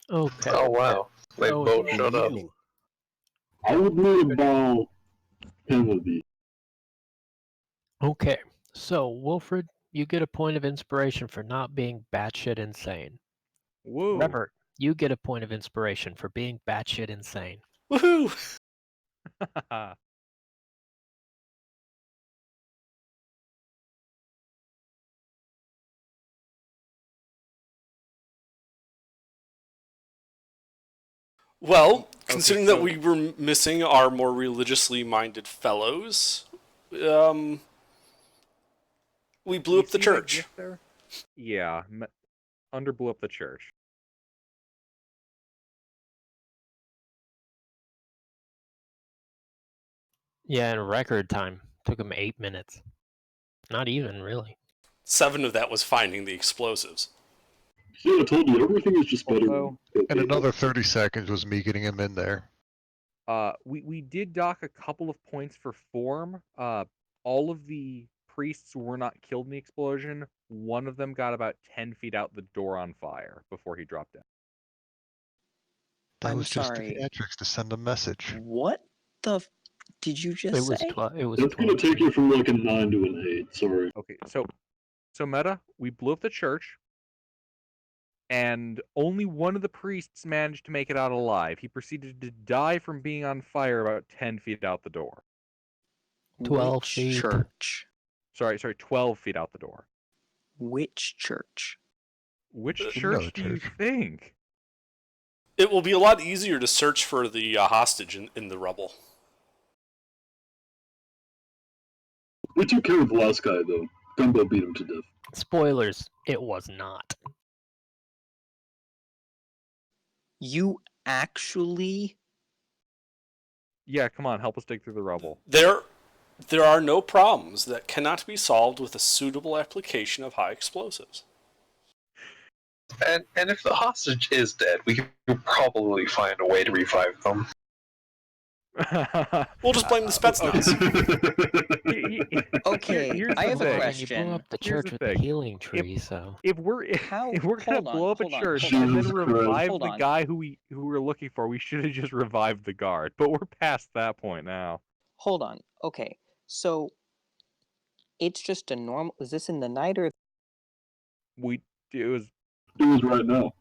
Okay. Oh wow, they Oh, both showed up. you. I would need about 10 of these. Okay, so Wilfred, you get a point of inspiration for not being batshit insane. Woo. Robert, you get a point of inspiration for being batshit insane. Woohoo! Well, considering that we were missing our more religiously minded fellows, we blew up the church. Yeah, Under blew up the church. Yeah, in record time. Took him 8 minutes. Not even, really. 7 of that was finding the explosives. Yeah, I told you, everything is just better. And another 30 seconds was me getting him in there. We did dock a couple of points for form. All of the priests were not killed in the explosion. One of them got about 10 feet out the door on fire before he dropped down. That I'm was just sorry. theatrics to send a message. What the did you just say? It was That's going to take you from like a 9 to an 8, sorry. Okay, so Meta, we blew up the church, and only one of the priests managed to make it out alive. He proceeded to die from being on fire about 10 feet out the door. 12 Which feet. church? Sorry, 12 feet out the door. Which church? Which No church do you church. think? It will be a lot easier to search for the hostage in the rubble. We took care of the last guy, though. Gumbo beat him to death. Spoilers, it was not. You actually? Yeah, come on, help us dig through the rubble. There are no problems that cannot be solved with a suitable application of high explosives. And if the hostage is dead, we could probably find a way to revive them. We'll just blame the Spetsnaz. Okay, Here's I the have a thing. You question. blew up the Here's church the with the thing. healing tree, so... If we're gonna Hold on, blow up a hold on, church hold on. and then Jesus revive Hold the on. guy who we were looking for, we should have just revived the guard. But we're past that point now. Hold on. Okay, so it's just a normal. Is this in the night or? It was right now.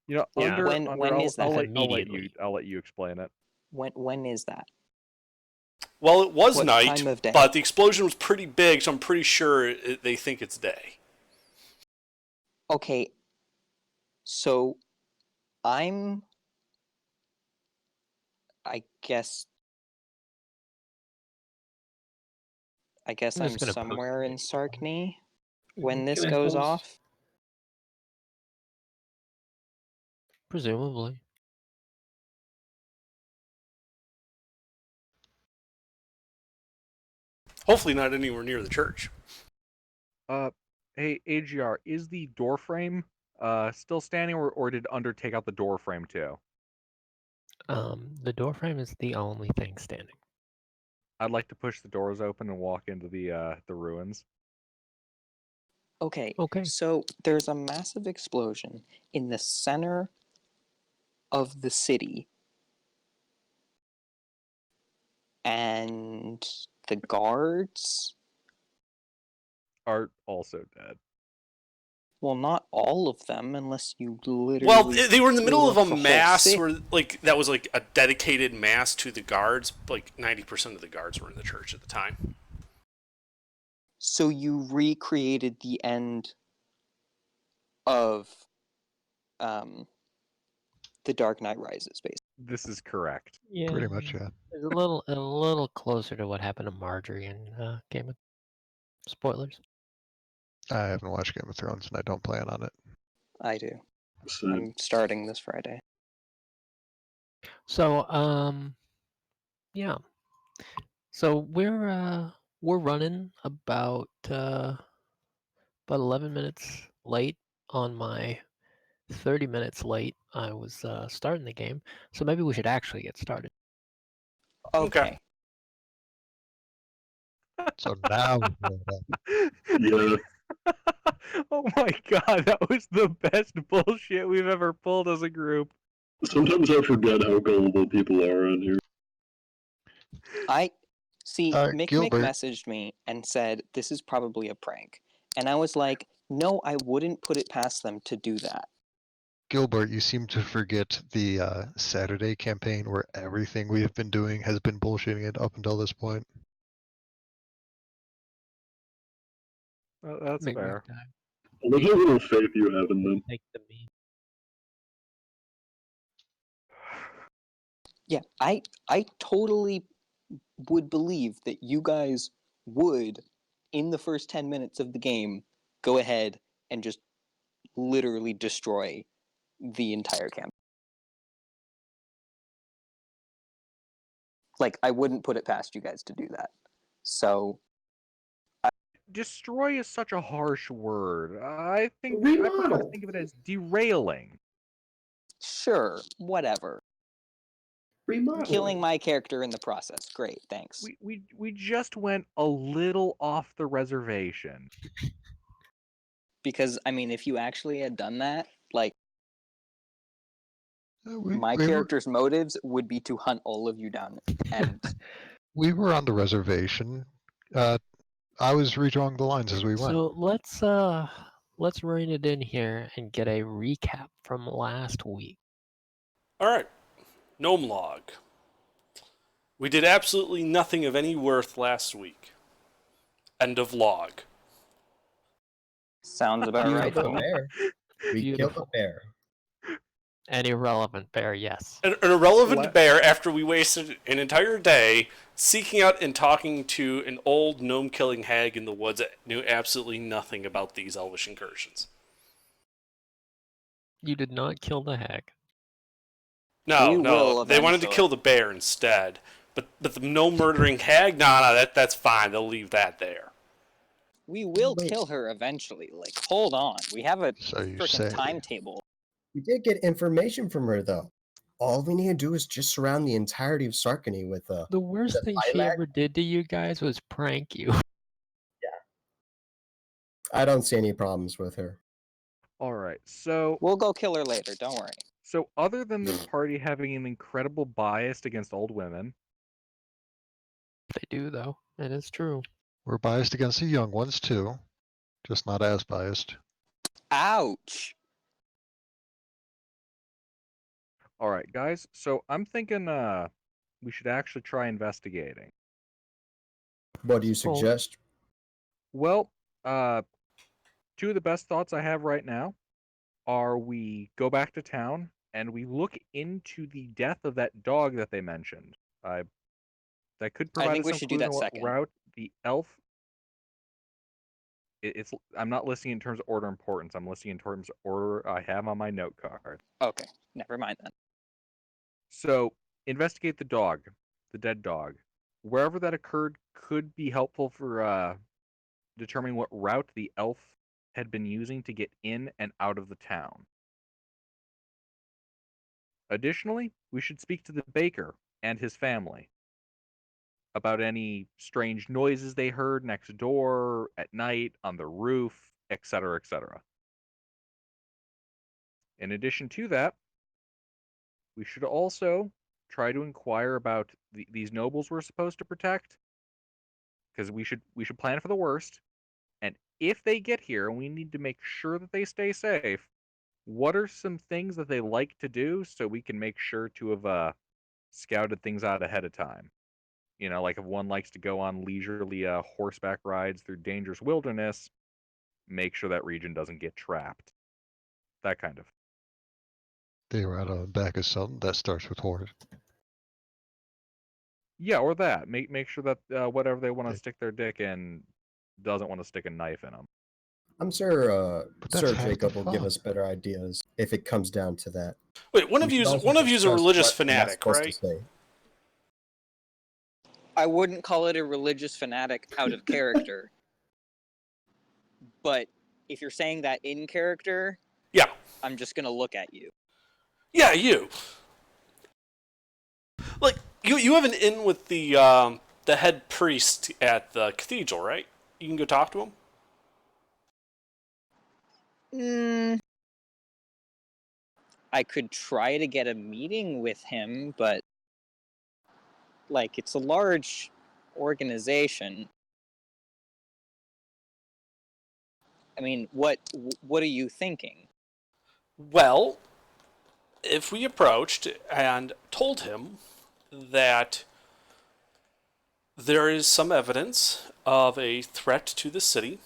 You know, Yeah. When is that? Immediately. I'll let you explain it. When is that? Well, it was What night, time of day? but the explosion was pretty big, so I'm pretty sure they think it's day. Okay, so I guess I'm I'm just gonna post somewhere it. in Sarkny when this Can I goes post? off. Presumably. Hopefully not anywhere near the church. Hey, AGR, is the door frame still standing, or did Under take out the door frame too? The doorframe is the only thing standing. I'd like to push the doors open and walk into the ruins. Okay. Okay. So there's a massive explosion in the center of the city, and the guards. Are also dead. Well, not all of them, unless you literally. Well, they were in the middle of blew a up the whole mass city. where, like, that was like a dedicated mass to the guards. Like 90% of the guards were in the church at the time. So you recreated the end of The Dark Knight Rises, basically. This is correct. Yeah. Pretty much, yeah. It's a little closer to what happened to Marjorie in Game of... Spoilers. I haven't watched Game of Thrones and I don't plan on it. I do. So, I'm starting this Friday. So, yeah. So we're running about 11 minutes late on my 30 minutes late. I was starting the game, so maybe we should actually get started. Okay. So now yeah. Oh my god, that was the best bullshit we've ever pulled as a group. Sometimes I forget how gullible people are on here. I see. Mick Gilbert, messaged me and said this is probably a prank, and I was like, no, I wouldn't put it past them to do that. Gilbert, you seem to forget the Saturday campaign where everything we have been doing has been bullshitting it up until this point. That's Make fair. time. I love how little faith you have in them. Take the mean. Yeah, I totally would believe that you guys would, in the first 10 minutes of the game, go ahead and just literally destroy the entire campaign. Like, I wouldn't put it past you guys to do that. So, Destroy is such a harsh word. I prefer to Remodel. think of it as derailing. sure, whatever. Remodeling. Killing my character in the process. Great, thanks. We just went a little off the reservation. Because, I mean, if you actually had done that, like, We, my we were character's motives would be to hunt all of you down. And we were on the reservation. I was redrawing the lines as we went. So let's rein it in here and get a recap from last week. All right, Gnome Log. We did absolutely nothing of any worth last week. End of log. sounds about You right. killed a to me. bear. We killed a Beautiful. bear. An irrelevant bear, yes. An irrelevant What? bear after we wasted an entire day seeking out and talking to an old gnome-killing hag in the woods that knew absolutely nothing about these elvish incursions. You did not kill the hag. No, We will they wanted to eventually. kill the bear instead. But the gnome-murdering hag? Nah, that's fine. They'll leave that there. We will Wait. kill her eventually. Like, hold on. We have a So you freaking say. timetable. We did get information from her, though. All we need to do is just surround the entirety of Sarkany with The worst thing she Lilac? ever did to you guys was prank you. I don't see any problems with her. All right, so We'll go kill her later. Don't worry. other than this party having an incredible bias against old women, They do, though. It is true. We're biased against the young ones too, just not as biased. Ouch. all right, guys. So I'm thinking we should actually try investigating. What do you Cool. suggest? Well, two of the best thoughts I have right now are we go back to town and we look into the death of that dog that they mentioned. That could provide think us we some should do clues that on what second. route the elf. I'm not listening in terms of order of importance. I'm listening in terms of order I have on my note card. Okay, never mind then. So investigate the dog, the dead dog. Wherever that occurred could be helpful for determining what route the elf had been using to get in and out of the town. Additionally, we should speak to the baker and his family about any strange noises they heard next door, at night, on the roof, etc., etc. In addition to that, we should also try to inquire about these nobles we're supposed to protect, because we should plan for the worst. And if they get here, we need to make sure that they stay safe. What are some things that they like to do so we can make sure to have scouted things out ahead of time? You know, like if one likes to go on leisurely horseback rides through dangerous wilderness, make sure that region doesn't get trapped. That kind of. They were out on the back of something that starts with horse. Yeah, or that. Make sure that whatever they want to Okay. stick their dick in doesn't want to stick a knife in them. I'm sure But that's Sir half the Jacob will give fun. us better ideas if it comes down to that. Wait, one We of should you's also a discuss religious what we're not fanatic, supposed to right? say. I wouldn't call it a religious fanatic out of character. But if you're saying that in character, Yeah. I'm just gonna look at you. Yeah, you. Like, you have an in with the head priest at the cathedral, right? You can go talk to him? Mm, I could try to get a meeting with him, but like it's a large organization. I mean, what are you thinking? Well, if we approached and told him that there is some evidence of a threat to the city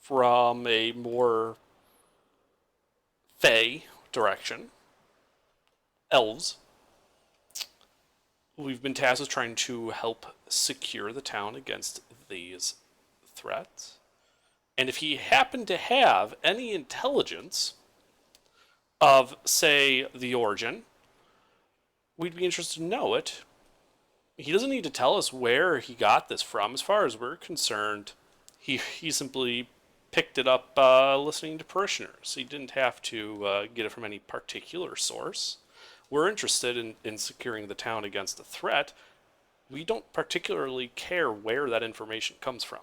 from a more Fey direction, elves, we've been tasked with trying to help secure the town against these threats. And if he happened to have any intelligence of, say, the origin, we'd be interested to know it. He doesn't need to tell us where he got this from. As far as we're concerned, he simply picked it up listening to parishioners. He didn't have to get it from any particular source. We're interested in securing the town against a threat. We don't particularly care where that information comes from.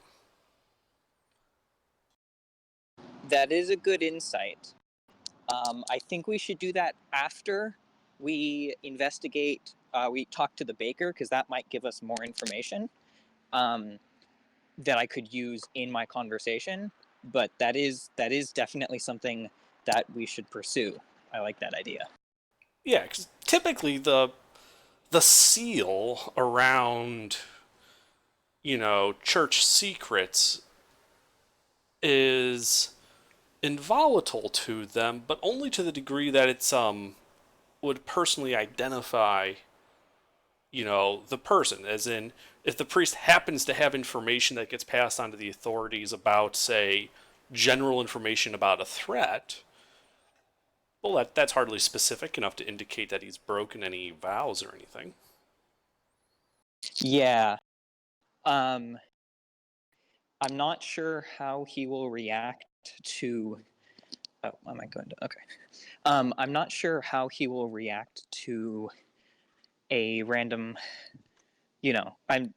That is a good insight. I think we should do that after we investigate. We talk to the baker because that might give us more information that I could use in my conversation. But that is definitely something that we should pursue. I like that idea. Yeah, because typically the seal around, church secrets is involatile to them, but only to the degree that it's would personally identify, the person. As in, if the priest happens to have information that gets passed on to the authorities about, say, general information about a threat, well, that's hardly specific enough to indicate that he's broken any vows or anything. Yeah. I'm not sure how he will react to. Oh, am I going to? Okay. I'm not sure how he will react to a random. I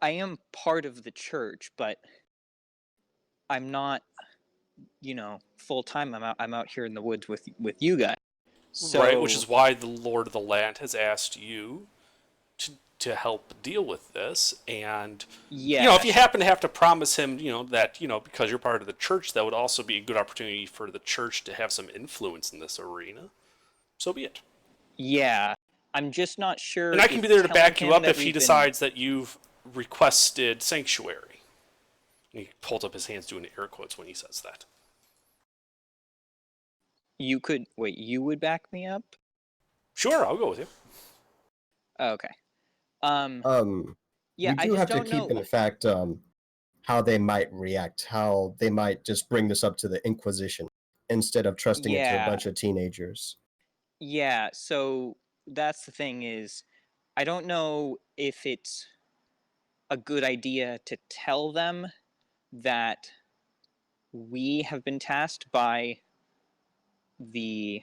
am part of the church, but I'm not. Full time. I'm out here in the woods with you guys. Right, which So is why the Lord of the Land has asked you to help deal with this. And yeah, if you happen to have to promise him, that because you're part of the church, that would also be a good opportunity for the church to have some influence in this arena. So be it. yeah. I'm just not sure And I can if be there to telling back you him up that if he we've been. decides that you've requested sanctuary. And he holds up his hands doing air quotes when he says that. You could wait. You would back me up? Sure, I'll go with you. Okay. Yeah. We I do just have to don't keep know. in fact how they might react, how they might just bring this up to the Inquisition instead of trusting it to a Yeah. bunch of teenagers. Yeah. So that's the thing is, I don't know if it's a good idea to tell them that we have been tasked by the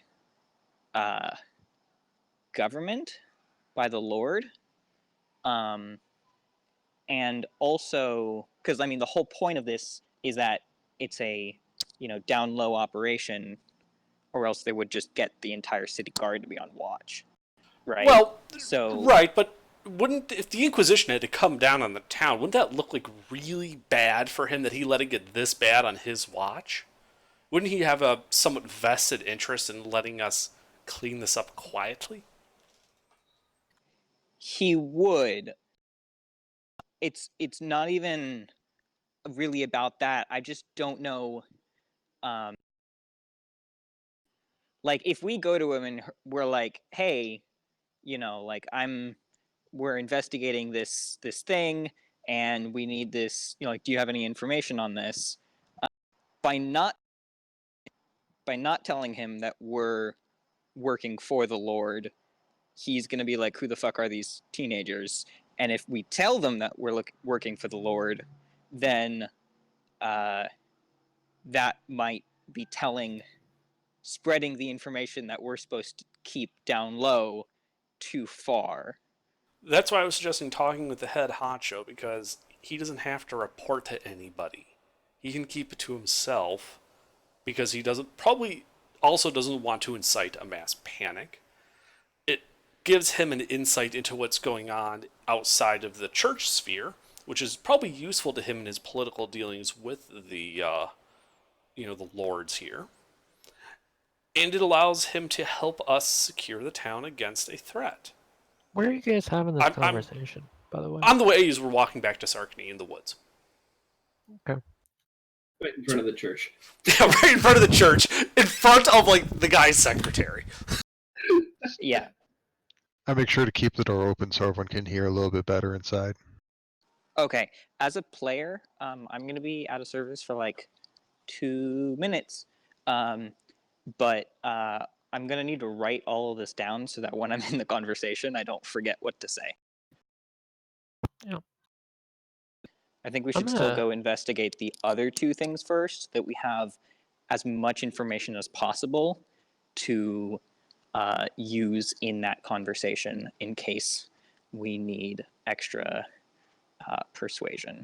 government, by the Lord, and also because I mean the whole point of this is that it's a down low operation, or else they would just get the entire city guard to be on watch, right? Well, So right, but if the Inquisition had to come down on the town, wouldn't that look like really bad for him that he let it get this bad on his watch? Wouldn't he have a somewhat vested interest in letting us clean this up quietly? he would. It's not even really about that. I just don't know. Um, like if we go to him and we're like, hey, like we're investigating this thing, and we need this. Like, do you have any information on this? By not telling him that we're working for the Lord, he's gonna be like, who the fuck are these teenagers? And if we tell them that we're working for the Lord, then that might be spreading the information that we're supposed to keep down low too far. That's why I was suggesting talking with the head honcho, because he doesn't have to report to anybody. he can keep it to himself because he probably also doesn't want to incite a mass panic. It gives him an insight into what's going on outside of the church sphere, which is probably useful to him in his political dealings with the the lords here. And it allows him to help us secure the town against a threat. Where are you guys having this I'm conversation, by the way? on the way as we're walking back to Sarkany in the woods. Okay. Right in front of the church. Yeah, right in front of the church, in front of like the guy's secretary. Yeah. I make sure to keep the door open so everyone can hear a little bit better inside. Okay. As a player, I'm going to be out of service for like 2 minutes. But I'm going to need to write all of this down so that when I'm in the conversation, I don't forget what to say. Yeah. I think we I'm should still gonna- go investigate the other two things first, that we have as much information as possible to use in that conversation in case we need extra persuasion.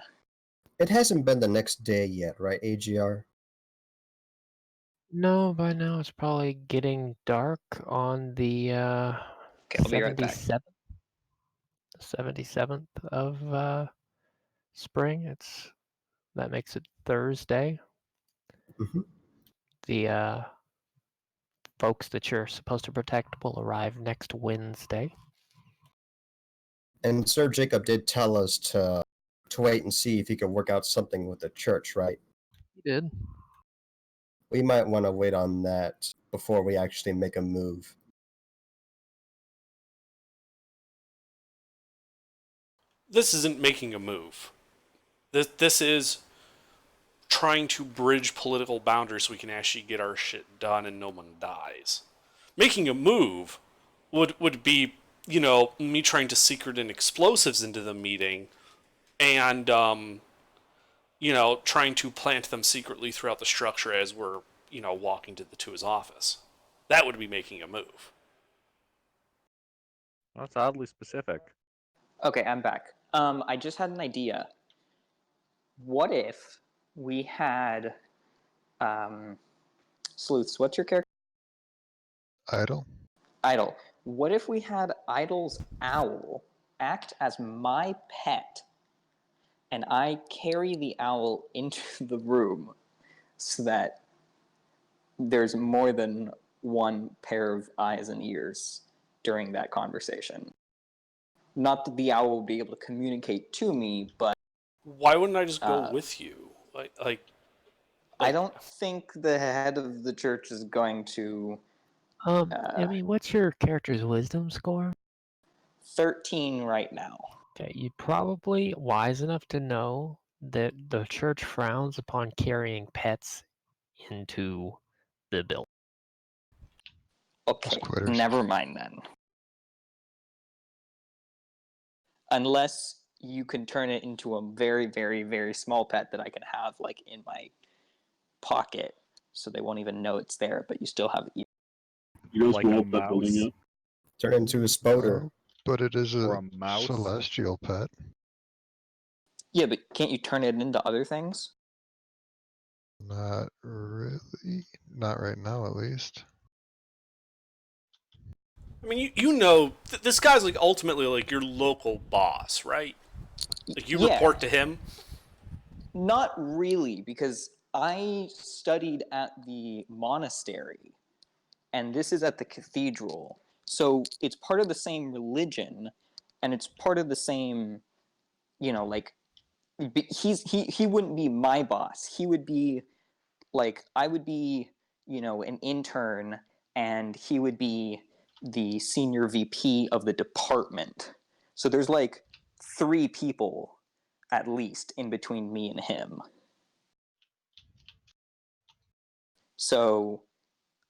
It hasn't been the next day yet, right, AGR? No, by now it's probably getting dark on the Okay, I'll be right back. 77th of spring. That makes it Thursday. Mhm. The folks that you're supposed to protect will arrive next Wednesday. And Sir Jacob did tell us to wait and see if he could work out something with the church, right? You did. We might want to wait on that before we actually make a move. This isn't making a move. This is trying to bridge political boundaries so we can actually get our shit done and no one dies. Making a move would be, me trying to secret in explosives into the meeting and trying to plant them secretly throughout the structure as we're, walking to his office. That would be making a move. That's oddly specific. Okay, I'm back. I just had an idea. What if we had Sleuths, what's your character? Idle? Idle. What if we had Idle's owl act as my pet and I carry the owl into the room so that there's more than one pair of eyes and ears during that conversation? Not that the owl will be able to communicate to me, but Why wouldn't I just go with you? I don't think the head of the church is going to. I mean, what's your character's wisdom score? 13 right now. Okay, you're probably wise enough to know that the church frowns upon carrying pets into the building. Okay, quitters. never mind then. Unless you can turn it into a very, very, very small pet that I can have like in my pocket, so they won't even know it's there, but you still have it. You guys Like go a up that building mouse? yet? Turn into a spoder. Oh, but it is Or a a mouse? celestial pet. Yeah, but can't you turn it into other things? Not really. Not right now, at least. I mean, this guy's like ultimately like your local boss, right? Like you Yeah. report to him. Not really, because I studied at the monastery, and this is at the cathedral. So it's part of the same religion, and it's part of the same, like, he wouldn't be my boss. He would be like, I would be, an intern, and he would be the senior VP of the department. So there's like 3 people at least in between me and him. So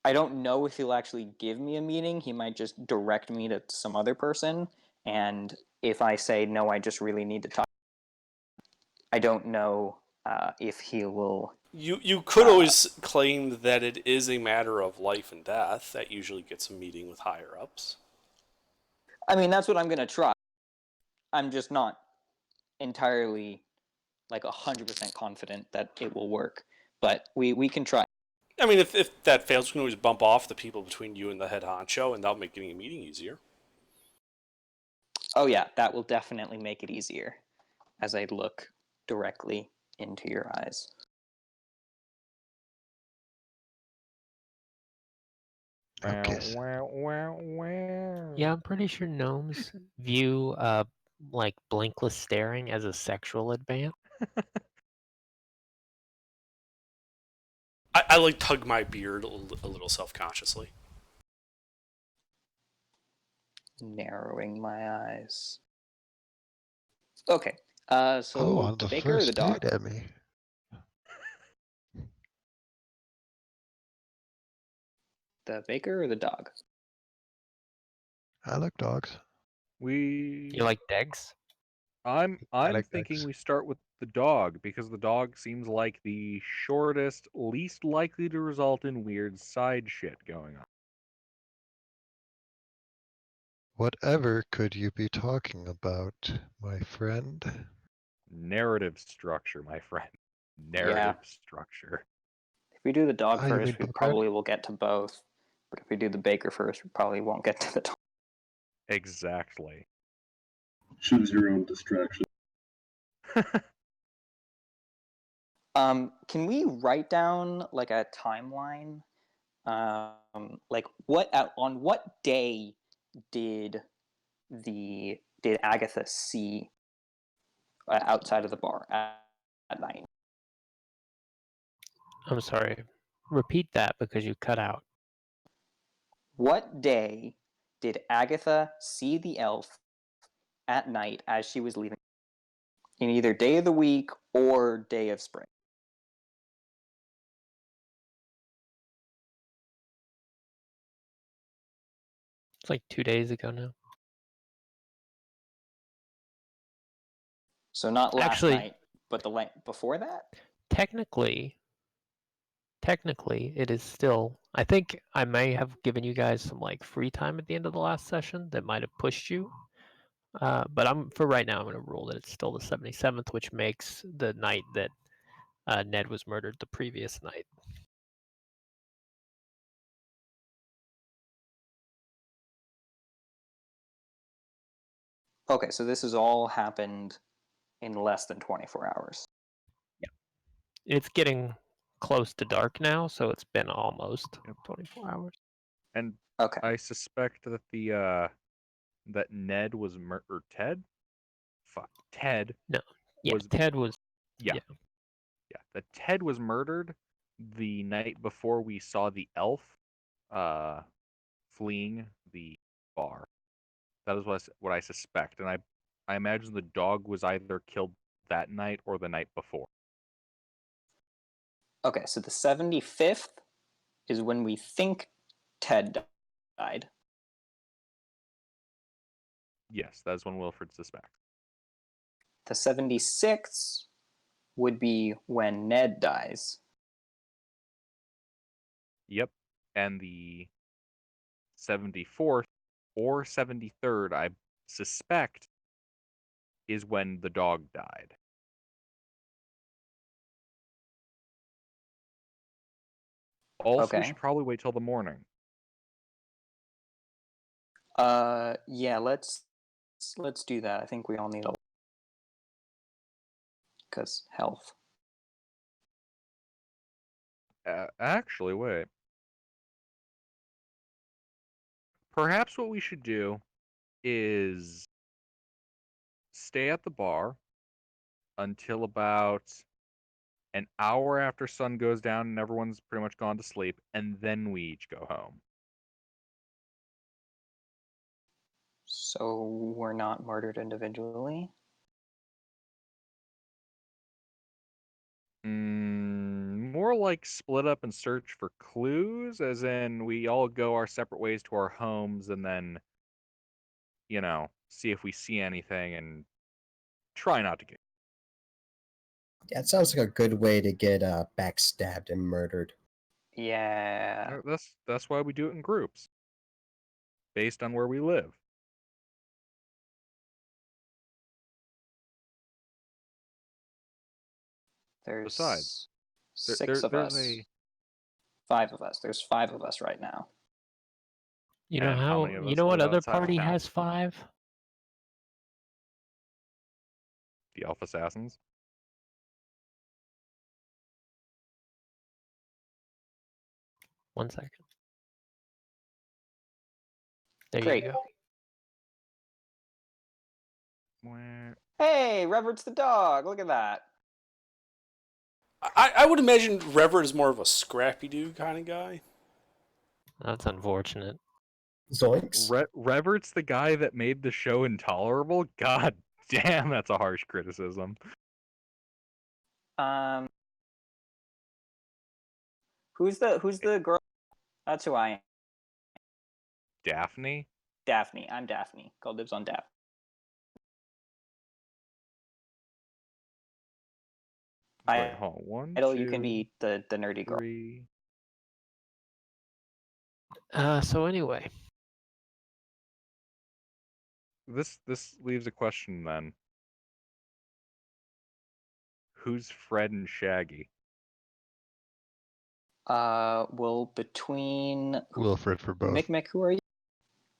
I don't know if he'll actually give me a meeting. He might just direct me to some other person. And if I say, no, I just really need to talk, I don't know if he will. You could always claim that it is a matter of life and death. That usually gets a meeting with higher ups. I mean, that's what I'm going to try. I'm just not entirely like 100% confident that it will work, but we can try. I mean, if that fails, we can always bump off the people between you and the head honcho, and that'll make getting a meeting easier. Oh yeah, that will definitely make it easier as I look directly into your eyes. Okay. Yeah, I'm pretty sure gnomes view like blinkless staring as a sexual advance. I like tug my beard a little self-consciously. Narrowing my eyes. Okay. Oh, So on the the baker or the first dog? date, Emmy. The baker or the dog? I like dogs. We You like degs? I'm I like thinking dogs. we start with the dog because the dog seems like the shortest, least likely to result in weird side shit going on. Whatever could you be talking about, my friend? Narrative structure, my friend. Narrative structure. If we do the dog Ah, you mean first, we dog red? probably will get to both. But if we do the baker first, we probably won't get to the dog. Exactly. Choose your own distraction. Can we write down like a timeline? Like on what day did Agatha see outside of the bar at night? I'm sorry. Repeat that because you cut out. What day did Agatha see the elf at night as she was leaving? In either day of the week or day of spring. It's like 2 days ago now. So not last Actually, night, but the night before that? technically, it is still. I think I may have given you guys some like free time at the end of the last session that might have pushed you. But for right now, I'm going to rule that it's still the 77th, which makes the night that Ned was murdered the previous night. Okay, so this has all happened in less than 24 hours. Yeah, it's getting close to dark now, so it's been almost 24 hours. And Okay. I suspect that that Ned was or Ted? Fuck. Ted. No. Yeah, was Ted was. yeah. Yeah. Yeah. That Ted was murdered the night before we saw the elf fleeing the bar. That is what I suspect, and I imagine the dog was either killed that night or the night before. Okay, so the 75th is when we think Ted died. Yes, that is when Wilfred suspects. The 76th would be when Ned dies. Yep, and the 74th or 73rd, I suspect, is when the dog died. Also, we Okay. should probably wait till the morning. Yeah, let's do that. I think we all need a because health. Actually, wait. Perhaps what we should do is stay at the bar until about an hour after sun goes down and everyone's pretty much gone to sleep, and then we each go home. So we're not murdered individually. More like split up and search for clues, as in we all go our separate ways to our homes and then, see if we see anything and try not to get. Yeah, it sounds like a good way to get backstabbed and murdered. Yeah. That's why we do it in groups, based on where we live. There's Besides, six of there's us. a 5 of us. There's 5 of us right now. You know And how many of you us know what live other outside of party town? has 5? the Elf Assassins. One second. There Great. you go. Where? Hey, Revert's the dog. Look at that. I would imagine Rever is more of a scrappy do kind of guy. That's unfortunate. Zoinks. Revert's the guy that made the show intolerable? God damn, that's a harsh criticism. Who's the girl? That's who I am. Daphne? Daphne. I'm Daphne. God lives on Daphne. Wait, hold on. 1, Idol, 2, you can be the nerdy girl. 3. So anyway, This leaves a question then. Who's Fred and Shaggy? Well, between Wilfred for both. Mick, who are you?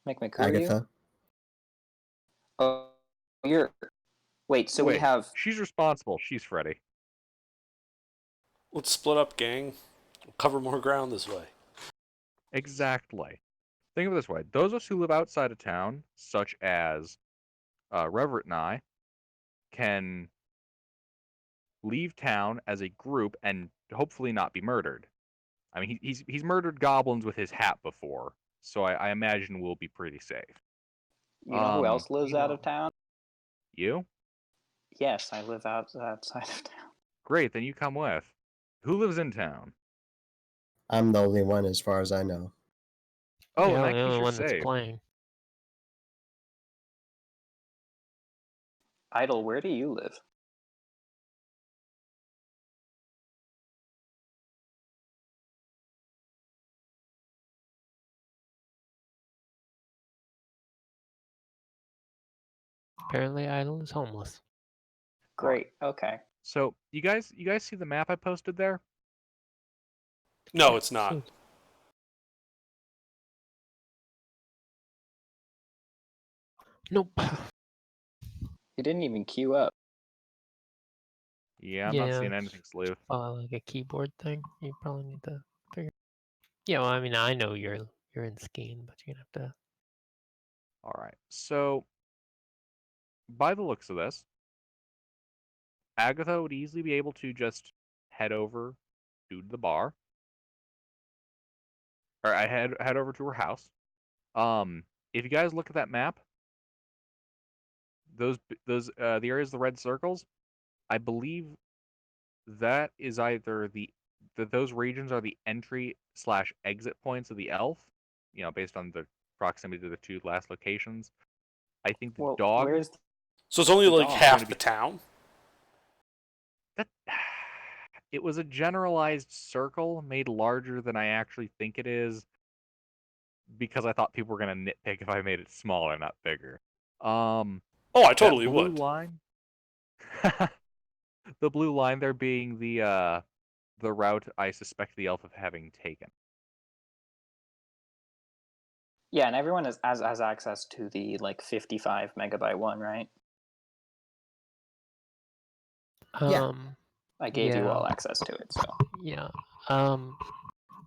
Mick, who are you? Agatha. Oh, you're. Wait, so we Wait, have. she's responsible. She's Freddy. Let's split up, gang. We'll cover more ground this way. Exactly. Think of it this way. Those of us who live outside of town, such as Reverett and I, can leave town as a group and hopefully not be murdered. I mean, he's murdered goblins with his hat before, so I imagine we'll be pretty safe. You know who else lives out of town? You? Yes, I live outside of town. Great, then you come with. Who lives in town? I'm the only one as far as I know. Oh, yeah, in that the case, only you're one that's safe. playing. Idol, where do you live? Apparently, Idol is homeless. Great. Okay. So you guys see the map I posted there? No, it's not. Nope. You didn't even queue up. Yeah, I'm not seeing anything, Sleuth. Like a keyboard thing. You probably need to figure. Yeah, well, I mean, I know you're in Skeen, but you're gonna have to. All right. So, by the looks of this, Agatha would easily be able to just head over to the bar, or I head over to her house. If you guys look at that map, those the areas of the red circles, I believe that is either those regions are the entry/exit points of the elf. You know, based on the proximity to the 2 last locations. I think the Well, dog. where's So it's only The like dog's half gonna the be- town. That it was a generalized circle made larger than I actually think it is because I thought people were gonna nitpick if I made it smaller, not bigger. Oh, I totally that blue would. line, the blue line there being the route I suspect the elf of having taken. Yeah, and everyone has access to the like 55 megabyte one, right? Yeah. I gave you all Yeah. access to it, so. Yeah.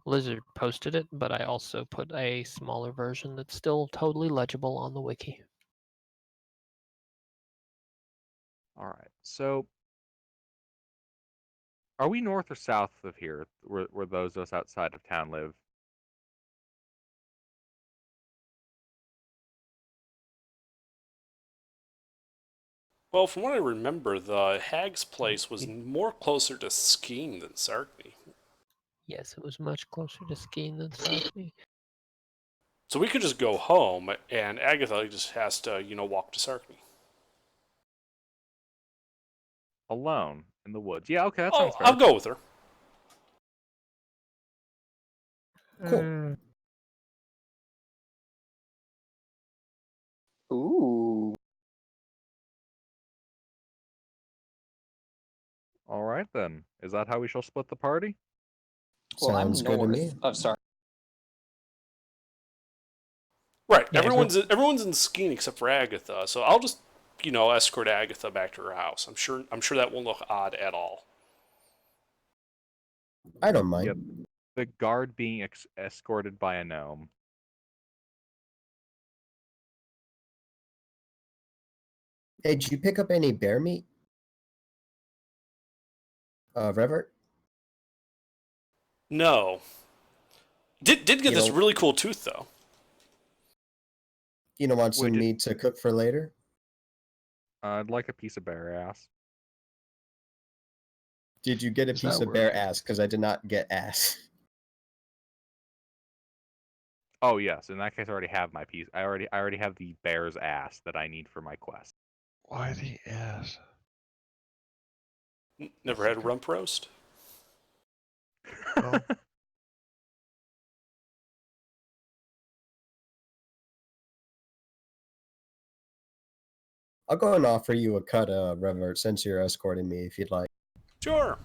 Lizard posted it, but I also put a smaller version that's still totally legible on the wiki. All right, so are we north or south of here, where those of us outside of town live? Well, from what I remember, the hag's place was more closer to Skeen than Sarkney. Yes, it was much closer to Skeen than Sarkney. So we could just go home, and Agatha just has to, walk to Sarkney. Alone in the woods. Yeah, okay, that Oh, sounds fair. I'll go with her. Cool. Ooh. All right then. Is that how we shall split the party? Well, I'm Sounds good to me. north of Sar. Right. Yeah, Everyone's in skiing except for Agatha. So I'll just, escort Agatha back to her house. I'm sure that won't look odd at all. I don't mind. Yep. The guard being escorted by a gnome. Hey, did you pick up any bear meat? Revert? No. Did get You this don't- really cool tooth though. You don't want Wait, some meat to cook for later? I'd like a piece of bear ass. Did you get a Does piece that of bear work? ass? Because I did not get ass. Oh yes, in that case, I already have my piece. I already have the bear's ass that I need for my quest. Why the ass? Never had a rump roast. Well, I'll go and offer you a cut, Revert, since you're escorting me, if you'd like. Sure.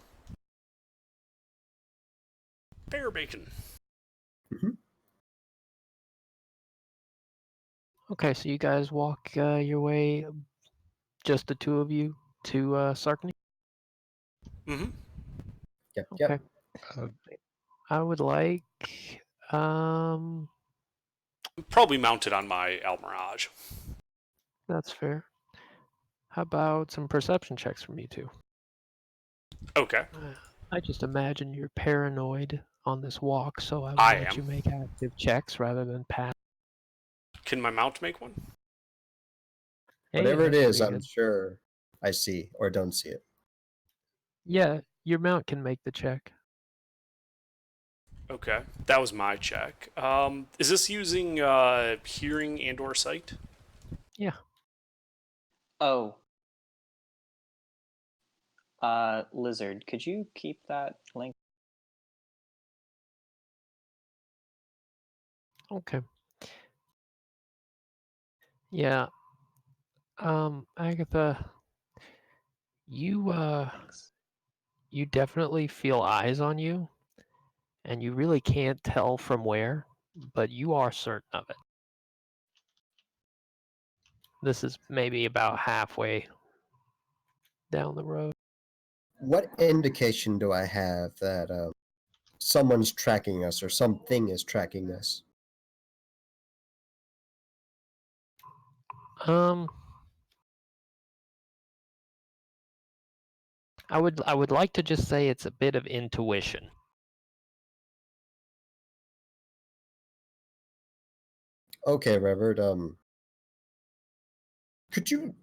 Bear bacon. Okay, so you guys walk your way, just the two of you, to Sarkany? Mm-hmm. Yep, Okay. yep. uh, I would like, um, Probably mounted on my Almirage. that's fair. How about some perception checks from you two? Okay. I just imagine you're paranoid on this walk, so I will I let am. you make active checks rather than pass. Can my mount make one? Hey, Whatever it that's is, pretty I'm good. sure I see or don't see it. Yeah, your mount can make the check. Okay. That was my check. Is this using hearing and or sight? Yeah. Oh. Lizard, could you keep that link? Okay. Yeah. Agatha, you Thanks. you definitely feel eyes on you, and you really can't tell from where, but you are certain of it. This is maybe about halfway down the road. What indication do I have that someone's tracking us or something is tracking us? Um, I would like to just say it's a bit of intuition. Okay, Revert, could you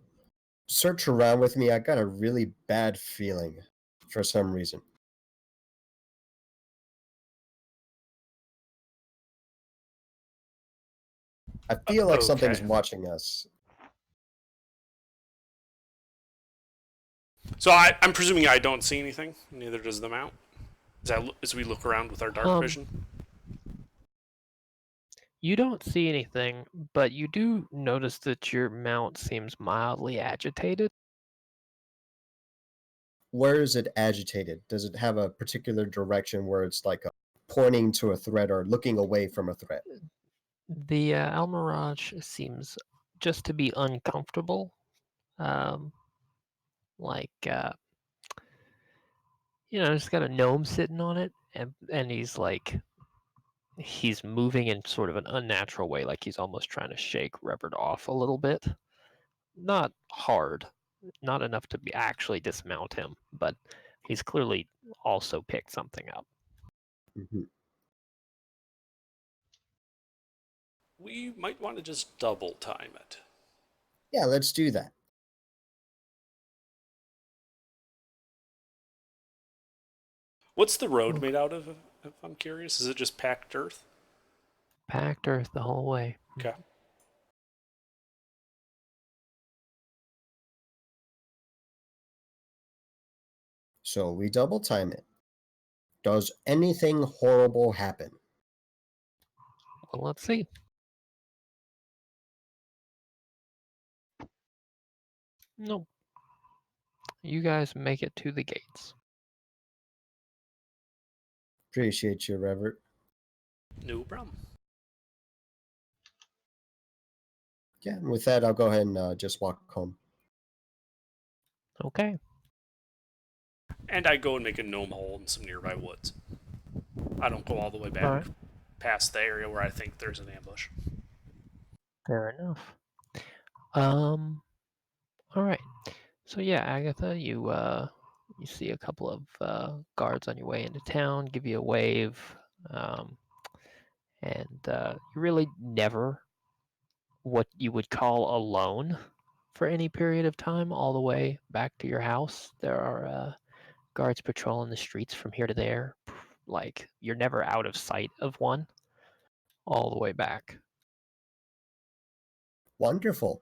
search around with me? I got a really bad feeling for some reason. I feel like something's Okay. watching us. So I'm presuming I don't see anything. Neither does the mount. As we look around with our dark vision. You don't see anything, but you do notice that your mount seems mildly agitated. Where is it agitated? Does it have a particular direction where it's like pointing to a threat or looking away from a threat? The Almirage seems just to be uncomfortable. Um, like, it's got a gnome sitting on it, and he's moving in sort of an unnatural way, like he's almost trying to shake Revert off a little bit. Not hard, not enough to actually dismount him, but he's clearly also picked something up. Mhm. We might want to just double time it. Yeah, let's do that. What's the road Okay. made out of, if I'm curious? Is it just packed earth? Packed earth the whole way. Okay. So we double time it. Does anything horrible happen? Well, let's see. Nope. you guys make it to the gates. Appreciate you, Revert. No problem. Yeah, and with that, I'll go ahead and just walk home. Okay. And I go and make a gnome hole in some nearby woods. I don't go all the way back All right. past the area where I think there's an ambush. Fair enough. All right. So yeah, Agatha, you see a couple of guards on your way into town, give you a wave, and you're really never what you would call alone for any period of time. All the way back to your house, there are guards patrolling the streets from here to there. Like you're never out of sight of one. All the way back. Wonderful.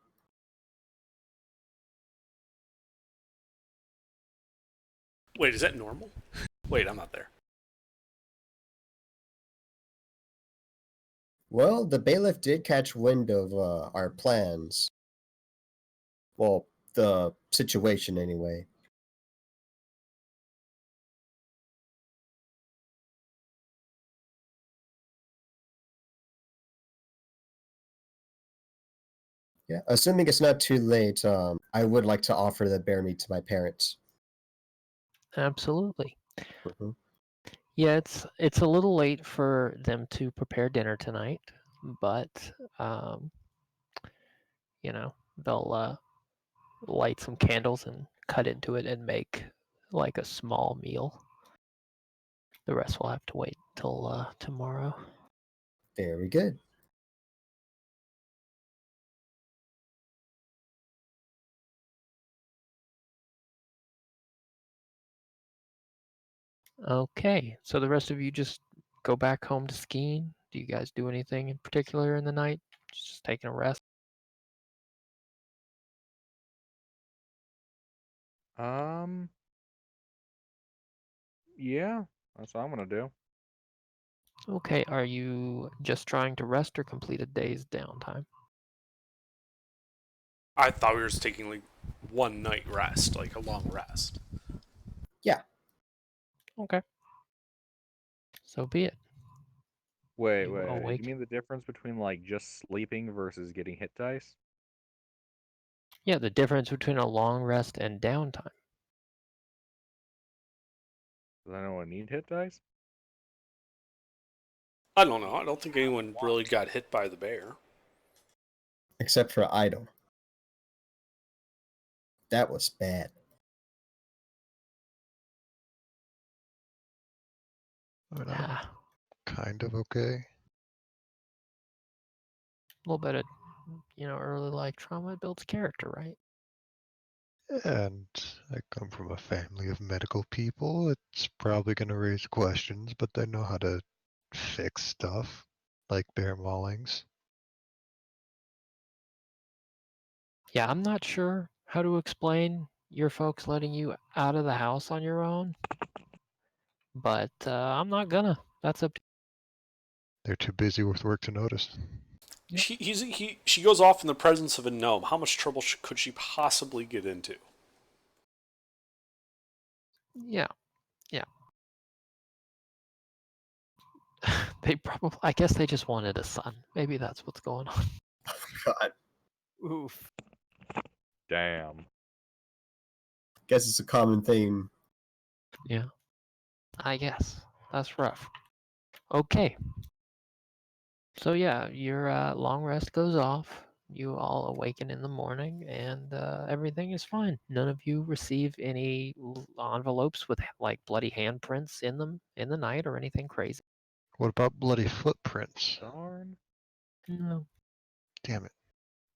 Wait, is that normal? Wait, I'm not there. Well, the bailiff did catch wind of our plans. Well, the situation anyway. Yeah, assuming it's not too late, I would like to offer the bear meat to my parents. Absolutely. Mhm. Yeah, it's a little late for them to prepare dinner tonight, but um, they'll light some candles and cut into it and make like a small meal. The rest will have to wait till tomorrow. Very good. Okay, so the rest of you just go back home to skiing. Do you guys do anything in particular in the night? Just taking a rest? Yeah, that's what I'm gonna do. Okay, are you just trying to rest or complete a day's downtime? I thought we were just taking like one night rest, like a long rest. Yeah. Okay. So be it. Wait, You wait, wait. awake. You mean the difference between like just sleeping versus getting hit dice? Yeah, the difference between a long rest and downtime. Does anyone need hit dice? I don't know. I don't think anyone really got hit by the bear. Except for Idle. That was bad. I mean, I'm Ah, kind of okay. a little bit of, early life trauma builds character, right? And I come from a family of medical people. It's probably going to raise questions, but they know how to fix stuff, like bear maulings. Yeah, I'm not sure how to explain your folks letting you out of the house on your own, but I'm not gonna. That's up to They're too busy with work to notice. Yep. She goes off in the presence of a gnome. How much trouble could she possibly get into? Yeah, yeah. They probably, I guess they just wanted a son. Maybe that's what's going on. God. Oof. Damn. Guess it's a common theme. Yeah, I guess. That's rough. Okay. So yeah, your long rest goes off. You all awaken in the morning, and everything is fine. None of you receive any envelopes with like bloody handprints in them in the night or anything crazy. What about bloody footprints? Darn. No. Damn it.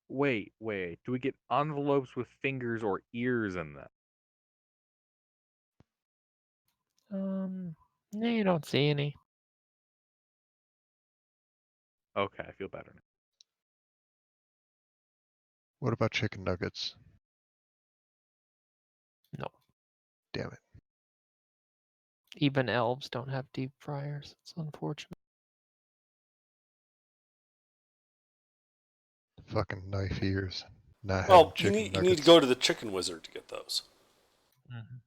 Wait, wait. Do we get envelopes with fingers or ears in them? No, you don't see any. Okay, I feel better now. What about chicken nuggets? No. Damn it. Even elves don't have deep fryers. It's unfortunate. Fucking knife ears. Not having Well, chicken you need to nuggets. go to the chicken wizard to get those. Mhm.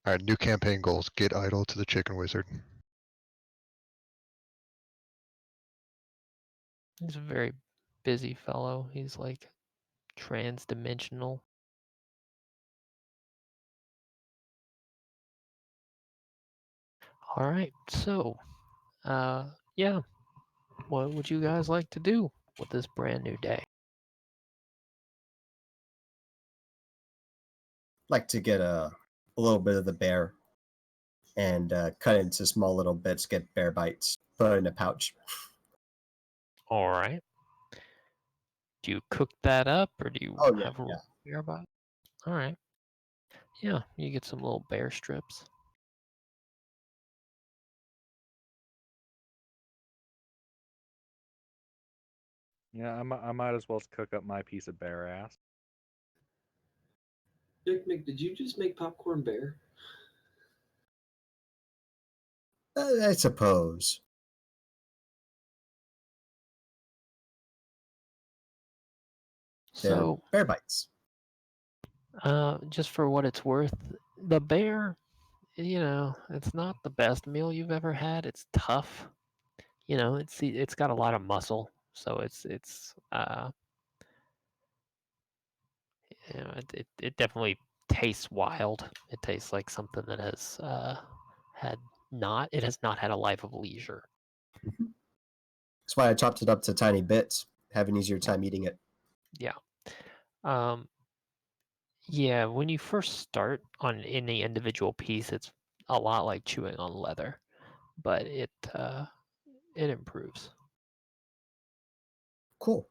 All right, new campaign goals: get idol to the chicken wizard. He's a very busy fellow. He's like trans-dimensional. All right, so, yeah, what would you guys like to do with this brand new day? Like to get a little bit of the bear and cut it into small little bits, get bear bites, put it in a pouch. All right. Do you cook that up, or do you Oh, yeah, have a yeah. bear bite? All right. Yeah, you get some little bear strips. Yeah, I might as well cook up my piece of bear ass. Mick, did you just make popcorn bear? I suppose. They're So, bear bites. just for what it's worth, the bear, it's not the best meal you've ever had. It's tough. It's got a lot of muscle, so it definitely tastes wild. It tastes like something that has not had a life of leisure. That's why I chopped it up to tiny bits. Have an easier time eating it. Yeah. Um, yeah, when you first start on any individual piece, it's a lot like chewing on leather, but it improves. Cool.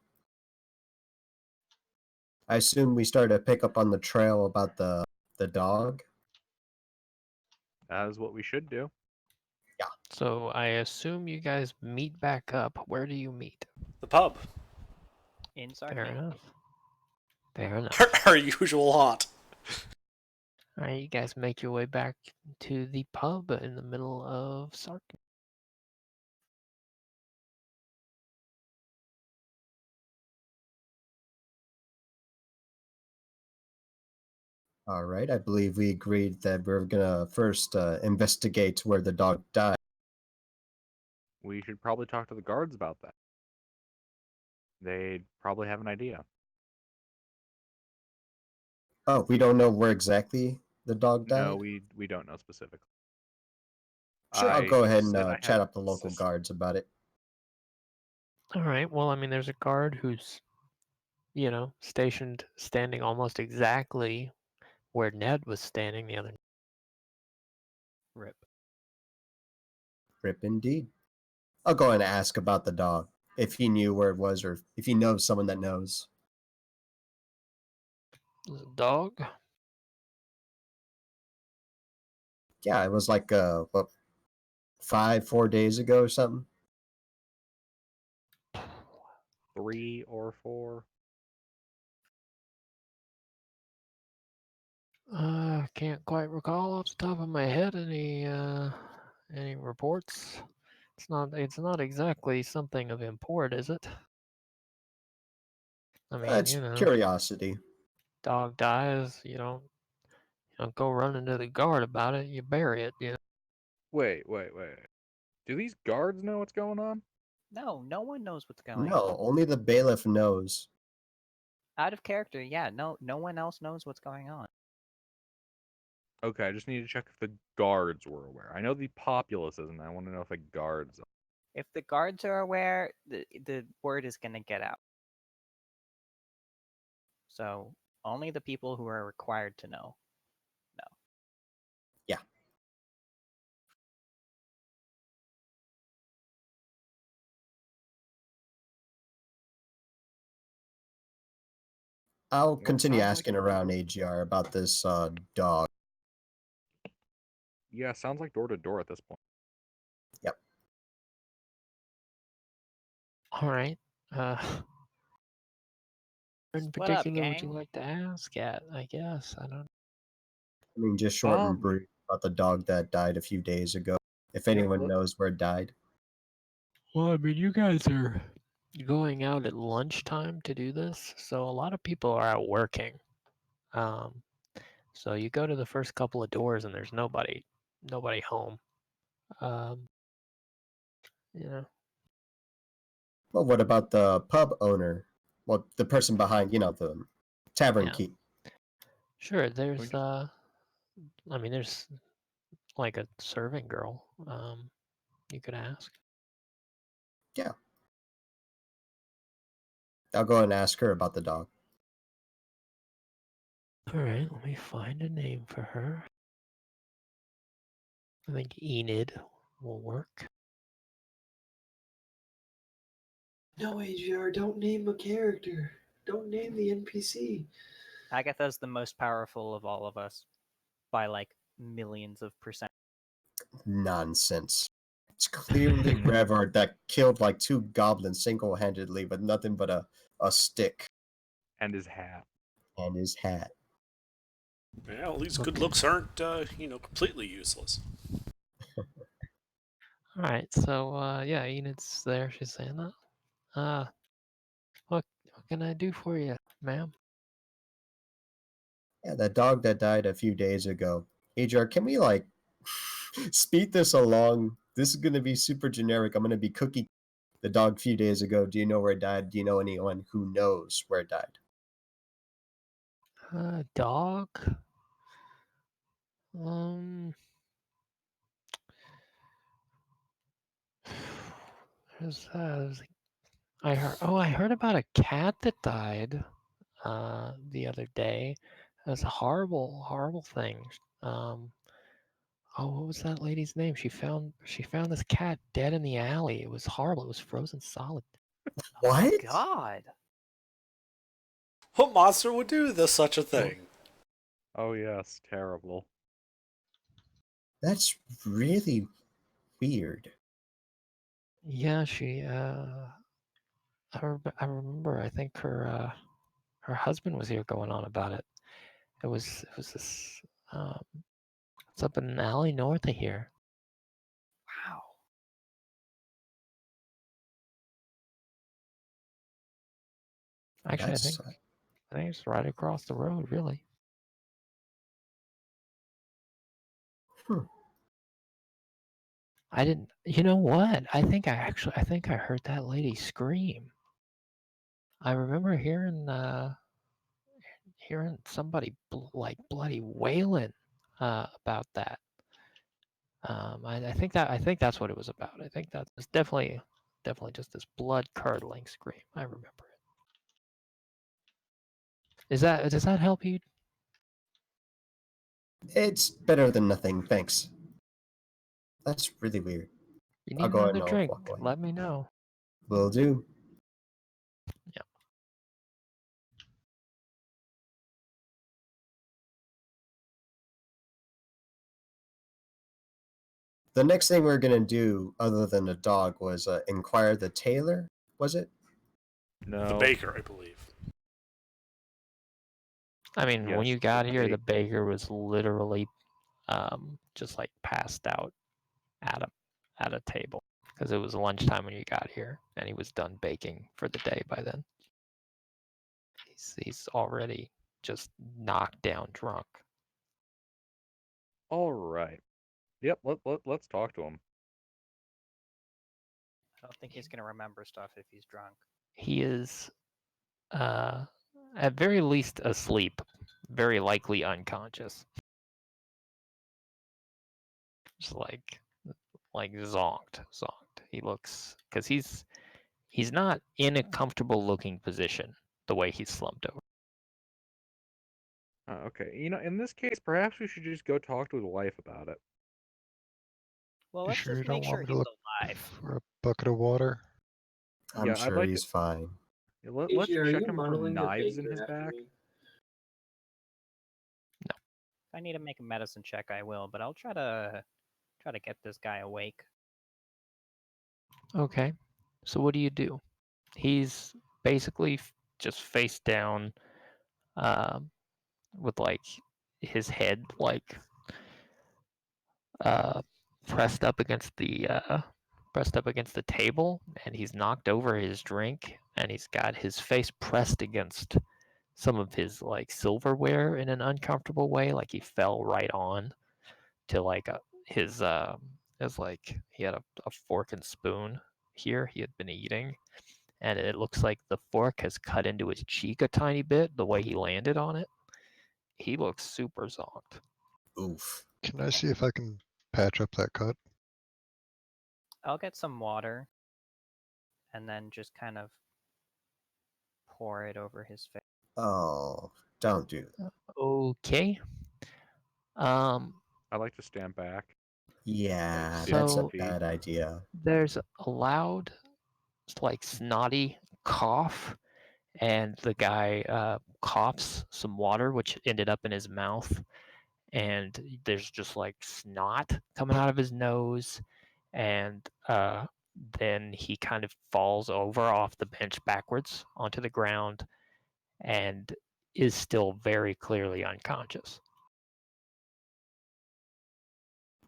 I assume we start to pick up on the trail about the dog. That is what we should do. So I assume you guys meet back up. Where do you meet? The pub. In Fair Sarky. enough. Fair enough. Our usual haunt. All right, you guys make your way back to the pub in the middle of Sark. All right. I believe we agreed that we're gonna first investigate where the dog died. We should probably talk to the guards about that. They'd probably have an idea. Oh, we don't know where exactly the dog died? No, we don't know specifically. Sure, I'll go ahead said I and chat had up the local guards about it. All right. Well, I mean, there's a guard who's, stationed, standing almost exactly where Ned was standing the other. Rip. Rip indeed. I'll go and ask about the dog, if he knew where it was or if he knows someone that knows. There's a dog. Yeah, it was like, 4 days ago or something. 3 or 4. Can't quite recall off the top of my head any reports. It's not exactly something of import, is it? I mean, It's curiosity. dog dies, you don't go running to the guard about it, you bury it, Wait. Do these guards know what's going on? No, no one knows what's going on. No, only the bailiff knows. Out of character, yeah. No one else knows what's going on. Okay, I just need to check if the guards were aware. I know the populace isn't. I want to know if the guards are. If the guards are aware, the word is going to get out. So only the people who are required to know. Yeah. I'll Yeah, continue sounds like asking around AGR about this dog. Yeah, sounds like door to door at this point. Yep. All right. In Split up, particular, would you gang. like to ask at? I guess I don't. I mean, just short and brief about the dog that died a few days ago. If anyone knows where it died. Well, I mean, you guys are going out at lunchtime to do this, so a lot of people are out working. So you go to the first couple of doors and there's nobody home. Um, you know, Well, what about the pub owner? Well, the person behind, the tavern Yeah. keep. sure. There's I mean, there's like a serving girl. You could ask. Yeah. I'll go and ask her about the dog. All right, let me find a name for her. I think Enid will work. No, AGR, don't name a character. Don't name the NPC. Agatha's the most powerful of all of us by like millions of percent. Nonsense. It's clearly Revard that killed like 2 goblins single-handedly with nothing but a stick And his hat. and his hat. Well, at least good looks aren't, completely useless. All right, so yeah, Enid's there. She's saying that. What can I do for you, ma'am? Yeah, that dog that died a few days ago. Adrian, can we like speed this along? This is gonna be super generic. I'm gonna be cookie. The dog a few days ago. Do you know where it died? Do you know anyone who knows where it died? Dog. Um. I heard. Oh, I heard about a cat that died. The other day. It was a horrible, horrible thing. Oh, what was that lady's name? She found this cat dead in the alley. It was horrible. It was frozen solid. Oh my What? god. What monster would do this such a thing? Oh yes, terrible. That's really weird. Yeah, she. I remember. I think her husband was here going on about it. It was this. It's up in an alley north of here. Wow. Actually, That's I think it's right across the road. Really. hmm. I didn't. You know what? I think I heard that lady scream. I remember hearing somebody like bloody wailing about that. I think that's what it was about. I think that was definitely just this blood curdling scream. I remember it. Does that help you? It's better than nothing, thanks. That's really weird. You I'll need go ahead another and I'll drink? walk away. Let me know. Will do. Yeah. The next thing we are gonna do, other than the dog, was inquire the tailor. Was it? No. The baker, I believe. I mean, when Yes, you got the here, the baker. baker was literally just like passed out at a table because it was lunchtime when you got here, and he was done baking for the day by then. He's already just knocked down drunk. All right. Yep. Let's talk to him. I don't think he's gonna remember stuff if he's drunk. He is at very least asleep, very likely unconscious. Just like zonked. He looks, because he's not in a comfortable looking position the way he's slumped over. Okay. In this case, perhaps we should just go talk to his wife about it. Well, You let's sure you just don't make want sure me to he's look alive. for a bucket of water? I'm Yeah, I'd sure like he's fine. Let's AGR, are check you him for modeling the knives in baker his after back. me? If I need to make a medicine check, I will, but I'll try to get this guy awake. Okay, so what do you do? He's basically just face down, with like his head like pressed up against the pressed up against the table, and he's knocked over his drink, and he's got his face pressed against some of his like silverware in an uncomfortable way, like he fell right on to like his as like he had a fork and spoon here he had been eating, and it looks like the fork has cut into his cheek a tiny bit the way he landed on it. He looks super zonked. Oof. Can I see if I can patch up that cut? I'll get some water and then just kind of pour it over his face. Oh, don't do that. Okay. Um, I like to stand back. Yeah, see that's a So- bad idea. there's a loud, like snotty cough, and the guy coughs some water, which ended up in his mouth, and there's just like snot coming out of his nose, and then he kind of falls over off the bench backwards onto the ground, and is still very clearly unconscious.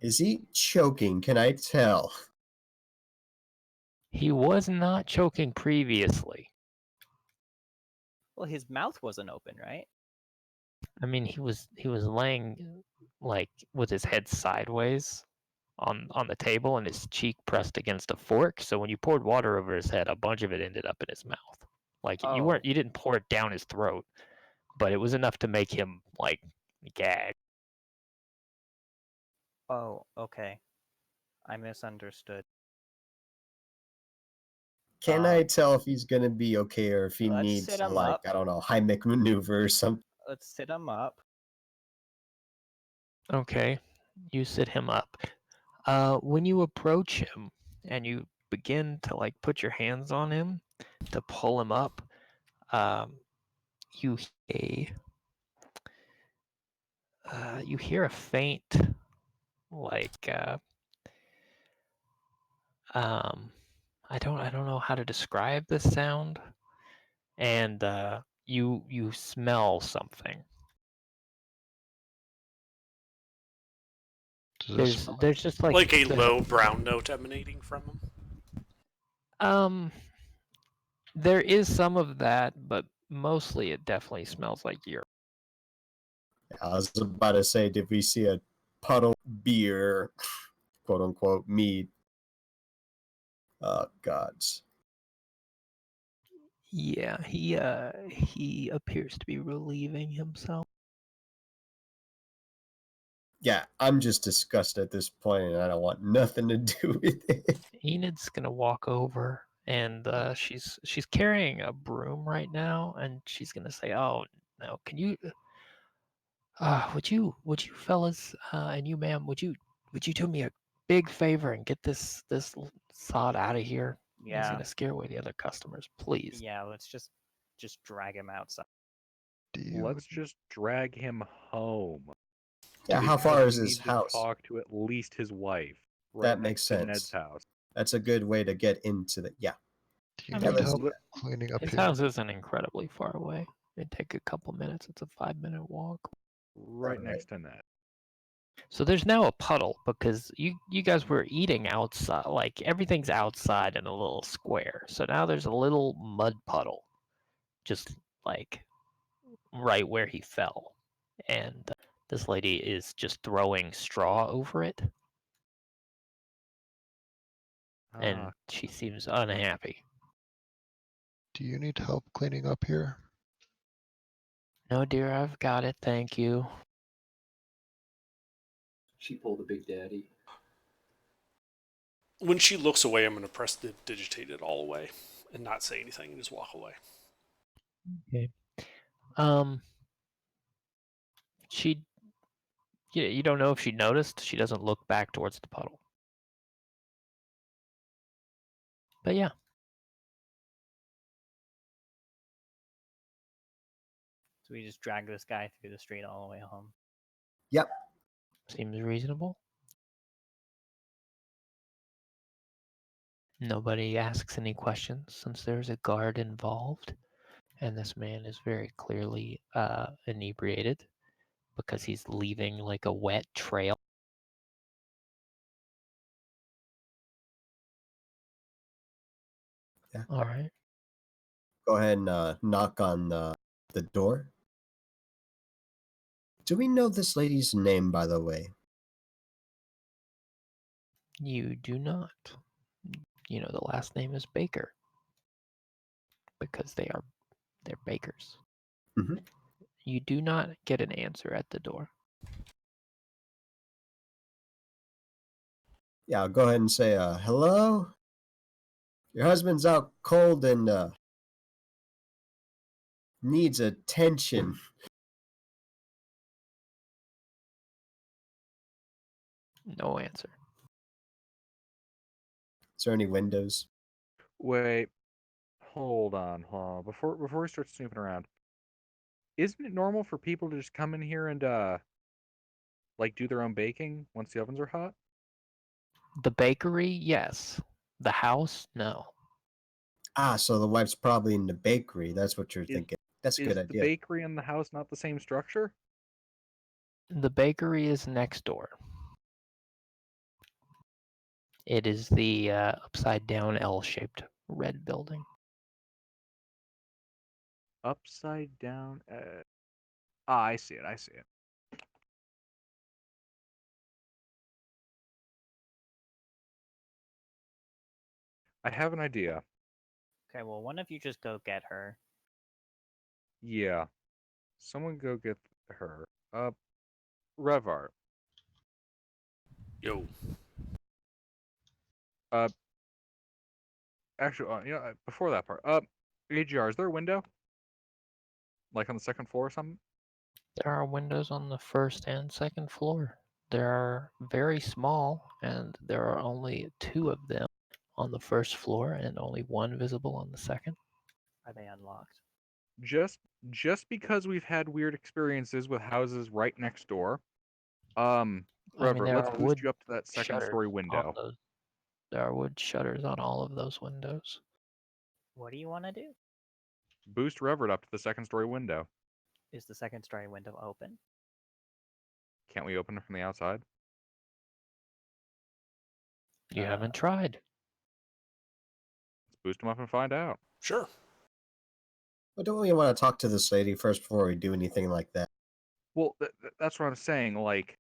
Is he choking? Can I tell? He was not choking previously. Well, his mouth wasn't open, right? I mean, he was laying like with his head sideways on the table and his cheek pressed against a fork. So when you poured water over his head, a bunch of it ended up in his mouth. Like Oh. you didn't pour it down his throat, but it was enough to make him like gag. Oh, okay. I misunderstood. Can Um, I tell if he's gonna be okay or if he let's needs sit him like up. I don't know, Heimlich maneuver or something? Let's sit him up. Okay, you sit him up. When you approach him and you begin to like put your hands on him to pull him up, you you hear a faint like I don't know how to describe this sound, and you smell something. Does this smell like There's just like Like a there's low brown note emanating from him. there is some of that, but mostly it definitely smells like urine. I was about to say, did we see a puddle beer, quote unquote, mead? Oh gods. Yeah, he appears to be relieving himself. Yeah, I'm just disgusted at this point, and I don't want nothing to do with it. Enid's gonna walk over, and she's carrying a broom right now, and she's gonna say, "Oh no, can you? Would you fellas and you ma'am, would you do me a big favor and get this sod out of here? He's Yeah. gonna scare away the other customers, please." Yeah, let's just drag him outside. do you Let's just drag him home. Yeah, how Because far we is his need to house? talk to at least his wife. Right That next makes to Ned's sense. house. That's a good way to get into the yeah. do you I Yeah, need mean, let's help do that. cleaning up his here? house isn't incredibly far away. It'd take a couple minutes. It's a 5-minute walk. Right Alright. next to Ned. So there's now a puddle because you guys were eating outside, like everything's outside in a little square. So now there's a little mud puddle, just like right where he fell, and this lady is just throwing straw over it, and Ah, she seems unhappy. Do you need help cleaning up here? No, dear, I've got it. Thank you. She pulled a Big Daddy. When she looks away, I'm going to press the digitate it all away and not say anything and just walk away. Okay. She, you don't know if she noticed. She doesn't look back towards the puddle. But yeah, So we just drag this guy through the street all the way home. Yep. seems reasonable. Nobody asks any questions since there's a guard involved, and this man is very clearly inebriated because he's leaving like a wet trail All right. Go ahead and knock on the door. Do we know this lady's name, by the way? You do not. You know the last name is Baker because they're bakers. Mhm. You do not get an answer at the door. Yeah, I'll go ahead and say, hello? Your husband's out cold and needs attention. No answer. Is there any windows? Wait, hold on. Before we start snooping around, isn't it normal for people to just come in here and like do their own baking once the ovens are hot? The bakery, yes. The house, no. Ah, so the wife's probably in the bakery. That's what you're Is thinking. That's a is good the idea. bakery and the house not the same structure? The bakery is next door. It is the upside down L-shaped red building. Upside down. I see it. I see it. I have an idea. Okay, well, one of you just go get her. Yeah. Someone go get her. Revart. Yo. Actually, before that part. AGR, is there a window? Like on the second floor or something? There are windows on the first and second floor. There are very small, and there are only 2 of them on the first floor and only 1 visible on the second. Are they unlocked? Just because we've had weird experiences with houses right next door. I mean, Revert, there let's are boost wood you up to that second shutters story on window. those. There are wood shutters on all of those windows. What do you want to do? Boost Revert up to the second story window. Is the second story window open? Can't we open it from the outside? You haven't tried. Let's boost him up and find out. Sure. But don't we want to talk to this lady first before we do anything like that? Well, that's what I'm saying. Like,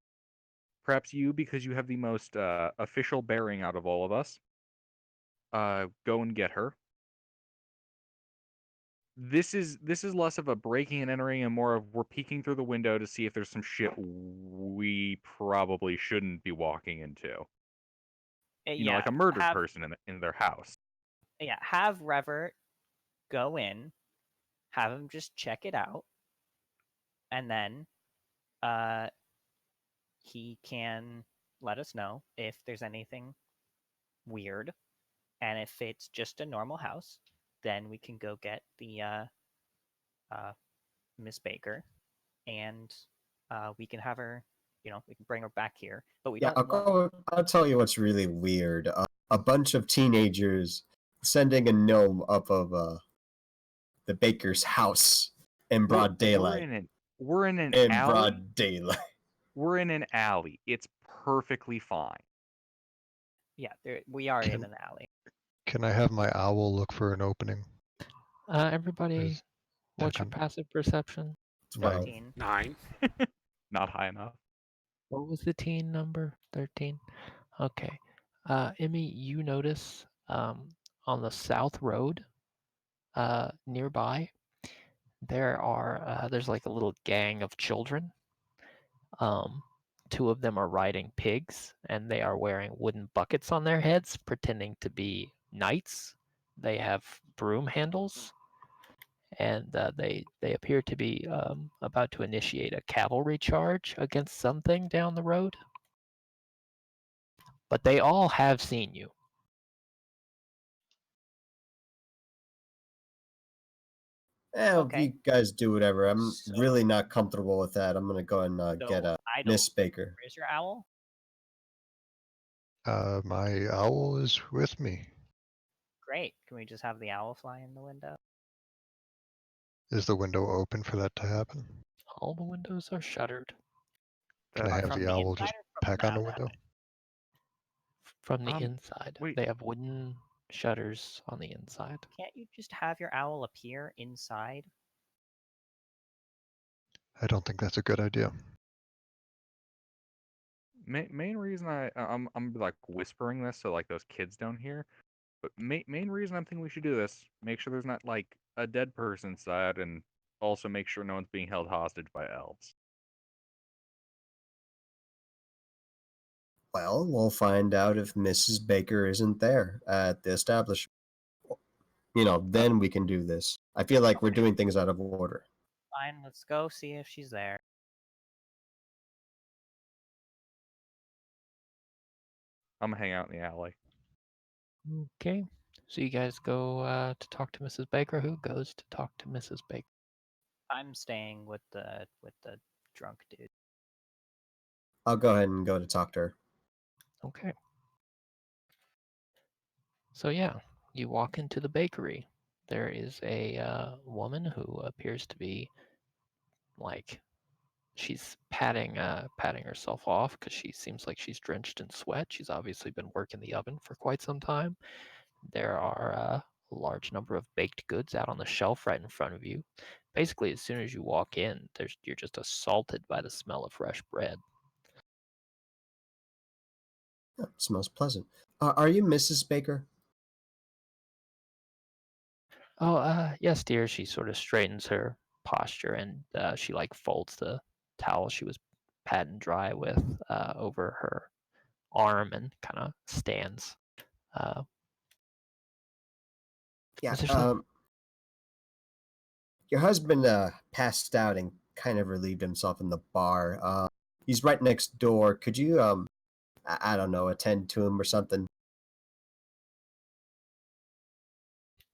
perhaps you, because you have the most official bearing out of all of us, go and get her. This is less of a breaking and entering and more of we're peeking through the window to see if there's some shit we probably shouldn't be walking into. You know, Yeah, like a murdered have person in their house. have Revert go in, have him just check it out, and then he can let us know if there's anything weird, and if it's just a normal house, then we can go get the Miss Baker, and we can have her. You know, we can bring her back here, but we Yeah, don't want. I'll tell you what's really weird. A bunch of teenagers sending a gnome up of the baker's house in broad daylight. We're in an In alley. broad daylight. We're in an alley. It's perfectly fine. Yeah, we are in an alley. Can I have my owl look for an opening? Everybody, Is what's your check-in. passive perception? 12. 13. 9. Not high enough. What was the teen number? 13? Okay. Emmy, you notice on the south road nearby, there's like a little gang of children. 2 of them are riding pigs, and they are wearing wooden buckets on their heads, pretending to be knights. They have broom handles, and they appear to be about to initiate a cavalry charge against something down the road. But they all have seen you. Okay. You guys do whatever. I'm So- really not comfortable with that. I'm gonna go and get So, Miss Baker. Where's your owl? My owl is with me. Great. Can we just have the owl fly in the window? Is the window open for that to happen? All the windows are shuttered. Can I have From the the owl inside just or from peck the on the outside? window? From the inside. wait. They have wooden shutters on the inside. Can't you just have your owl appear inside? I don't think that's a good idea. Main reason I'm like whispering this so like those kids don't hear, but main reason I'm thinking we should do this, make sure there's not like a dead person inside, and also make sure no one's being held hostage by elves. Well, we'll find out if Mrs. Baker isn't there at the establishment. Then we can do this. I feel like we're doing things out of order. Fine, let's go see if she's there. I'm gonna hang out in the alley. Okay. So you guys go to talk to Mrs. Baker. Who goes to talk to Mrs. Baker? I'm staying with the drunk dude. I'll go ahead and go to talk to her. Okay. So yeah, you walk into the bakery. There is a woman who appears to be like she's patting herself off because she seems like she's drenched in sweat. She's obviously been working the oven for quite some time. There are a large number of baked goods out on the shelf right in front of you. Basically, as soon as you walk in, you're just assaulted by the smell of fresh bread. Oh, smells pleasant. Are you Mrs. Baker? Oh, yes, dear. She sort of straightens her posture and she like folds the towel she was patting dry with over her arm and kind of stands. Yeah. Is there some- Your husband passed out and kind of relieved himself in the bar. He's right next door. Could you I don't know, attend to him or something?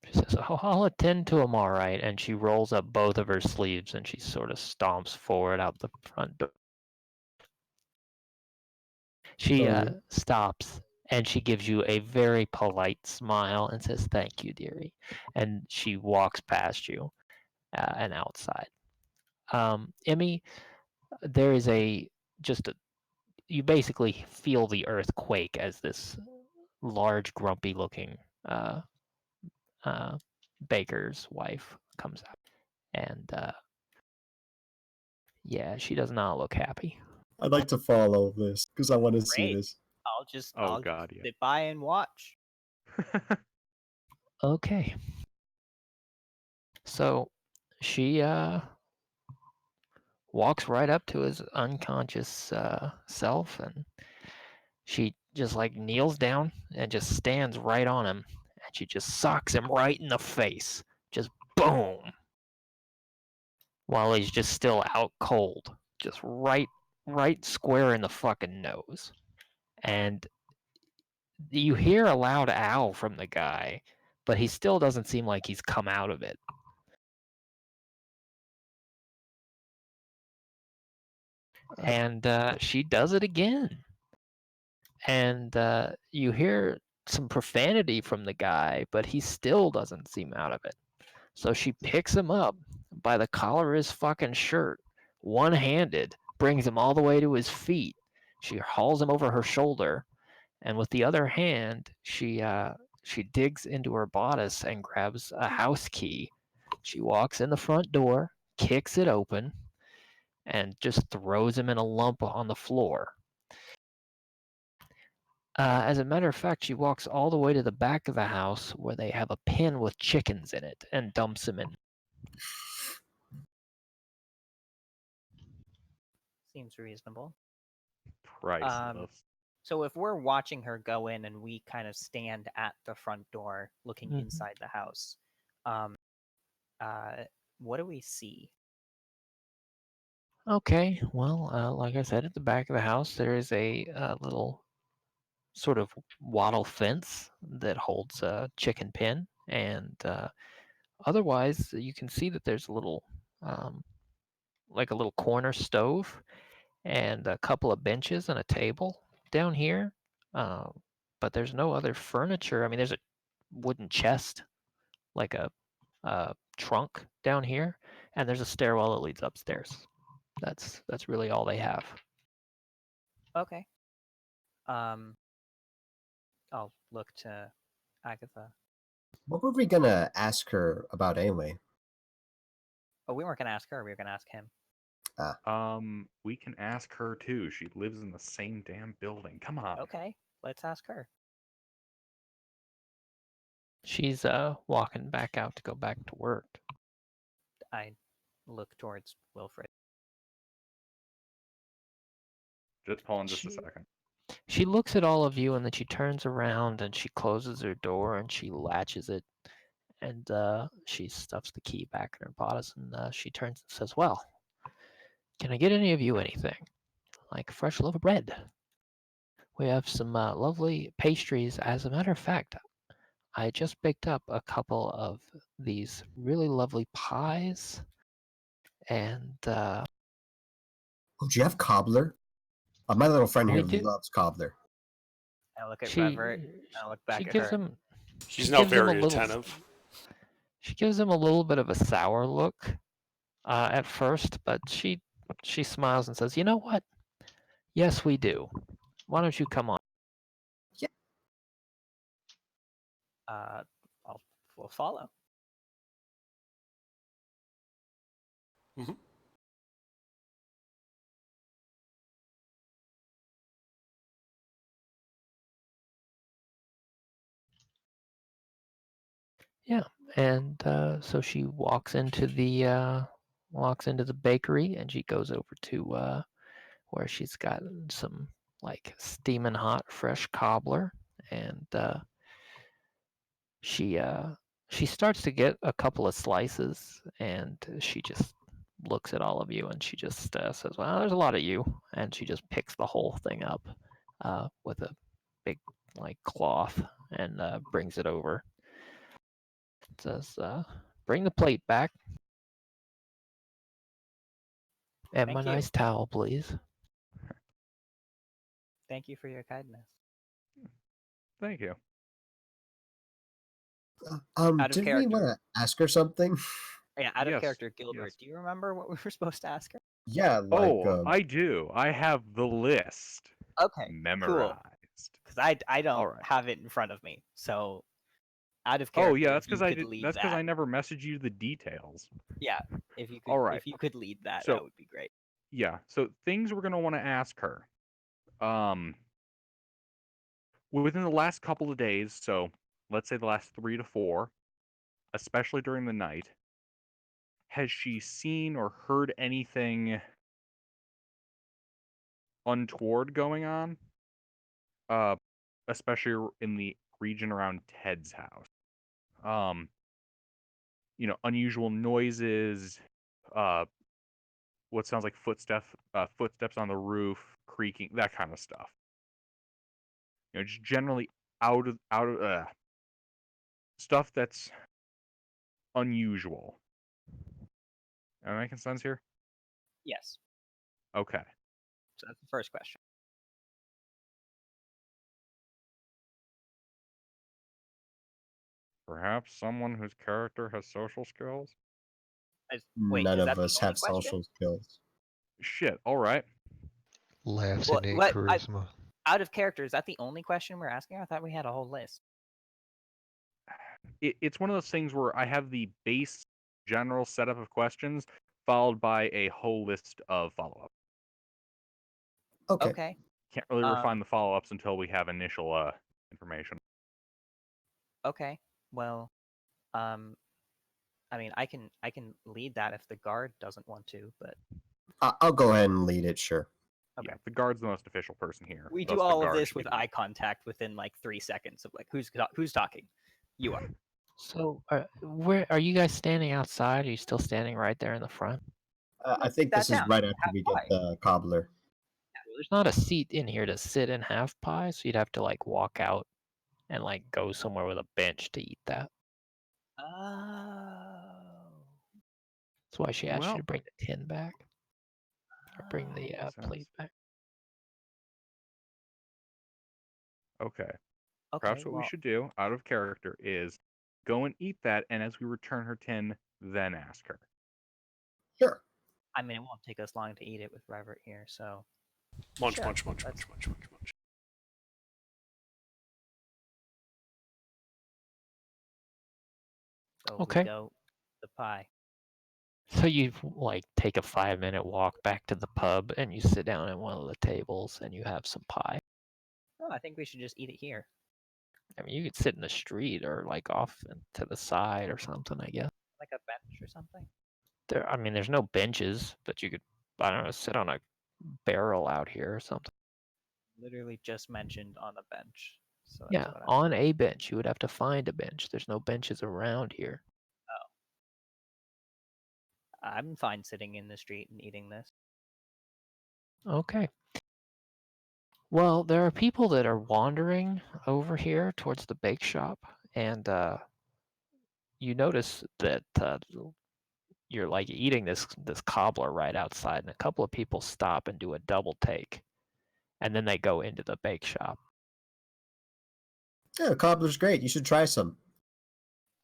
She says, "Oh, I'll attend to him all right." And she rolls up both of her sleeves and she sort of stomps forward out the front door. She stops and she gives you a very polite smile and says, "Thank you, dearie." And she walks past you and outside. Emmy, there is you basically feel the earth quake as this large, grumpy looking baker's wife comes out. And yeah, she does not look happy. I'd like to follow this because I want to see Great. this. I'll just God, yeah. sit by and watch. Okay. So she walks right up to his unconscious self and she just like kneels down and just stands right on him and she just socks him right in the face. Just boom. While he's just still out cold. Just right square in the fucking nose. And you hear a loud ow from the guy, but he still doesn't seem like he's come out of it. And she does it again. And you hear some profanity from the guy, but he still doesn't seem out of it. So she picks him up by the collar of his fucking shirt, one-handed, brings him all the way to his feet. She hauls him over her shoulder, and with the other hand, she digs into her bodice and grabs a house key. She walks in the front door, kicks it open, and just throws him in a lump on the floor. As a matter of fact, she walks all the way to the back of the house where they have a pen with chickens in it and dumps him in. Seems reasonable. Priceless. So if we're watching her go in and we kind of stand at the front door looking Mhm. inside the house, what do we see? Okay, well, like I said, at the back of the house, there is a little sort of wattle fence that holds a chicken pen, and otherwise, you can see that there's a little, like a little corner stove, and a couple of benches and a table down here. But there's no other furniture. I mean, there's a wooden chest, like a trunk down here, and there's a stairwell that leads upstairs. That's really all they have. Okay. I'll look to Agatha. What were we gonna ask her about anyway? Oh, we weren't gonna ask her. We were gonna ask him. We can ask her too. She lives in the same damn building. Come on. Okay, let's ask her. She's walking back out to go back to work. I look towards Wilfred. Hold on just She- a second. She looks at all of you and then she turns around and she closes her door and she latches it and she stuffs the key back in her bodice and she turns and says, "Well, can I get any of you anything? Like a fresh loaf of bread? We have some lovely pastries. As a matter of fact, I just picked up a couple of these really lovely pies and Oh, do you have cobbler? My little friend we here do. loves cobbler. I look at She Revert. I look back she at gives her. him He's she now gives him a very little attentive. she gives him a little bit of a sour look at first, but she smiles and says, "You know what? Yes, we do. Why don't you come on?" We'll follow. Mhm. Yeah, and so she walks into the bakery and she goes over to where she's got some like steaming hot fresh cobbler and she starts to get a couple of slices and she just looks at all of you and she just says, "Well, there's a lot of you," and she just picks the whole thing up with a big like cloth and brings it over. Says, "Bring the plate back and my Thank you. nice towel, please." Thank you for your kindness. Thank you. Out of Did we character. want to ask her something? Yeah, out of Yes, character, Gilbert. yes. Do you remember what we were supposed to ask her? Yeah, like I do. I have the list Okay, memorized. because I don't All right. have it in front of me. So out of Oh character, yeah, that's you because could lead that's because that. I never messaged you the details. Yeah, if you could, All right. if you could lead that, So- that would be great. Yeah. So things we're gonna want to ask her. Within the last couple of days, so let's say the last 3 to 4, especially during the night, has she seen or heard anything untoward going on? Especially in the region around Ted's house. Unusual noises, what sounds like footsteps on the roof, creaking, that kind of stuff. Just generally out of stuff that's unusual. Am I making sense here? Yes. Okay. So that's the first question. Perhaps someone whose character has social skills? Wait, None is of that the us only have question? social skills. Shit, alright. Laughs Well, innate what- charisma. Out of character, is that the only question we're asking? I thought we had a whole list. It's one of those things where I have the base general setup of questions followed by a whole list of follow-up. Okay. Okay. Can't really refine the follow-ups until we have initial information. Okay. Well, I mean, I can lead that if the guard doesn't want to, but I'll go ahead and lead it, sure. Okay. Yeah, the guard's the most official person here. we thus do the all of guard this should with be the- eye contact within like 3 seconds of like who's talking. You are. So, where are you guys standing outside? Are you still standing right there in the front? I think Sat this is down, right after have we pie. get the cobbler. There's not a seat in here to sit and have pie, so you'd have to like walk out and like go somewhere with a bench to eat that. Oh. That's why she asked you Well- to bring the tin back or bring the Makes sense. plate back. Okay. Okay. Perhaps what we well, should do, out of character, is go and eat that, and as we return her tin, then ask her. Sure. I mean, it won't take us long to eat it with Robert here, so. Munch, Sure, munch, munch, that's- munch, munch, munch, munch. So Okay. we go the pie. So you like take a 5-minute walk back to the pub and you sit down at one of the tables and you have some pie. Oh, I think we should just eat it here. I mean, you could sit in the street or like off to the side or something, I guess. Like a bench or something. I mean, there's no benches, but you could, I don't know, sit on a barrel out here or something. Literally just mentioned on a bench. So that's Yeah, what on a bench. You would have to find a bench. There's no benches around here. I'm fine sitting in the street and eating this. Okay. Well, there are people that are wandering over here towards the bake shop, and you notice that you're like eating this cobbler right outside, and a couple of people stop and do a double take, and then they go into the bake shop. Yeah, the cobbler's great. You should try some.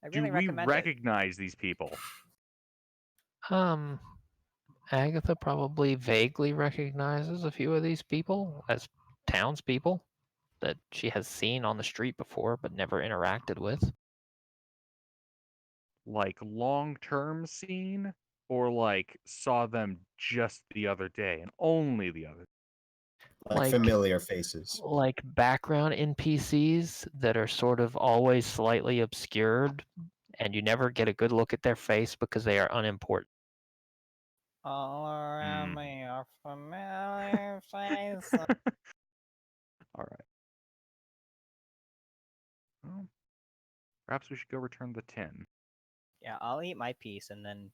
I Do really we recommend it. recognize these people? Agatha probably vaguely recognizes a few of these people as townspeople that she has seen on the street before but never interacted with. Like long-term seen, or like saw them just the other day and only the other? Like familiar faces. Like background NPCs that are sort of always slightly obscured, and you never get a good look at their face because they are unimportant. All around me are familiar faces. All right. Well, perhaps we should go return the tin. Yeah, I'll eat my piece and then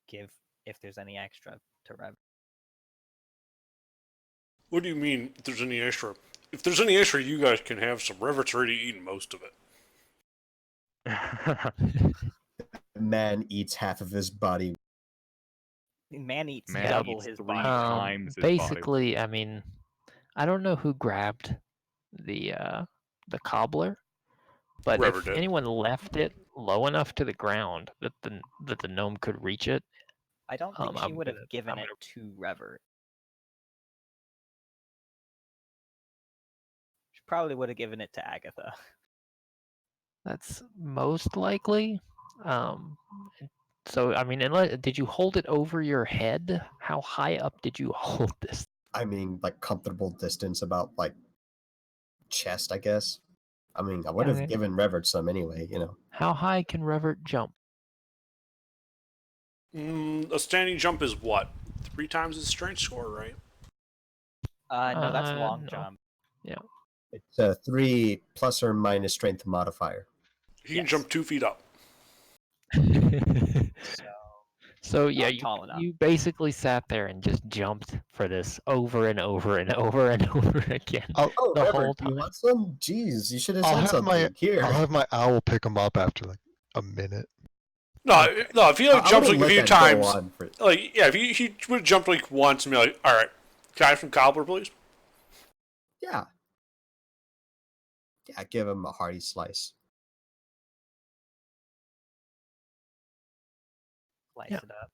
give if there's any extra to Rev. What do you mean, if there's any extra? If there's any extra, you guys can have some. Revert's already eaten most of it. Man eats half of his body. Man eats Man double eats his 3 body. times his Basically, I mean, I don't know who grabbed the cobbler, but Whoever if did. anyone left it low enough to the ground that the gnome could reach it, I don't think she would have given it to Revert. She probably would have given it to Agatha. That's most likely. So I mean, did you hold it over your head? How high up did you hold this? I mean, like comfortable distance, about like chest, I guess. I mean, I would have Okay. given Revert some anyway, you know. How high can Revert jump? A standing jump is what? 3 times his strength score, right? No, that's long No. jump. Yeah. It's a 3 plus or minus strength modifier. He can jump 2 feet up. So yeah, Not tall enough. you basically sat there and just jumped for this over and over and over and over again Oh, the Revert, whole do you time. want some? Jeez, you should have I'll said have something. Here. I'll have my owl pick him up after like a minute. No, if he like jumps like a few times, like yeah, if he would have jumped like once and be like, all right, can I have some cobbler, please? Yeah. Yeah, give him a hearty slice. Slice Yeah. it up.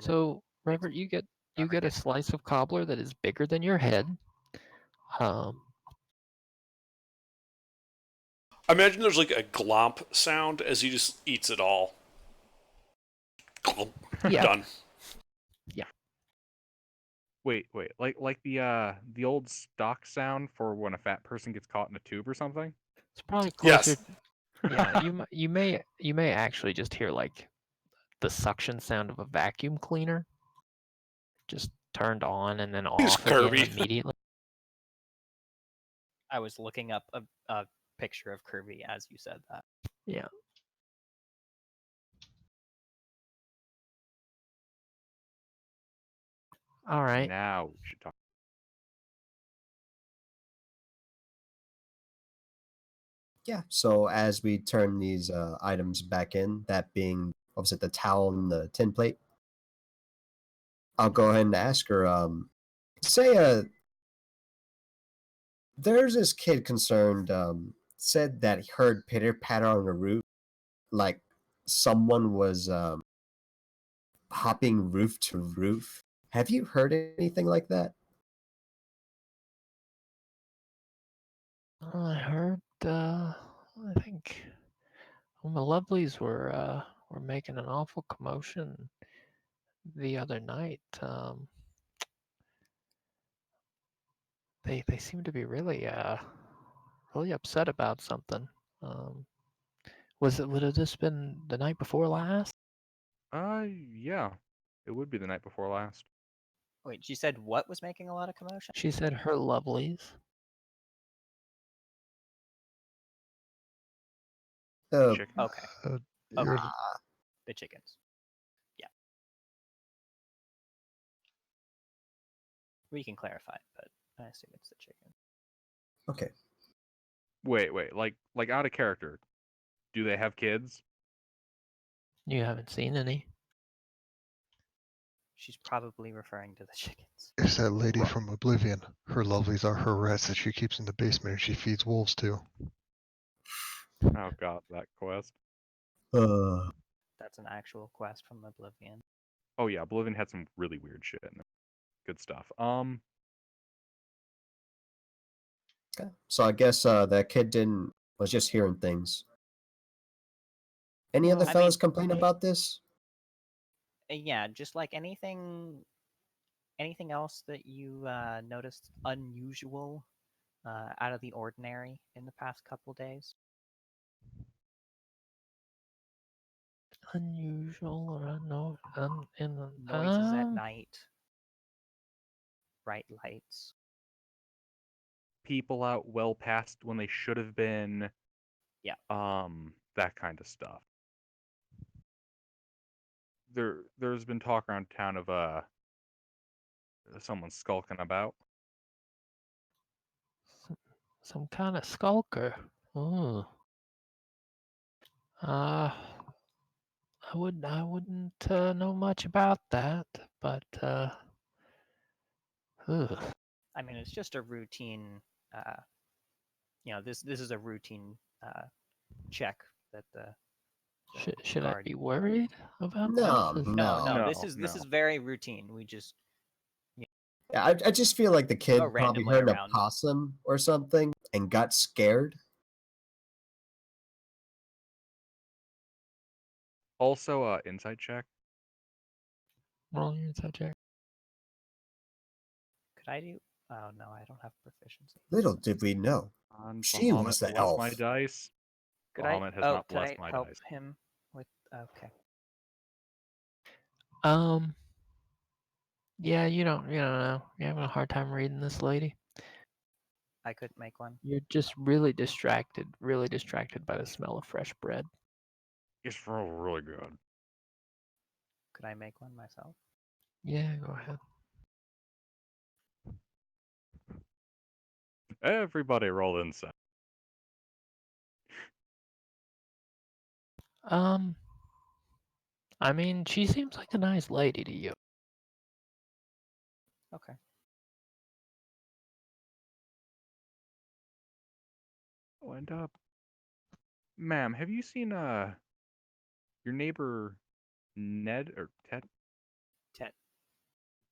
So Revert, you get a slice of cobbler that is bigger than your head. I imagine there's like a glomp sound as he just eats it all. Glomp. Yeah. Done. Yeah. Wait, like the old stock sound for when a fat person gets caught in a tube or something? It's probably closer. Yes. Yeah, you may actually just hear like the suction sound of a vacuum cleaner, just turned on and then He's off again Kirby. immediately. I was looking up a picture of Kirby as you said that. Yeah. All right. Now we should talk. Yeah, so as we turn these items back in, that being opposite the towel and the tin plate, I'll go ahead and ask her, say there's this kid concerned, said that he heard pitter patter on the roof, like someone was hopping roof to roof. Have you heard anything like that? I heard. I think my lovelies were making an awful commotion the other night. They seem to be really upset about something. Um, would have this been the night before last? Yeah. It would be the night before last. Wait, she said what was making a lot of commotion? She said her lovelies. Chicken? Okay, You're the chickens. Yeah. We can clarify, but I assume it's the chicken. Okay. Wait, like out of character. Do they have kids? You haven't seen any. She's probably referring to the chickens. It's that lady Right. from Oblivion. Her lovelies are her rats that she keeps in the basement and she feeds wolves to. Oh god, that quest. That's an actual quest from Oblivion. Oh yeah, Oblivion had some really weird shit in it. Good stuff. Okay. So I guess that kid was just hearing things. Any other I fellas mean, complain about this? yeah, just like anything else that you noticed unusual, out of the ordinary in the past couple days? Unusual or unknown? Noises at night, bright lights. People out well past when they should have been. Yeah. That kind of stuff. There's been talk around town of someone skulking about. Some kind of skulker. Ooh. I wouldn't know much about that, but ugh. I mean, it's just a routine. Uh, this is a routine check that the Should I guard. be worried about No, this? No. This No, is no. very routine. We just Yeah, I just feel like the go kid probably randomly heard a around. possum or something and got scared. Also, insight check. Roll your insight check. Could I do? Oh no, I don't have proficiency. Little did we know, On she Bahamut, was the bless my elf. dice. Could Bahamut has I? Oh, not could blessed I my help dice. him with? Okay. Yeah, you don't know. You're having a hard time reading this lady. I could make one. You're just really distracted by the smell of fresh bread. It's really good. Could I make one myself? Yeah, go ahead. Everybody roll insight. I mean, she seems like a nice lady to you. Okay. Oh, and ma'am, have you seen your neighbor Ned or Ted? Ted.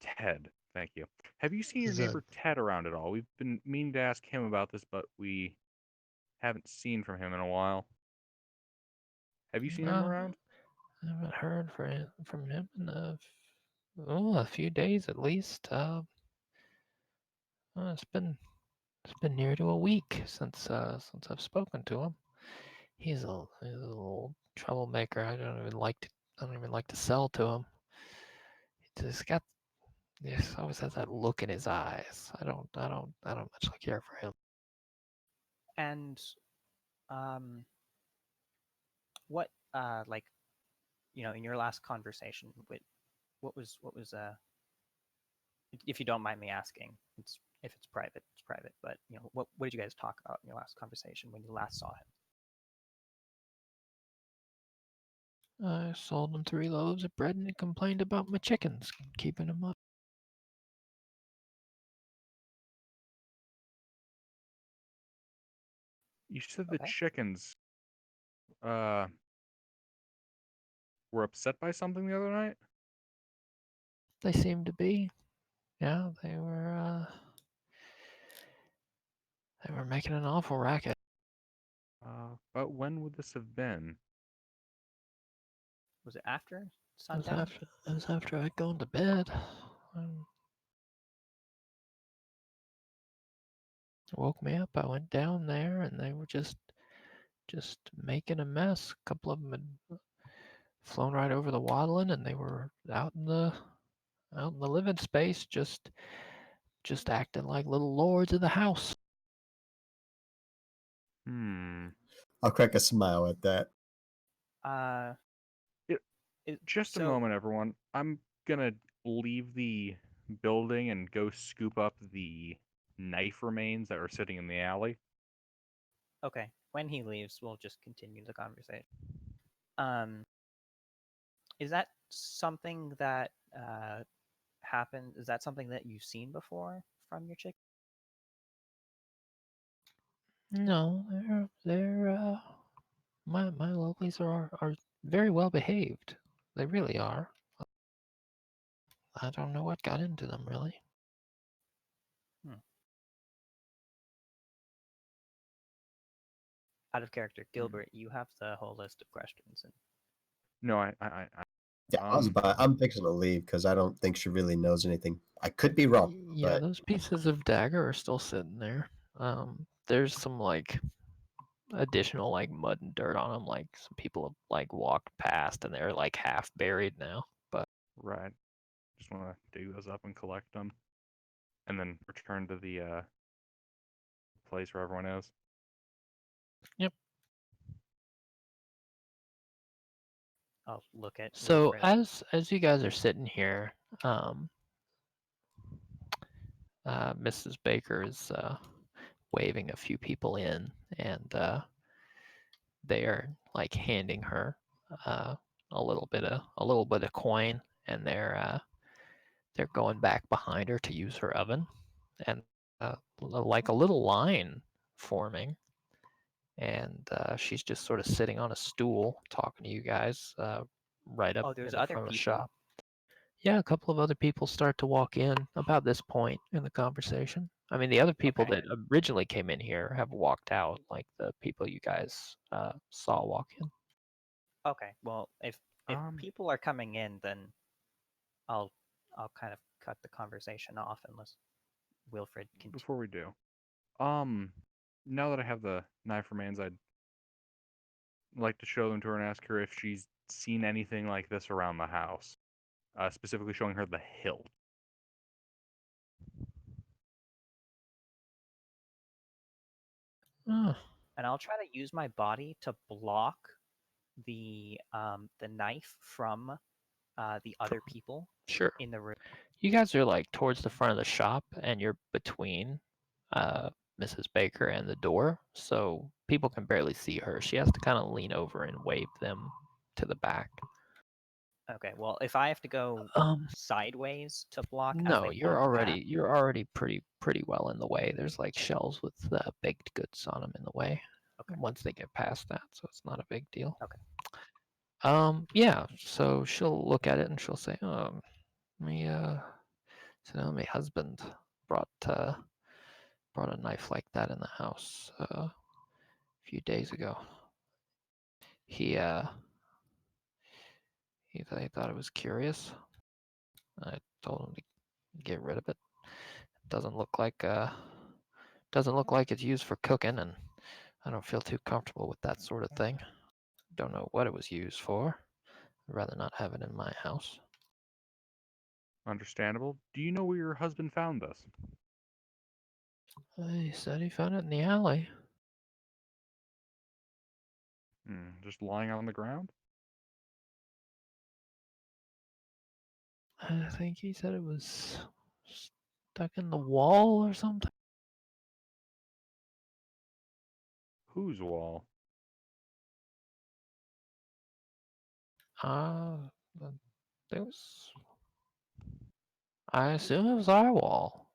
Ted, thank you. Have you seen your Is that neighbor Ted around at all? We've been meaning to ask him about this, but we haven't seen from him in a while. Have you seen him around? I haven't heard from him in a few days at least. It's been near to a week since I've spoken to him. He's a little troublemaker. I don't even like to sell to him. He always has that look in his eyes. I don't much care for him. And what like in your last conversation with what was if you don't mind me asking, if it's private, it's private, but what did you guys talk about in your last conversation when you last saw him? I sold him 3 loaves of bread and he complained about my chickens keeping him up. You said the Okay. chickens were upset by something the other night? They seem to be. Yeah, they were making an awful racket. But when would this have been? Was it after It was sundown? after I'd gone to bed. Woke me up. I went down there, and they were just making a mess. A couple of them had flown right over the waddling, and they were out in the living space, just acting like little lords of the house. I'll crack a smile at that. Just a So- moment, everyone. I'm gonna leave the building and go scoop up the knife remains that are sitting in the alley. Okay. When he leaves, we'll just continue the conversation. Is that something that happened? Is that something that you've seen before from your chick? No, they're my lovelies are very well behaved. They really are. I don't know what got into them, really. Out of character, Gilbert, you have the whole list of questions. And No, I'm fixing to leave because I don't think she really knows anything. I could be wrong. Yeah, but those pieces of dagger are still sitting there. There's some like additional like mud and dirt on them. Like some people have like walked past and they're like half buried now. But right. Just want to dig those up and collect them, and then return to the place where everyone is. Yep. I'll look at. So Wilfred. as you guys are sitting here, Mrs. Baker is waving a few people in, and they are like handing her a little bit of coin, and they're going back behind her to use her oven, and like a little line forming, and she's just sort of sitting on a stool talking to you guys right up There's in the other front of the people. shop. Yeah, a couple of other people start to walk in about this point in the conversation. I mean, the other people Okay. that originally came in here have walked out, like the people you guys saw walk in. Okay. Well, if people are coming in, then I'll kind of cut the conversation off unless Wilfred can. Before we do, now that I have the knife remains, I'd like to show them to her and ask her if she's seen anything like this around the house. Specifically showing her the hilt. Oh, And I'll try to use my body to block the knife from the other people sure. in the room. You guys are like towards the front of the shop, and you're between Mrs. Baker and the door, so people can barely see her. She has to kind of lean over and wave them to the back. Okay. Well, if I have to go sideways to block, as No, they you're walk already pretty well in the way. There's like shelves with baked goods on them in the way. Okay. Once they get past that, so it's not a big deal. Okay. Yeah. So she'll look at it and she'll say, my husband brought a knife like that in the house a few days ago. He thought it was curious. I told him to get rid of it. It doesn't look like it's used for cooking, and I don't feel too comfortable with that sort of thing. Don't know what it was used for. I'd rather not have it in my house. Understandable. Do you know where your husband found this? He said he found it in the alley. Just lying on the ground? I think he said it was stuck in the wall or something. Whose wall? It was. I assume it was our wall.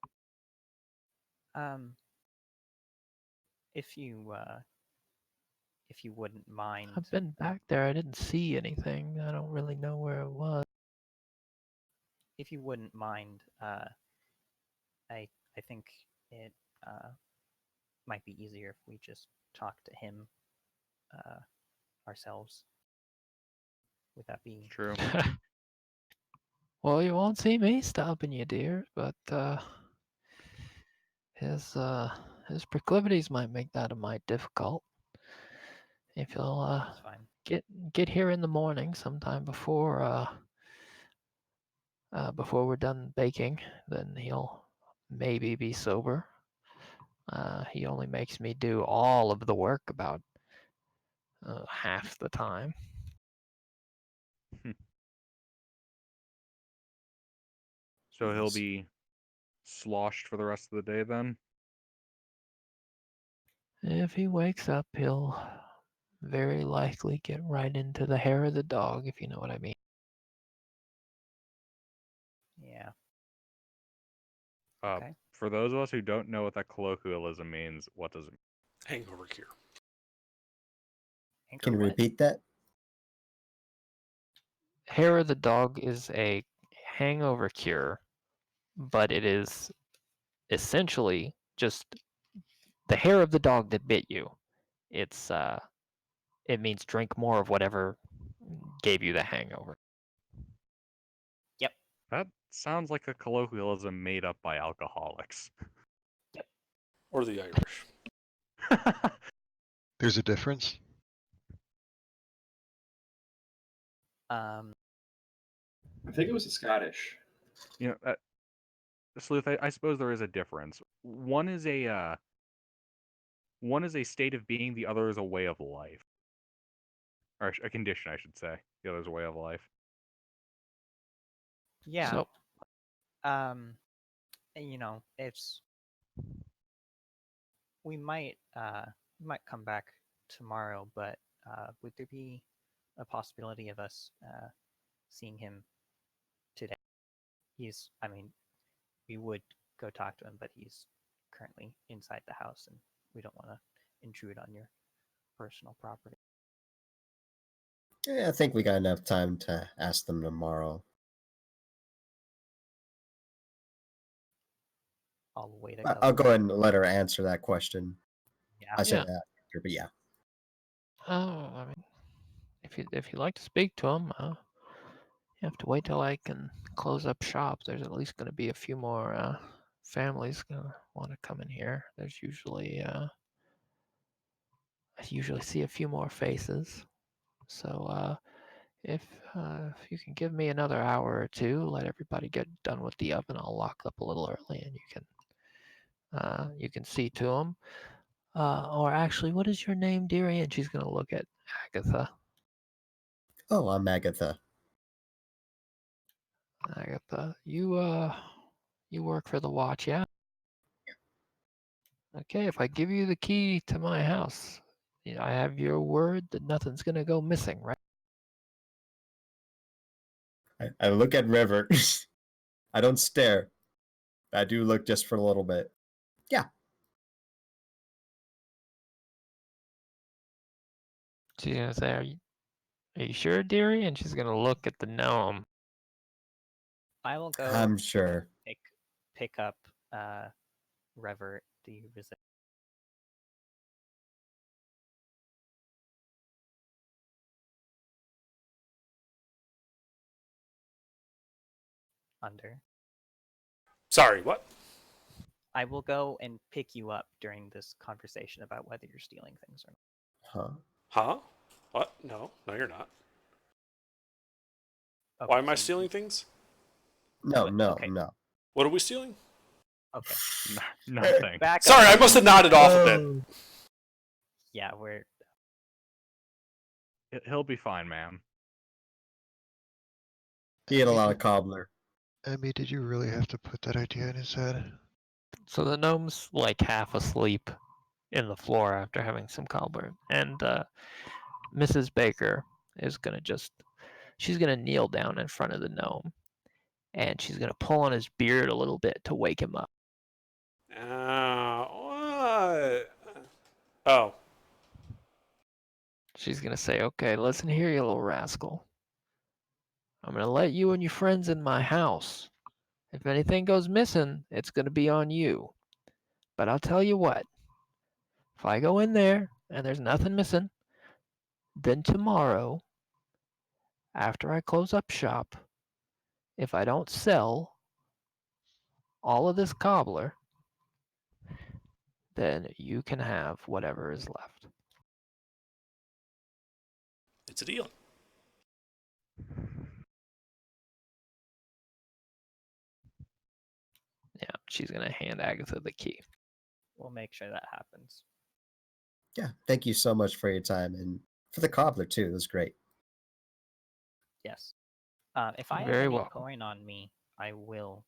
If you wouldn't mind. I've been back there. I didn't see anything. I don't really know where it was. If you wouldn't mind, I think it might be easier if we just talk to him ourselves. Would that be True. Well, you won't see me stopping you, dear, but his proclivities might make that a mite difficult. If you'll that's fine? get here in the morning sometime before we're done baking, then he'll maybe be sober. He only makes me do all of the work about half the time. So he'll be sloshed for the rest of the day then? If he wakes up, he'll very likely get right into the hair of the dog, if you know what I mean. Yeah. Uh, Okay. For those of us who don't know what that colloquialism means, what does it mean? Hangover cure. Anchor Can you what? repeat that? Hair of the dog is a hangover cure, but it is essentially just the hair of the dog that bit you. It's it means drink more of whatever gave you the hangover. Yep. That sounds like a colloquialism made up by alcoholics. Or the Irish. There's a difference. Um. I think it was the Scottish. You know, Sleuth, I suppose there is a difference. One is a state of being, the other is a way of life. Or a condition, I should say. The other is a way of life. Yeah. So You know, it's we might come back tomorrow, but would there be a possibility of us seeing him today? I mean, we would go talk to him, but he's currently inside the house, and we don't want to intrude on your personal property. Yeah, I think we got enough time to ask them tomorrow. I'll wait a I'll couple. go ahead and let her answer that question. Yeah. I said Yeah. that, but yeah. I mean, if you like to speak to him, you have to wait till I can close up shop. There's at least going to be a few more families gonna want to come in here. There's usually I usually see a few more faces. So if you can give me another hour or two, let everybody get done with the oven, I'll lock up a little early, and you can see to them. Or actually, what is your name, dearie? And she's gonna look at Agatha. Oh, I'm Agatha. Agatha, you work for the watch, yeah? Okay, if I give you the key to my house, I have your word that nothing's gonna go missing, right? I look at River. I don't stare. I do look just for a little bit. Yeah. She's gonna say, are you sure, dearie? And she's gonna look at the gnome. I will go I'm sure. pick up Revert. Do you resist? Under. Sorry, what? I will go and pick you up during this conversation about whether you're stealing things or not. Huh? Huh? What? No, you're not. Okay, Why am I so stealing things? No, What? no, Okay. no. What are we stealing? Okay. Nothing. Back Sorry, up. I must have nodded off a bit. Yeah, we're He'll be fine, ma'am. He ate a lot of cobbler. Emmy, did you really have to put that idea in his head? So the gnome's like half asleep in the floor after having some cobbler, and Mrs. Baker is she's gonna kneel down in front of the gnome, and she's gonna pull on his beard a little bit to wake him up. What? Oh. She's gonna say, "Okay, listen here, you little rascal. I'm gonna let you and your friends in my house. If anything goes missing, it's gonna be on you. But I'll tell you what, if I go in there and there's nothing missing, then tomorrow after I close up shop, if I don't sell all of this cobbler, then you can have whatever is left. It's a deal. Yeah, she's gonna hand Agatha the key. We'll make sure that happens. Yeah, thank you so much for your time and for the cobbler too. It was great. Yes. If I have Very any welcome. coin on me, I will,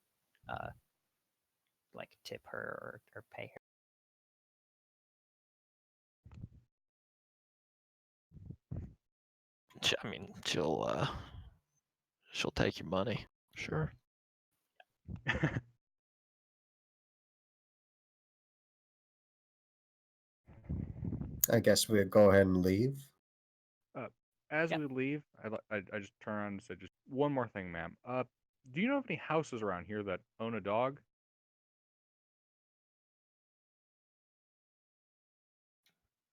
like tip her or pay her. I mean, she'll take your money. Sure. I guess we'll go ahead and leave. As Yep. we leave, I just turn around and say, just one more thing, ma'am. Do you know of any houses around here that own a dog?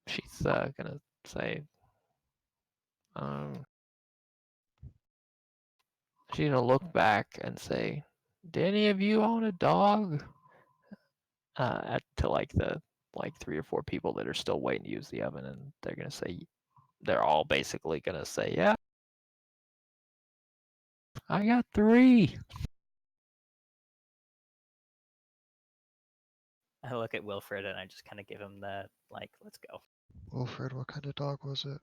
She's gonna say, she's gonna look back and say, "Do any of you own a dog?" To like the 3 or 4 people that are still waiting to use the oven, and they're gonna say, they're all basically gonna say, "Yeah, I got 3." I look at Wilfred and I just kind of give him the let's go. Wilfred, what kind of dog was it?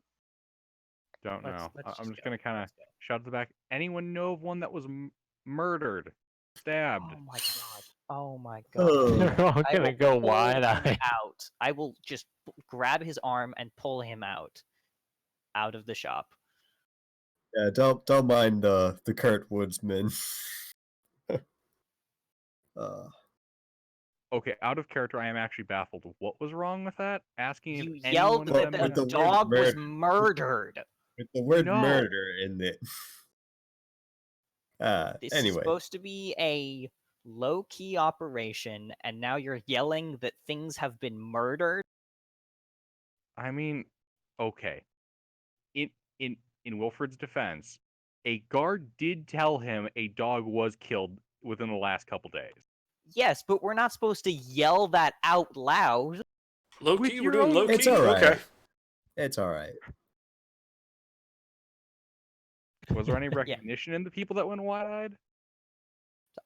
Don't Let's know. let's I'm just go. gonna kind of Let's go. shout at the back. Anyone know of one that was murdered, stabbed? Oh my god. Oh my Oh. god. They're all I gonna will go pull him wide-eyed. out. I will just grab his arm and pull him out of the shop. Yeah, don't mind the Kurt Woodsman. Okay, out of character, I am actually baffled. What was wrong with that? Asking You if yelled anyone of that them the with the word dog was murder. murdered. With the word No. murder in it. This is Anyway, supposed to be a low-key operation, and now you're yelling that things have been murdered? I mean, okay. In Wilfred's defense, a guard did tell him a dog was killed within the last couple days. Yes, but we're not supposed to yell that out loud. Low With key, we're your doing own- low key. it's all right. Okay. It's all right. Was there any recognition in the people that went wide-eyed?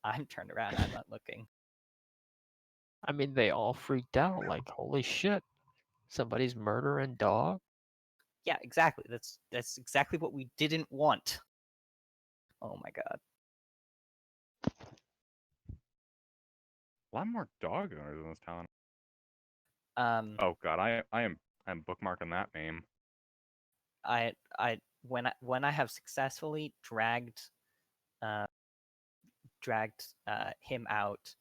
I'm turned around. I'm not looking. I mean, they all freaked out, like, holy shit, somebody's murdering dog. Yeah, exactly. That's exactly what we didn't want. Oh my god. A lot more dog owners in this town. Oh god, I'm bookmarking that name. When I have successfully dragged him out,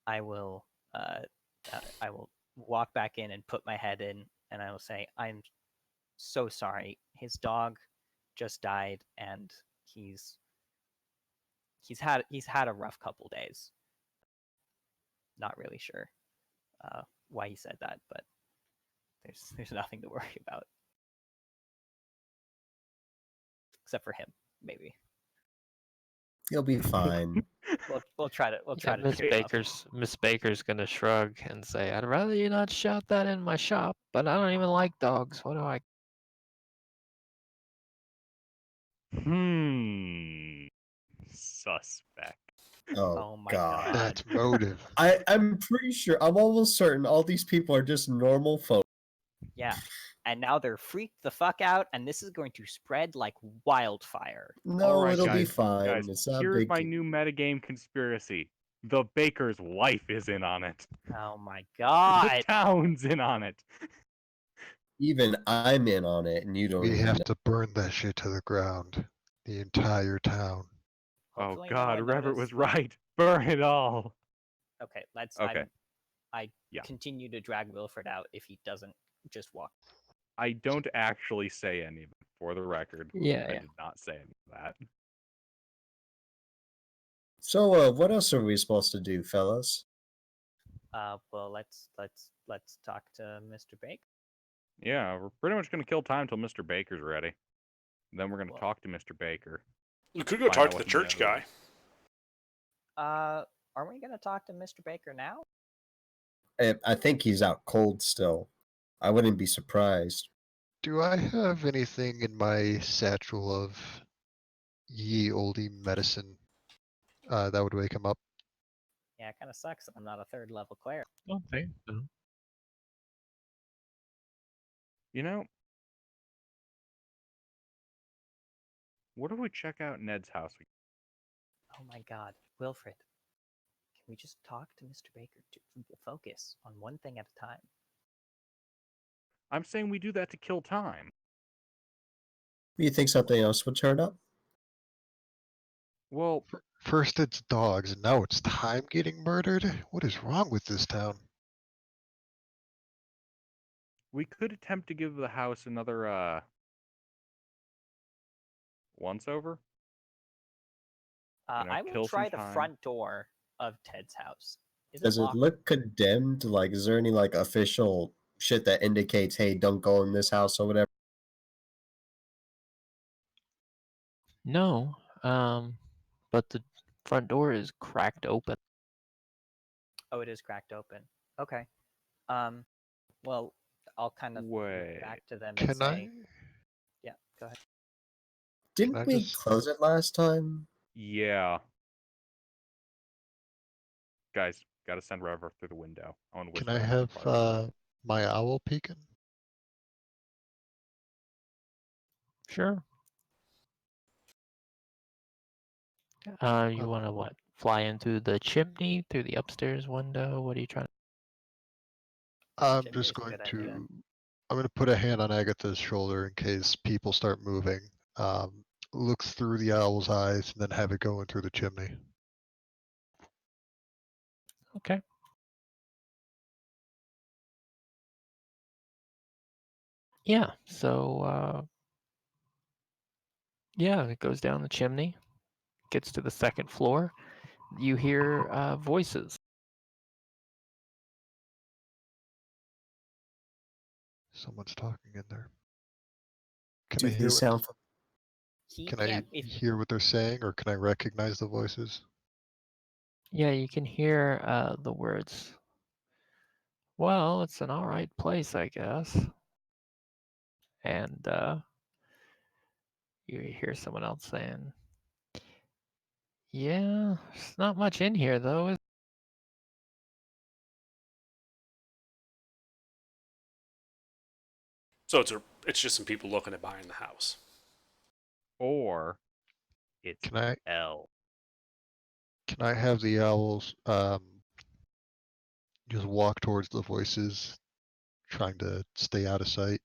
I will walk back in and put my head in, and I will say, I'm so sorry. His dog just died, and he's had a rough couple days. Not really sure why he said that, but there's nothing to worry about, except for him, maybe. You'll be fine. We'll try to Miss cheer him up. Miss Baker's gonna shrug and say, "I'd rather you not shout that in my shop, but I don't even like dogs. What do I?" Suspect. Oh my god. That's motive. I'm pretty sure, I'm almost certain all these people are just normal folk. Yeah. And now they're freaked the fuck out, and this is going to spread like wildfire. No, Alright, it'll be guys, fine. guys, It's not here's big. my new metagame conspiracy. The baker's wife is in on it. Oh my The god. town's in on it. Even I'm in on it, and you don't We even have know. to burn that shit to the ground. The entire town. Hopefully Oh now I god, Revert notice, was like- right. Burn it all. Okay, Okay. I Yeah. continue to drag Wilfred out if he doesn't just walk. I don't actually say any of it, for the record. Yeah, I yeah. did not say any of that. So, what else are we supposed to do, fellas? Well, let's talk to Mr. Baker. Yeah, we're pretty much gonna kill time till Mr. Baker's ready. Then we're gonna Well- talk to Mr. Baker. You could go Find talk out to the what he church guy. knows. Are we gonna talk to Mr. Baker now? I think he's out cold still. I wouldn't be surprised. Do I have anything in my satchel of ye olde medicine that would wake him up? Yeah, it kind of sucks that I'm not a third level cleric. Okay. You know, what if we check out Ned's house? Oh my god, Wilfred. Can we just talk to Mr. Baker to focus on one thing at a time? I'm saying we do that to kill time. Do you think something else would turn up? Well, First it's dogs, and now it's time getting murdered? What is wrong with this town? we could attempt to give the house another once over. I will kill some try the time. front door of Ted's house. Is Does it it locked? look condemned? Like, is there any like official shit that indicates, hey, don't go in this house or whatever? No. But the front door is cracked open. Oh, it is cracked open. Okay. Well, I'll kind of look Wait. back to them and Can I? say, yeah, go ahead. Didn't I we just- close it last time? Yeah. Guys, gotta send Rever through the window. I want to Can whisper I that have to the party. my owl peeking? Sure. You want to what? Fly into the chimney through the upstairs window? What are you trying to? I'm Chimney just is a going good to. idea. I'm going to put a hand on Agatha's shoulder in case people start moving. Looks through the owl's eyes and then have it go in through the chimney. Okay. Yeah. So yeah, it goes down the chimney, gets to the second floor. You hear voices. Someone's talking in there. Can Do I they hear what? sound? He Can I can't. If hear what they're saying, or can I recognize the voices? Yeah, you can hear the words. Well, it's an all right place, I guess. And you hear someone else saying, "Yeah, there's not much in here though." So it's just some people looking at buying the house. Or it's Can I L. can I have the owls just walk towards the voices, trying to stay out of sight?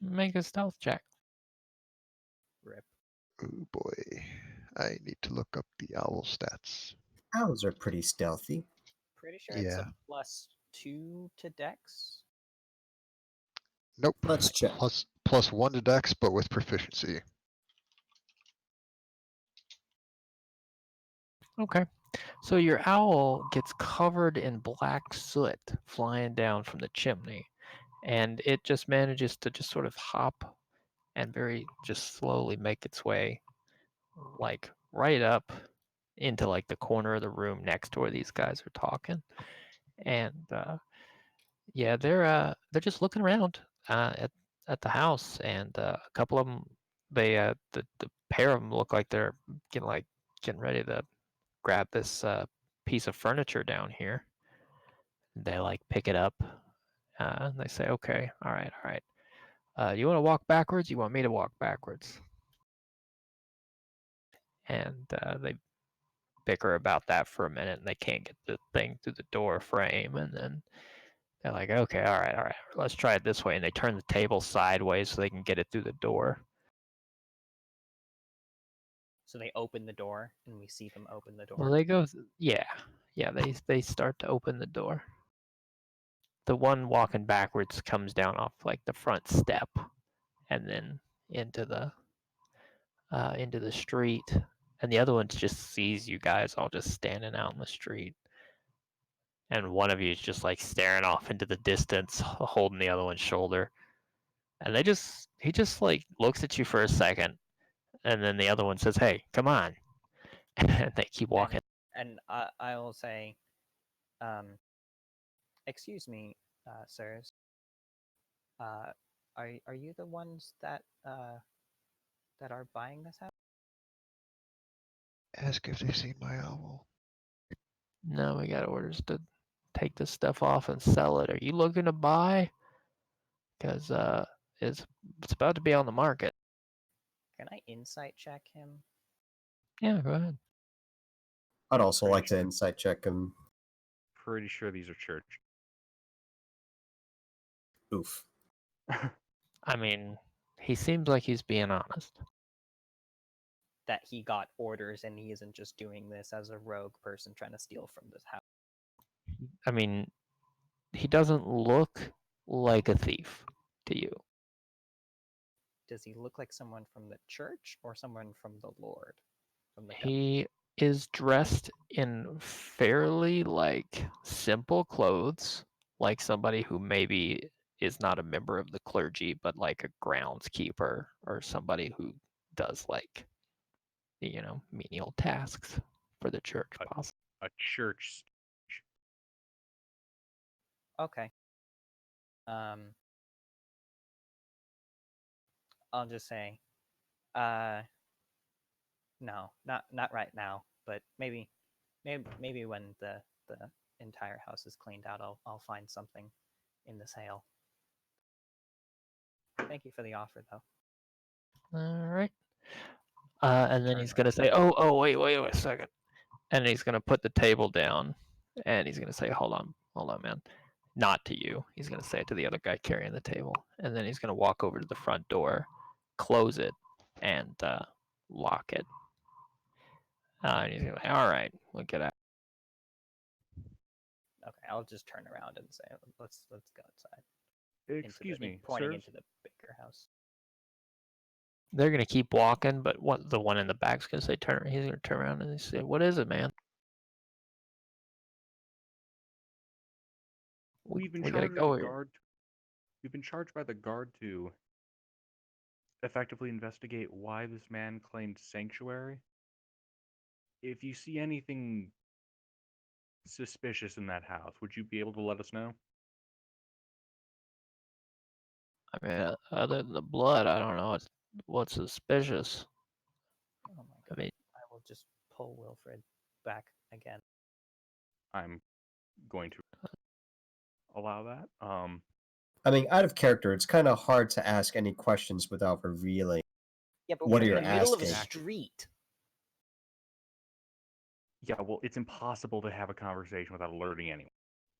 Make a stealth check. rip. Oh boy, I need to look up the owl stats. Owls are pretty stealthy. Pretty sure it's Yeah. a +2 to Dex. Nope. Let's check. Plus 1 to Dex, but with proficiency. Okay. So your owl gets covered in black soot flying down from the chimney, and it just manages to just sort of hop and very just slowly make its way like right up into like the corner of the room next to where these guys are talking. And yeah, they're just looking around at the house, and a couple of them, the pair of them look like they're getting ready to grab this piece of furniture down here. They like pick it up. And they say, "Okay, all right. You want to walk backwards? You want me to walk backwards?" And they bicker about that for a minute, and they can't get the thing through the door frame. And then they're like, "Okay, all right. Let's try it this way." And they turn the table sideways so they can get it through the door. So they open the door, and we see them open the door. Well, they go, yeah. They start to open the door. The one walking backwards comes down off like the front step, and then into the street. And the other one just sees you guys all just standing out in the street. And one of you is just like staring off into the distance, holding the other one's shoulder. And he just like looks at you for a second, and then the other one says, "Hey, come on," and they keep walking. And I will say, excuse me, sirs. Are you the ones that that are buying this house? Ask if they've seen my owl. No, we got orders to take this stuff off and sell it. Are you looking to buy? Because it's about to be on the market. Can I insight check him? Yeah, go ahead. I'd also Pretty like to insight check him. Pretty sure these are church. Oof. I mean, he seems like he's being honest. That he got orders and he isn't just doing this as a rogue person trying to steal from this house. I mean, he doesn't look like a thief to you. Does he look like someone from the church or someone from the Lord? From the He is dressed in fairly like simple clothes, like somebody who maybe is not a member of the clergy, but like a groundskeeper or somebody who does like, menial tasks for the church, possibly. A church. Okay. I'll just say, no, not right now, but maybe when the entire house is cleaned out, I'll find something in the sale. Thank you for the offer, though. All right. And then he's gonna say, "Oh, wait a second," and he's gonna put the table down, and he's gonna say, "Hold on, man." Not to you. He's gonna say it to the other guy carrying the table, and then he's gonna walk over to the front door, close it, and lock it. And he's gonna say, "All right, we'll get out." Okay, I'll just turn around and say, let's go outside. Excuse me, pointing sirs? into the Baker house. They're gonna keep walking, but the one in the back's gonna say, "Turn." He's gonna turn around and he say, "What is it, man?" We've been we gotta charged by go the here. guard. We've been charged by the guard to effectively investigate why this man claimed sanctuary. If you see anything suspicious in that house, would you be able to let us know? I mean, other than the blood, I don't know what's suspicious. Oh my I mean, I will just pull Wilfred back again. I'm going to allow that. I mean, out of character, it's kind of hard to ask any questions without revealing Yeah, but what we're you're in the middle of a asking. street. Yeah, well, it's impossible to have a conversation without alerting anyone.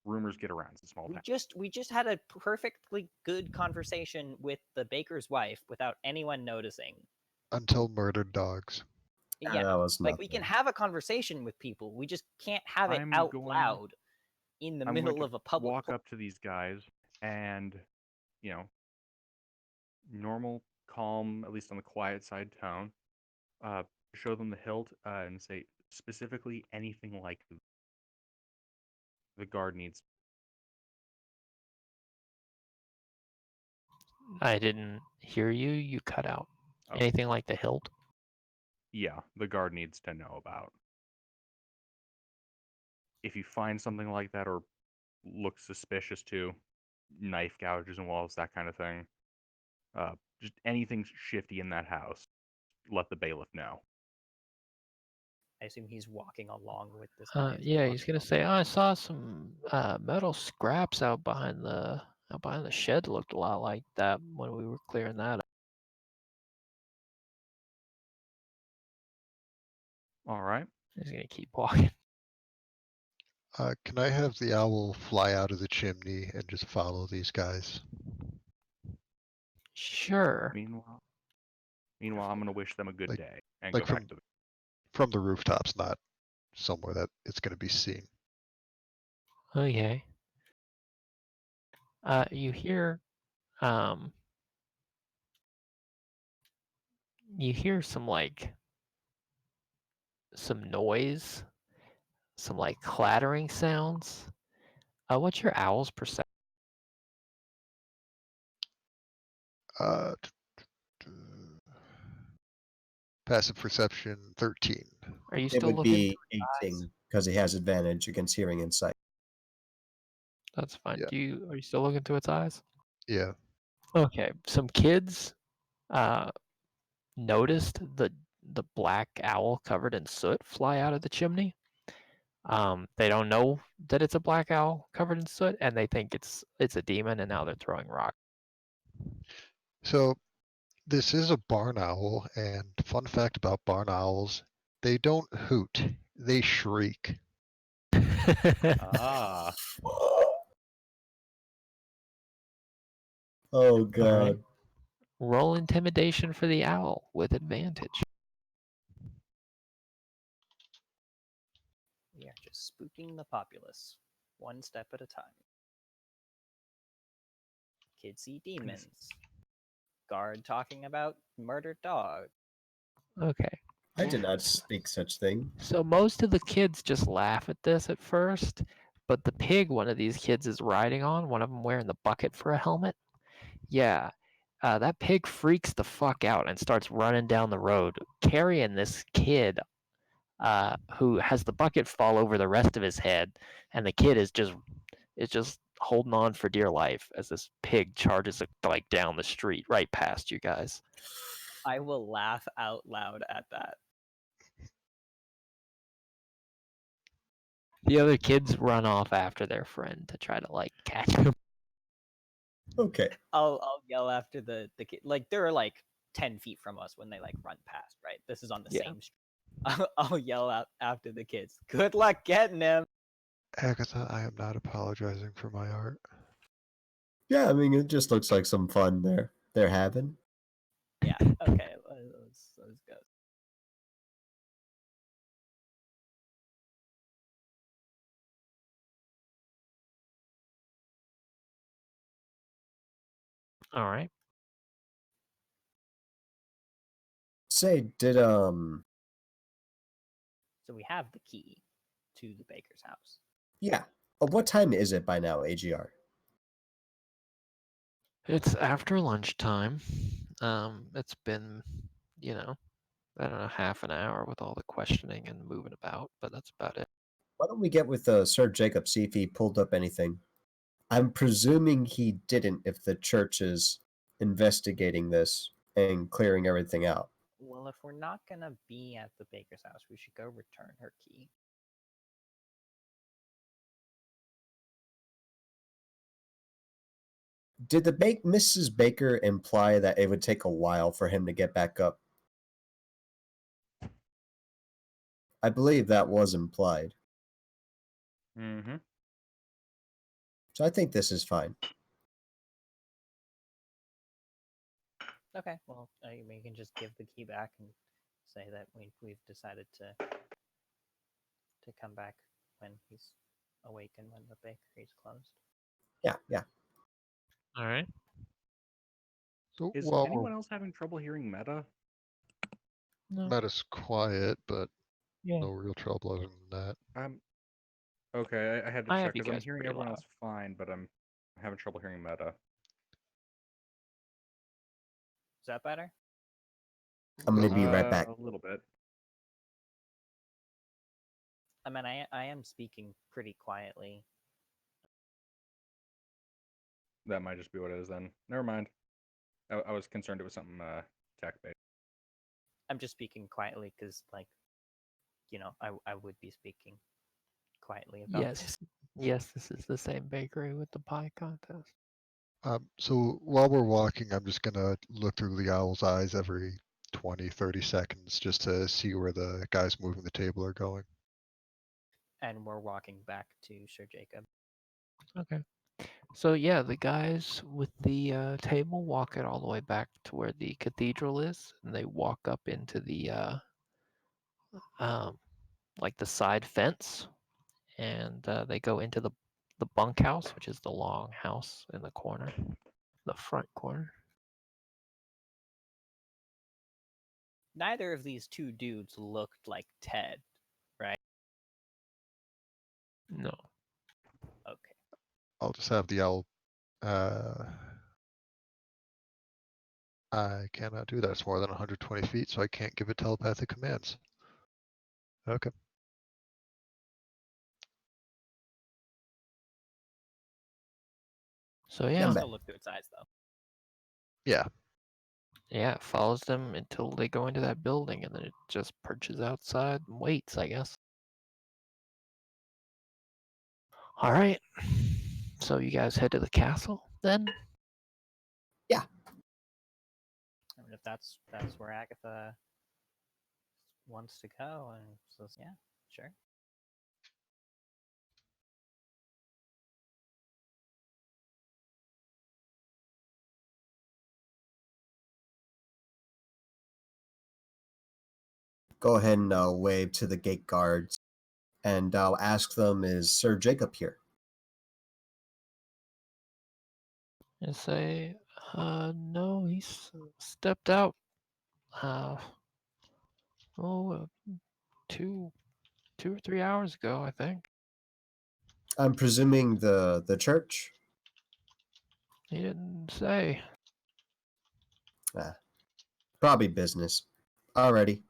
Rumors get around. It's a small town. We just had a perfectly good conversation with the baker's wife without anyone noticing. Until murdered dogs. Yeah, that was like we can have a conversation with people. We just can't have it I'm out going- loud in the I'm middle going to of a public. walk up to these guys and, normal, calm, at least on the quiet side tone, show them the hilt and say specifically anything like the guard needs. I didn't hear you. You cut out. Oh. Anything like the hilt? Yeah, the guard needs to know about. If you find something like that or look suspicious too, knife gouges and walls, that kind of thing, just anything shifty in that house, let the bailiff know. I assume he's walking along with this. Yeah, he's gonna say, "I saw some metal scraps out behind the shed. Looked a lot like that when we were clearing that up." All right. He's gonna keep walking. Can I have the owl fly out of the chimney and just follow these guys? Sure. Meanwhile, I'm gonna wish them a good day and like go back to. From the rooftops, not somewhere that it's going to be seen. Okay. You hear some some noise, some like clattering sounds. What's your owl's perception? Uh, passive perception 13. Are you It still would looking be through his eyes? 18 because he has advantage against hearing and sight. That's fine. Yeah. Are you still looking through its eyes? Yeah. Okay. Some kids noticed the black owl covered in soot fly out of the chimney. They don't know that it's a black owl covered in soot, and they think it's a demon, and now they're throwing rocks. So this is a barn owl, and fun fact about barn owls, they don't hoot, they shriek. Ah. Oh All right. god. Roll intimidation for the owl with advantage. We are just spooking the populace, one step at a time. Kids see demons. Guard talking about murdered dog. Okay. I did not speak such thing. So most of the kids just laugh at this at first, but the pig one of these kids is riding on, one of them wearing the bucket for a helmet. Yeah, that pig freaks the fuck out and starts running down the road, carrying this kid who has the bucket fall over the rest of his head, and the kid is just holding on for dear life as this pig charges like down the street right past you guys. I will laugh out loud at that. The other kids run off after their friend to try to like catch him. Okay. I'll yell after the kid. Like they're like 10 feet from us when they like run past. Right. This is on the Yeah. same street. I'll yell out after the kids. Good luck getting him. Agatha, I am not apologizing for my art. Yeah, I mean, it just looks like some fun they're having. Yeah. Okay. Let's go. All right. Say, did So we have the key to the baker's house. yeah. What time is it by now, AGR? It's after lunchtime. It's been, I don't know, half an hour with all the questioning and moving about, but that's about it. Why don't we get with Sir Jacob, see if he pulled up anything? I'm presuming he didn't if the church is investigating this and clearing everything out. Well, if we're not gonna be at the baker's house, we should go return her key. Did the Mrs. Baker imply that it would take a while for him to get back up? I believe that was implied. Mm-hmm. So I think this is fine. Okay. Well, we can just give the key back and say that we've decided to come back when he's awake and when the bakery's closed. Yeah. All right. So Is while anyone else having trouble hearing meta? No. Meta's quiet, but Yeah. no real trouble other than that. Okay, I had to I have check you because I'm guys hearing pretty everyone loud. else fine, but I'm having trouble hearing meta. Is that better? I'm going to be right back. A little bit. I mean, I am speaking pretty quietly. That might just be what it is then. Never mind. I was concerned it was something tech based. I'm just speaking quietly because, like, I would be speaking quietly about this. Yes. Yes, this is the same bakery with the pie contest. So while we're walking, I'm just going to look through the owl's eyes every 20, 30 seconds just to see where the guys moving the table are going. And we're walking back to Sir Jacob. Okay. So yeah, the guys with the table walk it all the way back to where the cathedral is, and they walk up into the like the side fence, and they go into the bunkhouse, which is the long house in the corner, the front corner. Neither of these two dudes looked like Ted, right? No. Okay. I'll just have the owl I cannot do that. It's more than 120 feet, so I can't give it telepathic commands. Okay. So You yeah, can still look through its eyes, though. Yeah. yeah, it follows them until they go into that building, and then it just perches outside and waits, I guess. All right. So you guys head to the castle then? I mean, if that's where Agatha wants to go, and says, yeah, sure. Go ahead and wave to the gate guards, and I'll ask them, is Sir Jacob here? And say, no, he's stepped out. Oh, 2 or 3 hours ago, I think. I'm presuming the church? He didn't say. Probably business. Alrighty.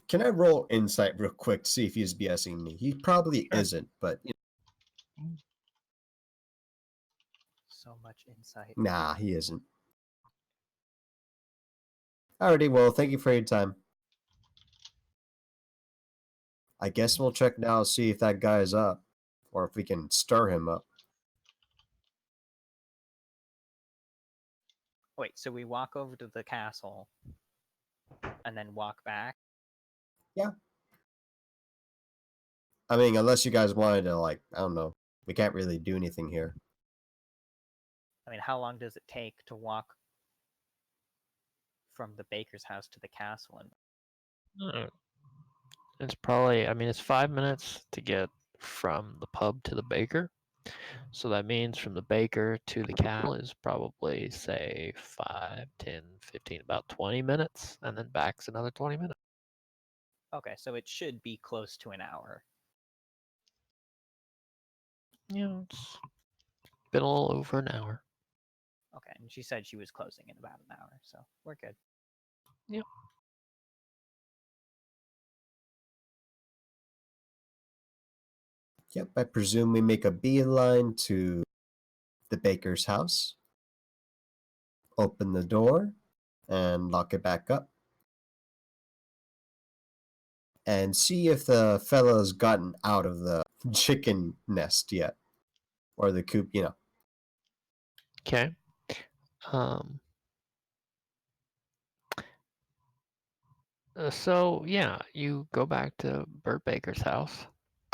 Can I roll insight real quick to see if he's BSing me? He probably Sure. isn't, but So much insight. nah, he isn't. Alrighty, well, thank you for your time. I guess we'll check now, see if that guy is up, or if we can stir him up. Wait, so we walk over to the castle and then walk back? I mean, unless you guys wanted to, like, I don't know. We can't really do anything here. I mean, how long does it take to walk from the baker's house to the castle? And It's probably, I mean, it's 5 minutes to get from the pub to the baker. So that means from the baker to the castle is probably, say, 5, 10, 15, about 20 minutes. And then back's another 20 minutes. okay, so it should be close to an hour. Yeah, it's been a little over an hour. Okay, and she said she was closing in about an hour, so we're good. Yep. Yep, I presume we make a beeline to the baker's house, open the door, and lock it back up. And see if the fella's gotten out of the chicken nest yet. Or the coop, you know. Okay. So yeah, you go back to Bert Baker's house.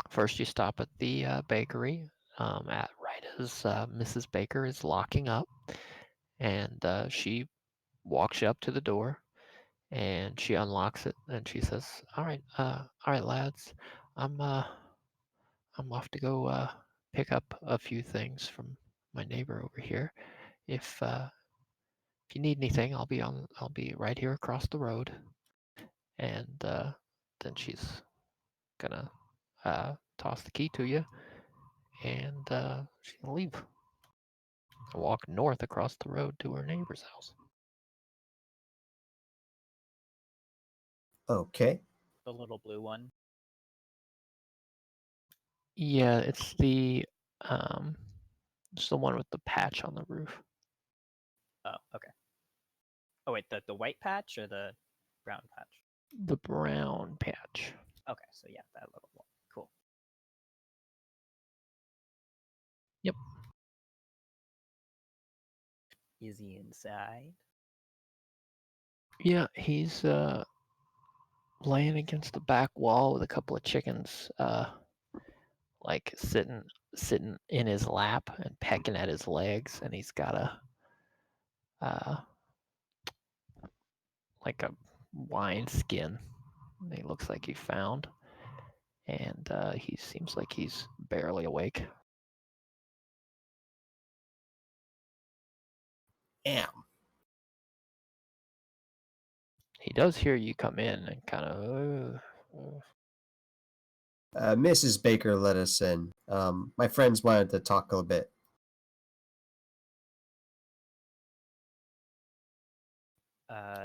First, you stop at the bakery. At right as Mrs. Baker is locking up, and she walks you up to the door, and she unlocks it, and she says, all right, lads, I'm off to go pick up a few things from my neighbor over here. If you need anything, I'll be right here across the road." And then she's gonna toss the key to you, and she's gonna leave and walk north across the road to her neighbor's house. Okay. The little blue one. Yeah, it's the one with the patch on the roof. Oh, okay. Oh wait, the white patch or the brown patch? The brown patch. Okay, so yeah, that little one. Cool. Yep. Is he inside? Yeah, he's laying against the back wall with a couple of chickens like sitting in his lap and pecking at his legs, and he's got a like a wine skin he looks like he found, and he seems like he's barely awake. Damn. He does hear you come in and kind of Mrs. Baker let us in. My friends wanted to talk a little bit.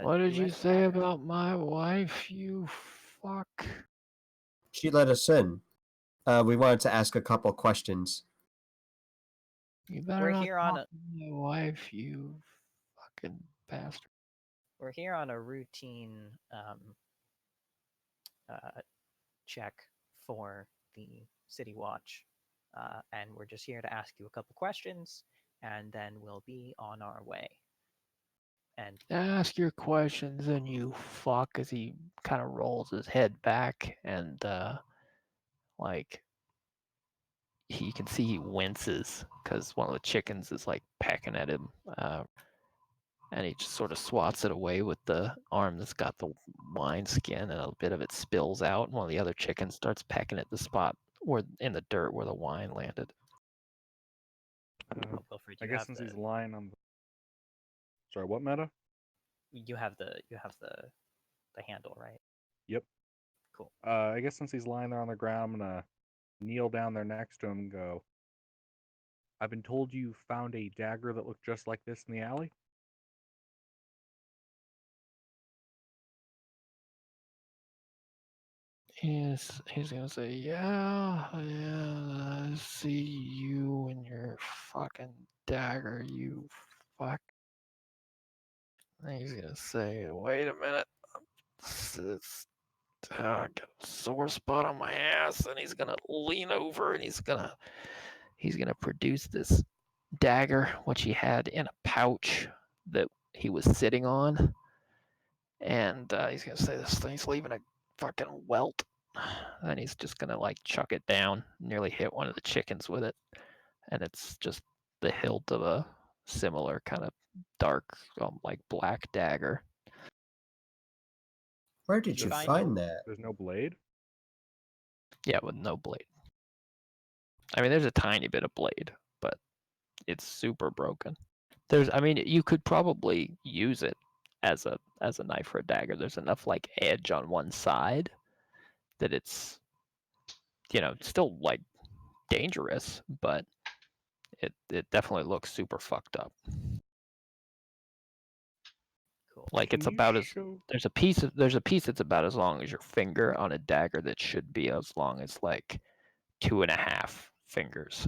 What did do you any say daggers- about my wife, you fuck? She let us in. We wanted to ask a couple questions. You better We're not here on talk to my wife, you fucking bastard. We're here on a routine check for the City Watch, and we're just here to ask you a couple questions, and then we'll be on our way. And Ask your questions and you fuck as he kind of rolls his head back and like you can see he winces because one of the chickens is like pecking at him, and he just sort of swats it away with the arm that's got the wine skin, and a bit of it spills out, and one of the other chickens starts pecking at the spot where in the dirt where the wine landed. Wilfred, I you guess have since the he's lying on the. Sorry, what meta? you have the handle, right? Yep. Cool. I guess since he's lying there on the ground, I'm gonna kneel down there next to him and go. I've been told you found a dagger that looked just like this in the alley. He's gonna say, yeah, I see you and your fucking dagger, you fuck. And he's gonna say, wait a minute, I got a sore spot on my ass, and he's gonna lean over and he's gonna produce this dagger, which he had in a pouch that he was sitting on, and he's gonna say this thing's leaving a fucking welt. And he's just gonna like chuck it down, nearly hit one of the chickens with it, and it's just the hilt of a similar kind of dark, like black dagger. Where did you find that? There's no blade. Yeah, with no blade. I mean, there's a tiny bit of blade, but it's super broken. I mean, you could probably use it as a knife or a dagger. There's enough like edge on one side that it's, still like dangerous, but it definitely looks super fucked up. Cool. Like it's about as there's a piece that's about as long as your finger on a dagger that should be as long as like 2.5 fingers.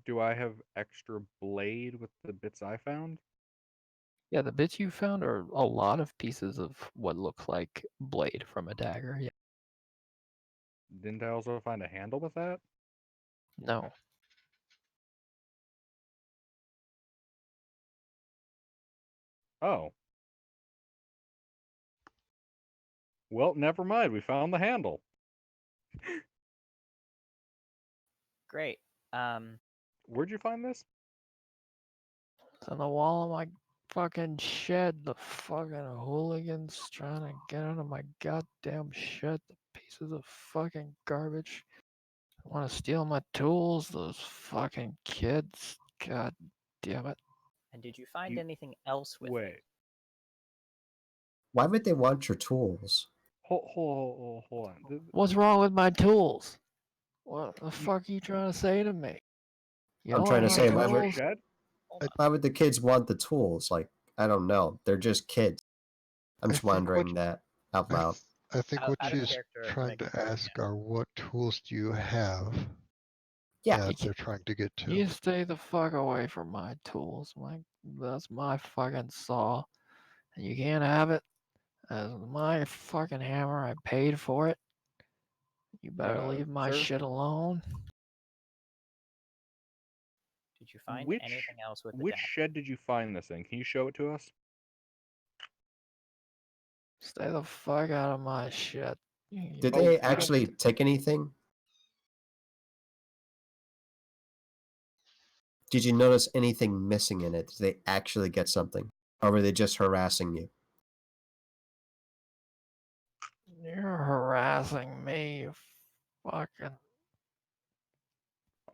Do I have extra blade with the bits I found? Yeah, the bits you found are a lot of pieces of what looks like blade from a dagger. Yeah. Didn't I also find a handle with that? No. Oh. Well, never mind. We found the handle. Great. Where'd you find this? It's on the wall of my fucking shed. The fucking hooligans trying to get out of my goddamn shed. The pieces of fucking garbage. Want to steal my tools? Those fucking kids. God damn it. And did you find anything else with Wait. it? Why would they want your tools? Hold on. What's wrong with my tools? What the fuck are you trying to say to me? You I'm don't trying to have say, my why would, tools? why would the kids want the tools? Like, I don't know. They're just kids. I'm I just think wondering that out loud. I think what Out of she's character, trying make a to roll ask again. are what tools do you have Yeah. that they're trying to get to. You stay the fuck away from my tools. That's my fucking saw. And you can't have it. That's my fucking hammer. I paid for it. You better leave my sir? shit alone. Did you find Which anything else with the which dagger? shed did you find this in? Can you show it to us? Stay the fuck out of my shit. Did they actually take anything? Did you notice anything missing in it? Did they actually get something? Or were they just harassing you? You're harassing me, you fucking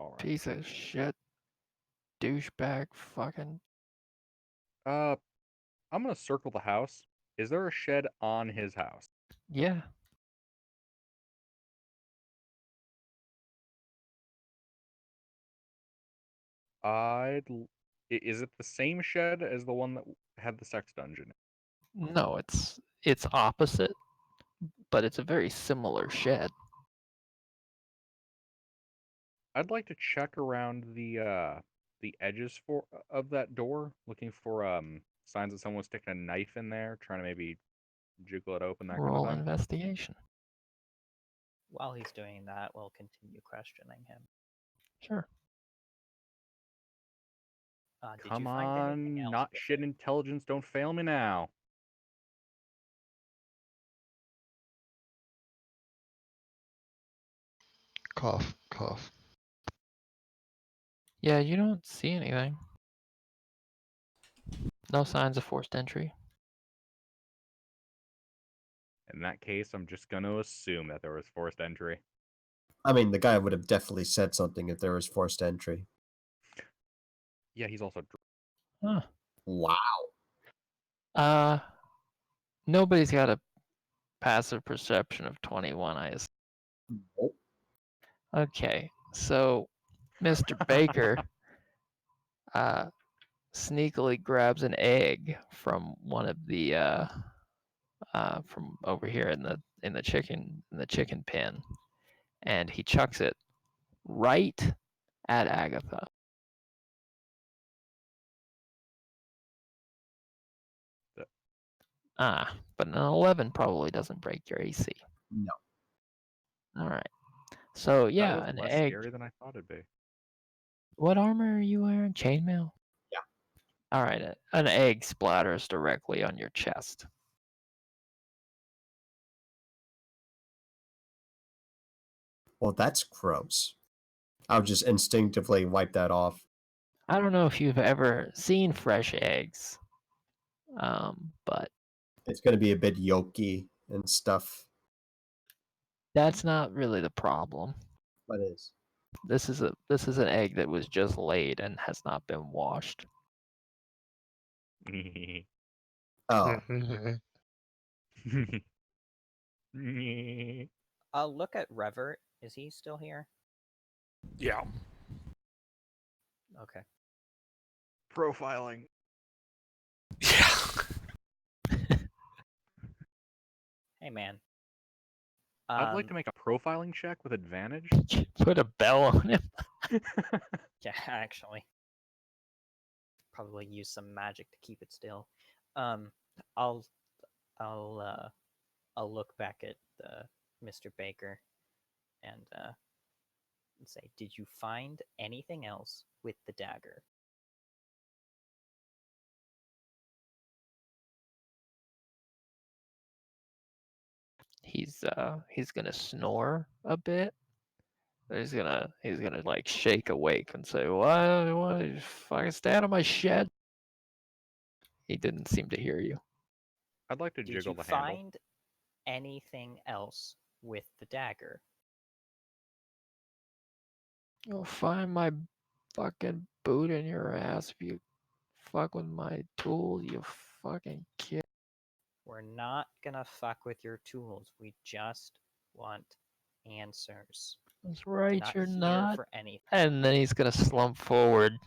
All right. piece of shit. Douchebag fucking. I'm gonna circle the house. Is there a shed on his house? Yeah. Is it the same shed as the one that had the sex dungeon? No, it's opposite, but it's a very similar shed. I'd like to check around the edges of that door, looking for signs that someone's sticking a knife in there, trying to maybe jiggle it open, that kind of Roll thing. investigation. While he's doing that, we'll continue questioning him. Sure. Did Come you find anything on, else not with shit it? intelligence, don't fail me now. Cough, cough. Yeah, you don't see anything. No signs of forced entry. In that case, I'm just going to assume that there was forced entry. I mean, the guy would have definitely said something if there was forced entry. Yeah, he's also. Huh. Wow. Nobody's got a passive perception of 21, I assume. Nope. Okay, so Mr. Baker sneakily grabs an egg from one of the from over here in the chicken pen, and he chucks it right at Agatha. But an 11 probably doesn't break your AC. No. All right. So That yeah, was an less egg. scary than I thought it'd be. What armor are you wearing? Chainmail? Yeah. All right. An egg splatters directly on your chest. Well, that's gross. I'll just instinctively wipe that off. I don't know if you've ever seen fresh eggs, but It's going to be a bit yolky and stuff. that's not really the problem. What is? This is an egg that was just laid and has not been washed. Oh. I'll look at Revert. Is he still here? Yeah. Okay. Profiling. Yeah. Hey, man. I'd like to make a profiling check with advantage. Put a bell on him. Yeah, actually. Probably use some magic to keep it still. I'll look back at Mr. Baker and say, did you find anything else with the dagger? He's gonna snore a bit. He's gonna like shake awake and say, "What? You fucking stay out of my shed." He didn't seem to hear you. I'd like to Did jiggle you the handle. find anything else with the dagger? You'll find my fucking boot in your ass if you fuck with my tools, you fucking kid. We're not gonna fuck with your tools. We just want answers. That's right, Not you're here not. for anything. And then he's gonna slump forward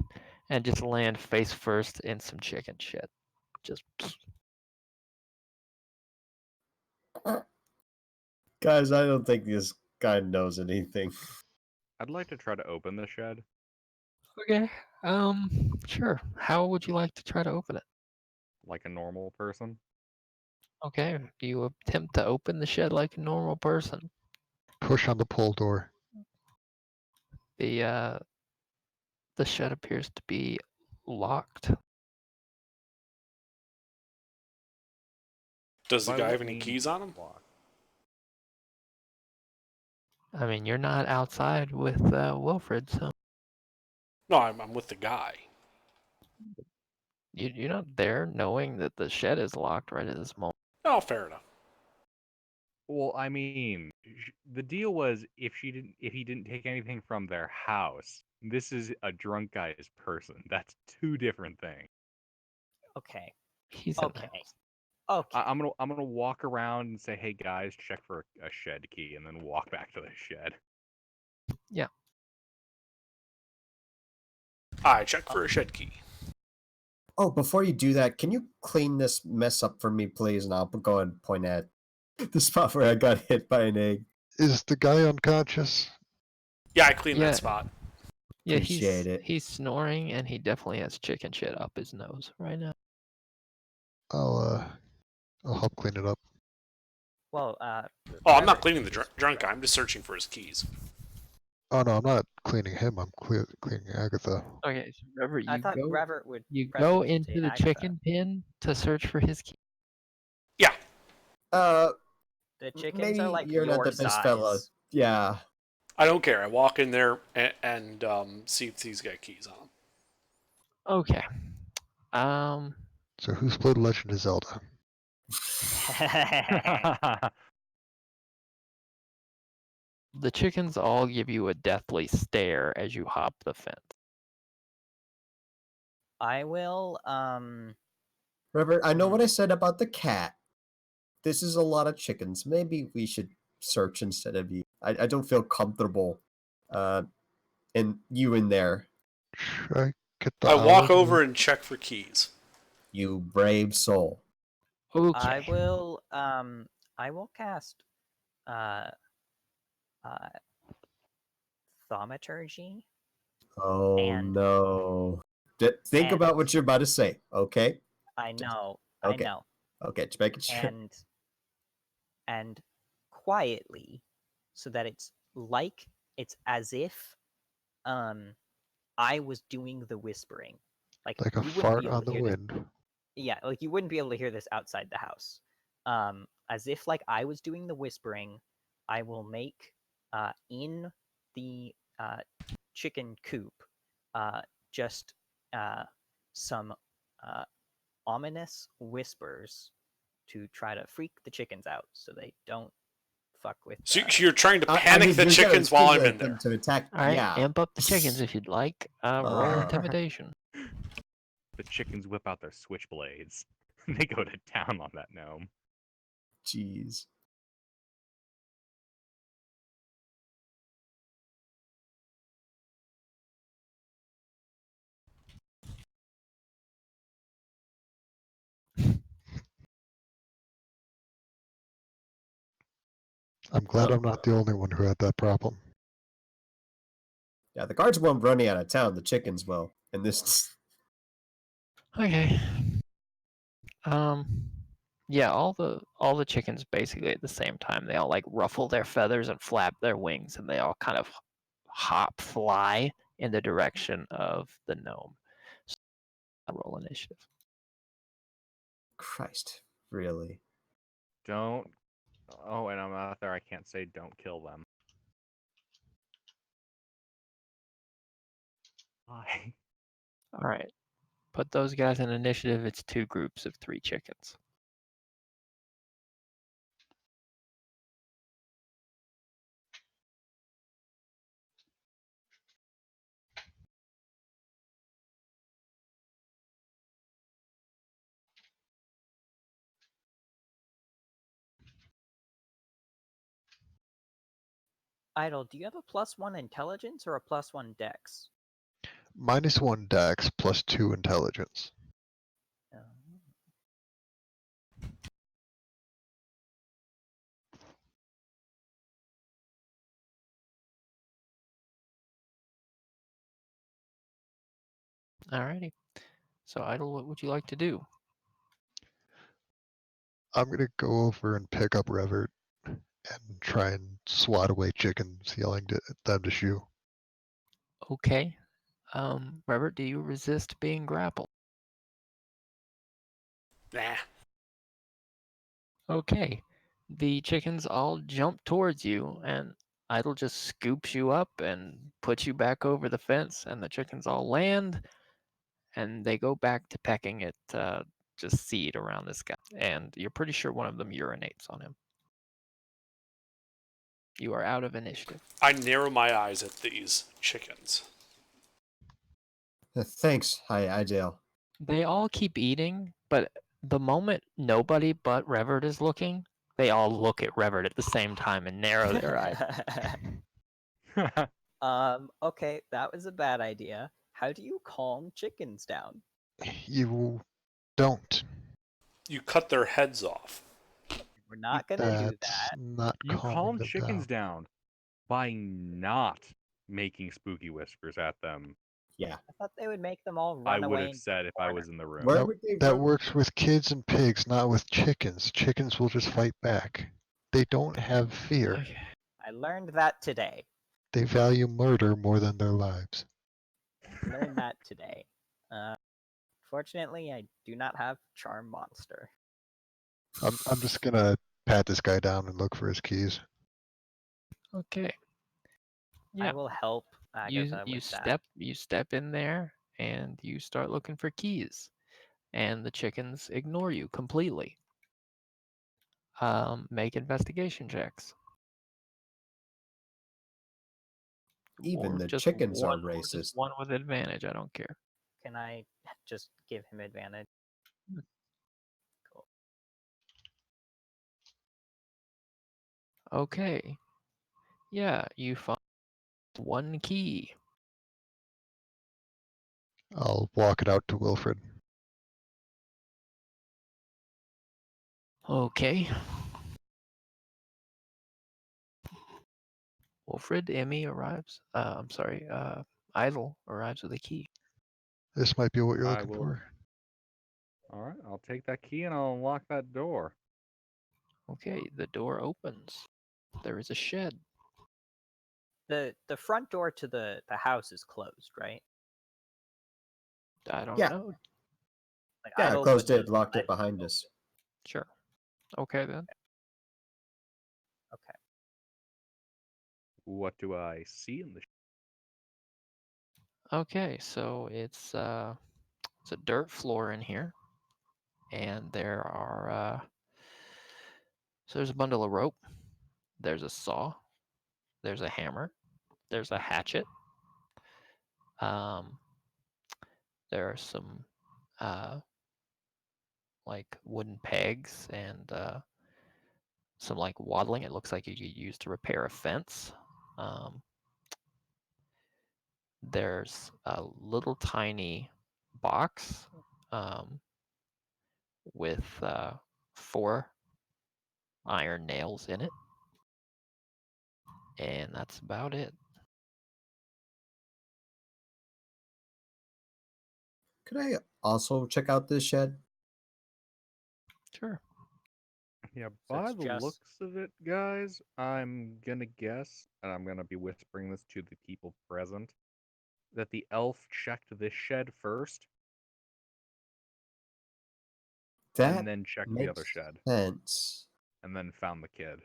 and just land face first in some chicken shit. Just Guys, I don't think this guy knows anything. I'd like to try to open the shed. okay. Sure. How would you like to try to open it? Like a normal person. Okay, you attempt to open the shed like a normal person. Push on the pull door. The shed appears to be locked. Does the By guy what have any means keys on him? locked? I mean, you're not outside with Wilfred, so No, I'm with the guy. you're not there knowing that the shed is locked right at this moment. Oh, fair enough. Well, I mean, the deal was if he didn't take anything from their house. This is a drunk guy's person. That's two different things. Okay. He's in Okay. there. Okay. I'm gonna walk around and say, "Hey guys, check for a shed key," and then walk back to the shed. Yeah. I check for a shed key. Oh, before you do that, can you clean this mess up for me, please? And I'll go and point at the spot where I got hit by an egg. Is the guy unconscious? Yeah, I cleaned Yeah. that spot. Yeah, Appreciate it. he's snoring and he definitely has chicken shit up his nose right now. I'll help clean it up. Well, Oh, I'm not Robert cleaning the is drunk guy. right. I'm just searching for his keys. Oh no, I'm not cleaning him. I'm cleaning Agatha. Okay, so Robert, I thought Robert would you press go it to into the Agatha. chicken pen to search for his key. Yeah. The chickens Maybe are like you're not your the best size. fella. Yeah. I don't care. I walk in there and see if he's got keys on him. Okay. So who's played Legend of Zelda? The chickens all give you a deathly stare as you hop the fence. I will. Robert, I know what I said about the cat. This is a lot of chickens. Maybe we should search instead of you. I don't feel comfortable and you in there. Should I get the I walk owl? over and check for keys. You brave soul. Okay. I will. I will cast. Thaumaturgy. Oh And- no. Think about what you're about to say, okay? I know. Okay. I know. Okay, just making sure. And quietly, so that it's as if I was doing the whispering. Like Like a you wouldn't fart be able on to the hear this. wind. Yeah, like you wouldn't be able to hear this outside the house. As if like I was doing the whispering, I will make in the chicken coop just some ominous whispers to try to freak the chickens out so they don't fuck with. So you're trying to I panic mean, the you're gonna chickens while I'm stimulate in them there. to attack. All right, Yeah. amp up the chickens if you'd like. Roll Uh. intimidation. The chickens whip out their switchblades. They go to town on that gnome. Jeez. I'm glad I'm not the only one who had that problem. Yeah, the guards won't run you out of town. The chickens will. And this. Okay. Yeah, all the chickens basically at the same time. They all like ruffle their feathers and flap their wings, and they all kind of fly in the direction of the gnome. So, roll initiative. Christ, really? Don't. Oh, and I'm out there. I can't say don't kill them. Why? All right. Put those guys in initiative. It's 2 groups of 3 chickens. Idle, do you have a +1 intelligence or a +1 dex? -1 dex, +2 intelligence. Alrighty. So, Idle, what would you like to do? I'm gonna go over and pick up Revert and try and swat away chickens, yelling at them to shoo. Okay. Robert, do you resist being grappled? Nah. Okay. The chickens all jump towards you, and Idle just scoops you up and puts you back over the fence, and the chickens all land, and they go back to pecking at just seed around this guy. And you're pretty sure one of them urinates on him. You are out of initiative. I narrow my eyes at these chickens. Thanks, hi, Dale. They all keep eating, but the moment nobody but Revert is looking, they all look at Revert at the same time and narrow their eyes. Okay, that was a bad idea. How do you calm chickens down? You don't. You cut their heads off. We're not gonna do That's that. not You calming calm them chickens down. down by not making spooky whispers at them. Yeah. I thought they would make them all I run would away have into said the if I corner. was in the room. Where That, would they that run? works with kids and pigs, not with chickens. Chickens will just fight back. They don't have fear. Okay. I learned that today. They value murder more than their lives. Learned that today. Fortunately, I do not have Charm Monster. I'm just gonna pat this guy down and look for his keys. Okay. I Yeah. will help Agatha with that. You step in there and you start looking for keys, and the chickens ignore you completely. Make investigation checks. Even Or the just chickens are one, or just racist. one with advantage. I don't care. Can I just give him advantage? Cool. Okay. Yeah, you find one key. I'll walk it out to Wilfred. Okay. Wilfred, Emmy arrives. I'm sorry. Idle arrives with a key. This might be what you're I looking will. for. All right, I'll take that key and I'll unlock that door. Okay, the door opens. There is a shed. The front door to the house is closed, right? I don't Yeah. know. Like Yeah, I Idle closed would it, just locked let it behind us. Sure. Okay then. Okay. What do I see in the? Okay, so it's a dirt floor in here, and there are so there's a bundle of rope. There's a saw. There's a hammer. There's a hatchet. Um, there are some like wooden pegs and some like waddling. It looks like you could use to repair a fence. Um, there's a little tiny box with 4 iron nails in it, and that's about it. Could I also check out this shed? Sure. Yeah, So by it's the just looks of it, guys, I'm gonna guess, and I'm gonna be whispering this to the people present, that the elf checked this shed first That and then checked the other makes shed sense. and then found the kid.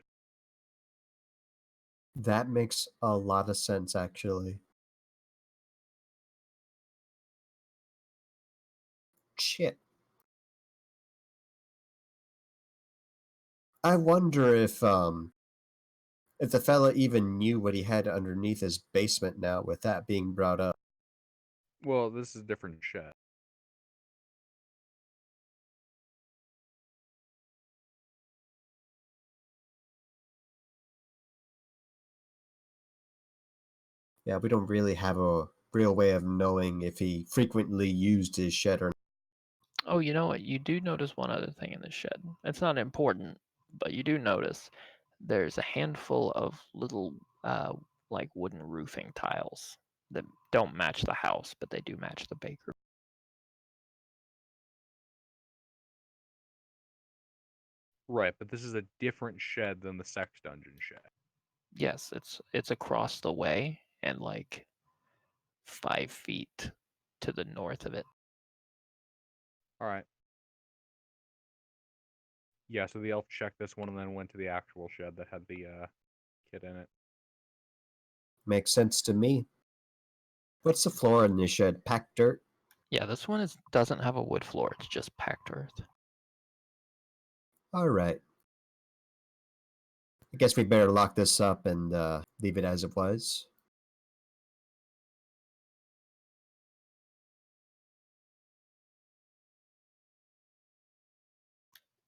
That makes a lot of sense, actually. Shit. I wonder if the fella even knew what he had underneath his basement now with that being brought up. Well, this is a different shed. Yeah, we don't really have a real way of knowing if he frequently used his shed or not. Oh, you know what? You do notice one other thing in the shed. It's not important, but you do notice there's a handful of little like wooden roofing tiles that don't match the house, but they do match the bakery. Right, but this is a different shed than the sex dungeon shed. Yes, it's across the way and like 5 feet to the north of it. All right. Yeah, so the elf checked this one and then went to the actual shed that had the kid in it. Makes sense to me. What's the floor in this shed? Packed dirt? Yeah, this one doesn't have a wood floor. It's just packed earth. All right. I guess we better lock this up and leave it as it was.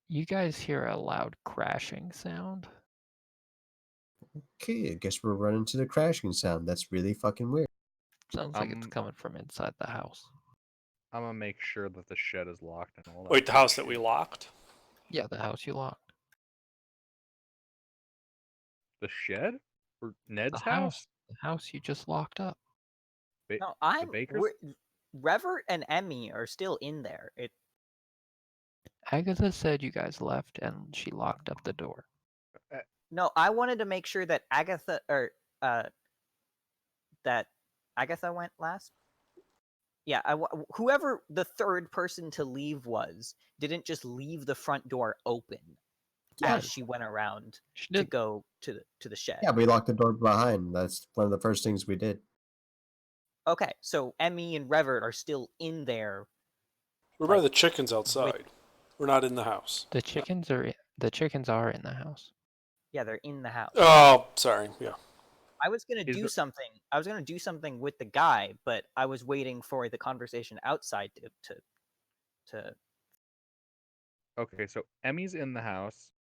You guys hear a loud crashing sound? Okay, I guess we're running to the crashing sound. That's really fucking weird. Sounds like it's coming from inside the house. I'm gonna make sure that the shed is locked and all that. Wait, the house that we locked? Yeah, the house you locked. The shed? Or Ned's The house? The house you just locked up. No, The baker's? Revert and Emmy are still in there. Agatha said you guys left and she locked up the door. No, I wanted to make sure that Agatha that Agatha went last. Yeah, whoever the third person to leave was didn't just leave the front door open as she went around to go to the shed. Yeah, we locked the door behind. That's one of the first things we did. Okay, so Emmy and Revert are still in there. We're by the chickens outside. We're not in the house. The chickens are in the house. Yeah, they're in the house. Oh, sorry. Yeah. I was gonna do something. I was gonna do something with the guy, but I was waiting for the conversation outside to. Okay, so Emmy's in the house.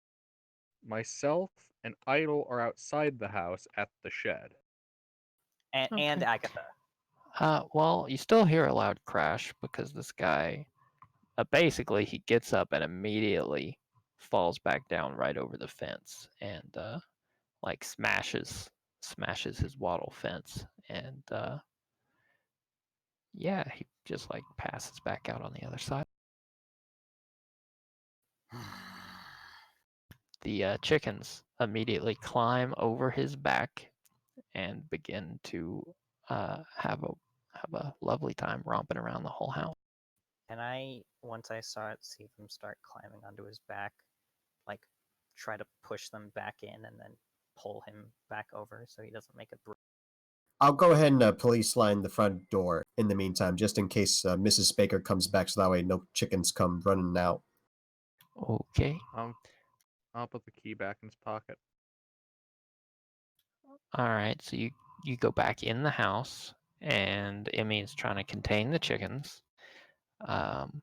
Myself and Idol are outside the house at the shed. And Agatha. Well, you still hear a loud crash because this guy, basically, he gets up and immediately falls back down right over the fence and like smashes his wattle fence, and yeah, he just like passes back out on the other side. The chickens immediately climb over his back and begin to have a lovely time romping around the whole house. Can I, once I saw it, see them start climbing onto his back, like try to push them back in and then pull him back over so he doesn't make a break? I'll go ahead and police line the front door in the meantime, just in case Mrs. Baker comes back, so that way no chickens come running out. Okay. I'll put the key back in his pocket. All right, so you go back in the house, and Emmy is trying to contain the chickens. I'm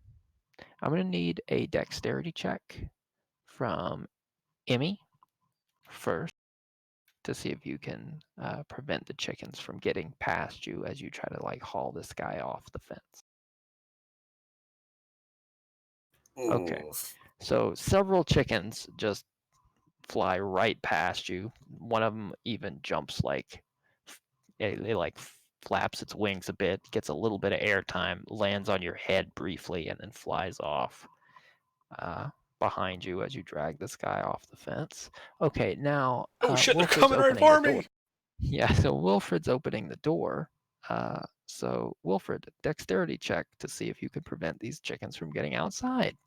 gonna need a dexterity check from Emmy first to see if you can prevent the chickens from getting past you as you try to like haul this guy off the fence. Okay, so several chickens just fly right past you. One of them even jumps like it like flaps its wings a bit, gets a little bit of airtime, lands on your head briefly, and then flies off behind you as you drag this guy off the fence. Okay, now Oh shit! They're Wilfred's coming right opening for the door. me. Yeah, so Wilfred's opening the door. So Wilfred, dexterity check to see if you can prevent these chickens from getting outside.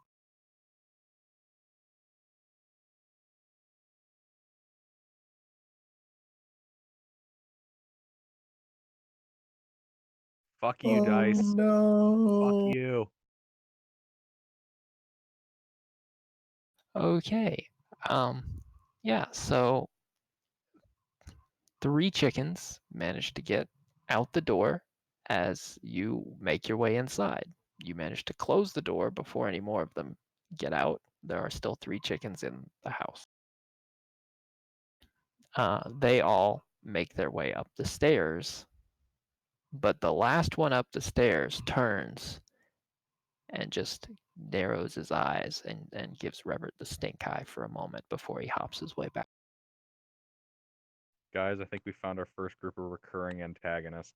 Fuck you, dice. No. Fuck you. Okay. Yeah, so 3 chickens managed to get out the door as you make your way inside. You manage to close the door before any more of them get out. There are still 3 chickens in the house. They all make their way up the stairs, but the last one up the stairs turns and just narrows his eyes and gives Revert the stink eye for a moment before he hops his way back. Guys, I think we found our first group of recurring antagonists.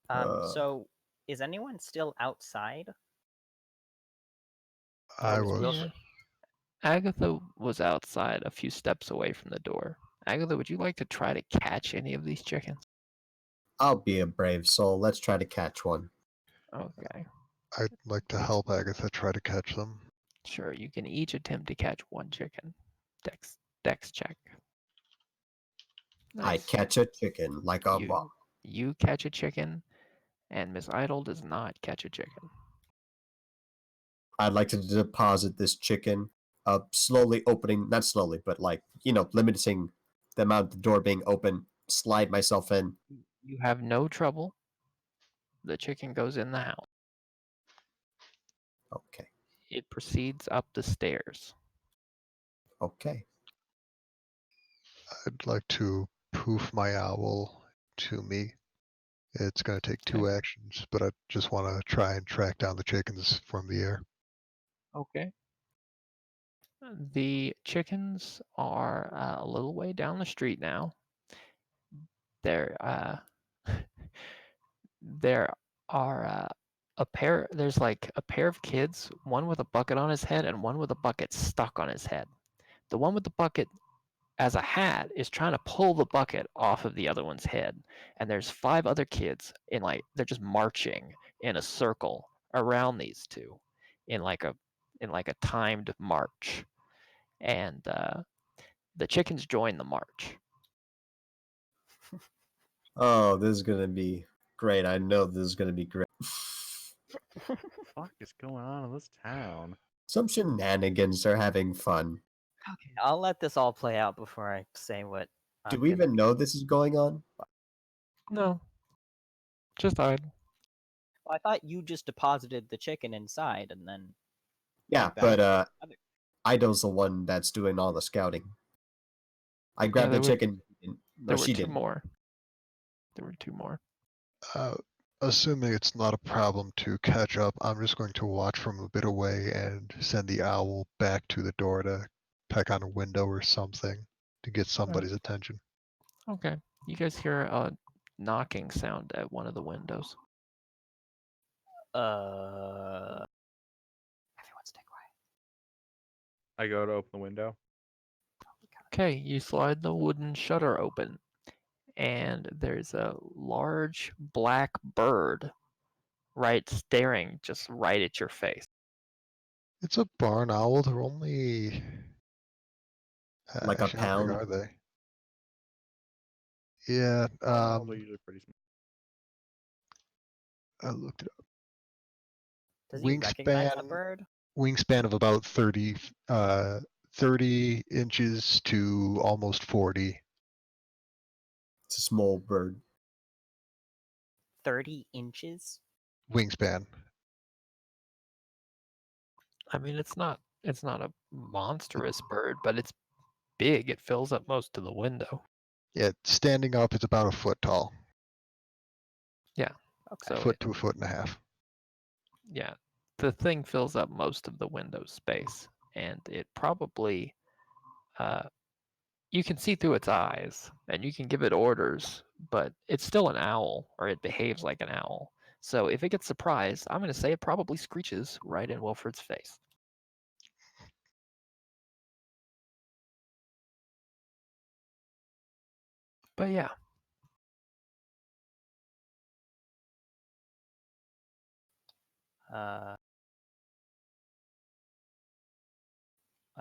So is anyone still outside? I was. Yeah. Agatha was outside a few steps away from the door. Agatha, would you like to try to catch any of these chickens? I'll be a brave soul. Let's try to catch one. Okay. I'd like to help Agatha try to catch them. Sure, you can each attempt to catch one chicken. Dex check. I Nice. catch a chicken like a bomb. You catch a chicken, and Miss Idle does not catch a chicken. I'd like to deposit this chicken, slowly opening, not slowly, but like, limiting the amount of the door being open, slide myself in. You have no trouble. The chicken goes in the house. Okay. It proceeds up the stairs. Okay. I'd like to poof my owl to me It's going to take 2 actions, but I just want to try and track down the chickens from the air. Okay. The chickens are a little way down the street now. They're there are a pair. There's like a pair of kids, one with a bucket on his head and one with a bucket stuck on his head. The one with the bucket as a hat is trying to pull the bucket off of the other one's head, and there's 5 other kids in like they're just marching in a circle around these two in like a timed march, and the chickens join the march. Oh, this is gonna be great. I know this is gonna be great. What the fuck is going on in this town? Some shenanigans are having fun. Okay, I'll let this all play out before I say what. Do I'm we gonna even do. know this is going on? No, just hide. Well, I thought you just deposited the chicken inside and then. Yeah, back but to the other- Ido's the one that's doing all the scouting. I Yeah, grabbed the there were chicken. there No, were she 2 didn't. more. There were 2 more. Assuming it's not a problem to catch up, I'm just going to watch from a bit away and send the owl back to the door to peck on a window or something to get somebody's attention. Okay. You guys hear a knocking sound at one of the windows. Everyone stay quiet. I go to open the window. Okay, you slide the wooden shutter open, and there's a large black bird staring just right at your face. It's a barn owl. They're only Like a actually, how big pound. are they? Yeah, Owls are usually pretty small. I looked it up. Does he recognize the Wingspan bird? wingspan of about 30 inches to almost 40. It's a small bird. 30 inches? Wingspan. I mean, it's not a monstrous bird, but it's big. It fills up most of the window. Yeah, standing up, it's about a foot tall. Yeah. Okay. So Foot to a foot and a half. yeah, the thing fills up most of the window space, and it probably you can see through its eyes, and you can give it orders, but it's still an owl, or it behaves like an owl. So if it gets surprised, I'm going to say it probably screeches right in Wilfred's face. But yeah, I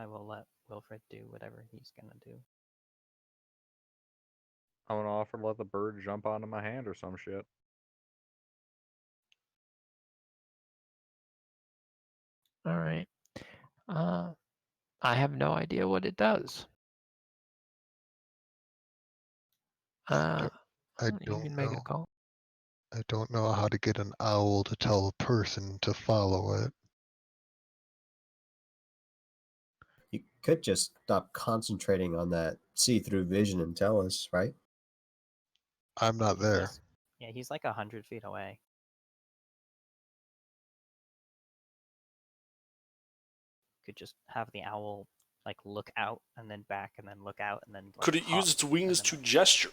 will let Wilfred do whatever he's gonna do. I'm gonna offer to let the bird jump onto my hand or some shit. all right. I have no idea what it does. I You don't can make a know. call. I don't know how to get an owl to tell a person to follow it. You could just stop concentrating on that see-through vision and tell us, right? I'm not there. He's like 100 feet away. Could just have the owl like look out and then back and then look out and then like, Could it hop, use its wings and to then, gesture?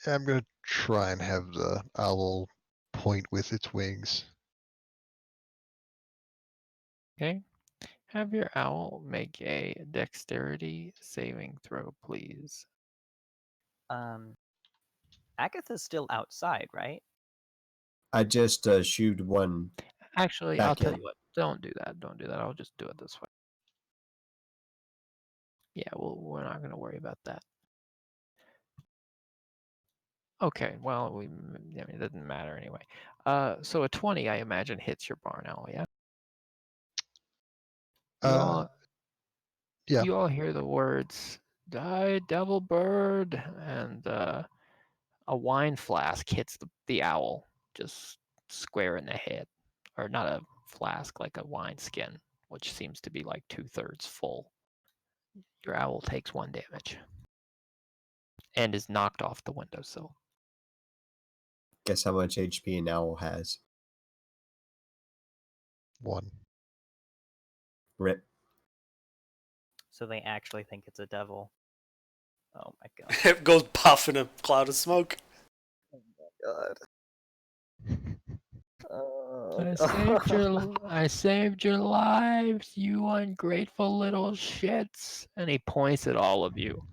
I'm going to try and have the owl point with its wings. Okay. Have your owl make a dexterity saving throw, please. Agatha's still outside, right? I just shooed one. Actually, I'll Back tell in. you what. Don't do that. Don't do that. I'll just do it this way. Yeah, well, we're not going to worry about that. Okay, well, I mean, it doesn't matter anyway. So a 20, I imagine, hits your barn owl, yeah? Yeah. You all hear the words, "Die, devil bird," and a wine flask hits the owl just square in the head. Or not a flask, like a wineskin, which seems to be like 2/3 full. Your owl takes 1 damage and is knocked off the windowsill. Guess how much HP an owl has. 1. Rip. So they actually think it's a devil. Oh my god. It goes puff in a cloud of smoke. God. I saved your lives, you ungrateful little shits. And he points at all of you.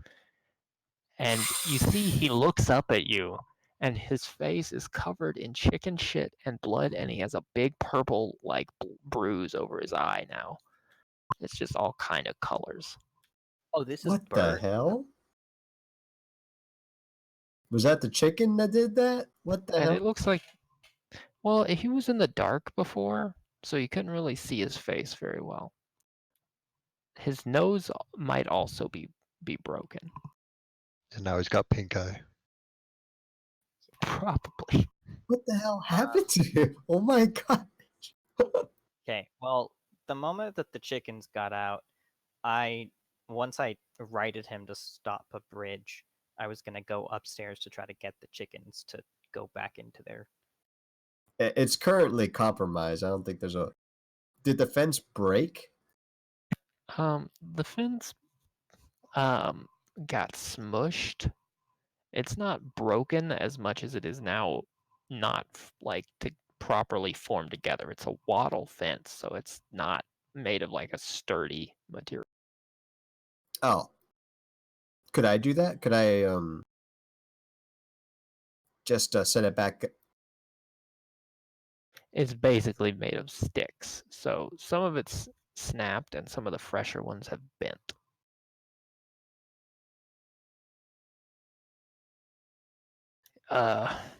And you see he looks up at you, and his face is covered in chicken shit and blood, and he has a big purple like bruise over his eye now. It's just all kind of colors. Oh, this is What the Bert. hell? Was that the chicken that did that? What the And hell? it looks like, well, he was in the dark before, so you couldn't really see his face very well. His nose might also be broken. And now he's got pink eye. Probably. What the hell happened to him? Oh my god. Okay, well, the moment that the chickens got out, once I righted him to stop a bridge, I was gonna go upstairs to try to get the chickens to go back into their. It's currently compromised. I don't think there's a. Did the fence break? The fence got smushed. It's not broken as much as it is now not like to properly form together. It's a wattle fence, so it's not made of like a sturdy material. Oh. Could I do that? Could I just set it back? It's basically made of sticks, so some of it's snapped and some of the fresher ones have bent.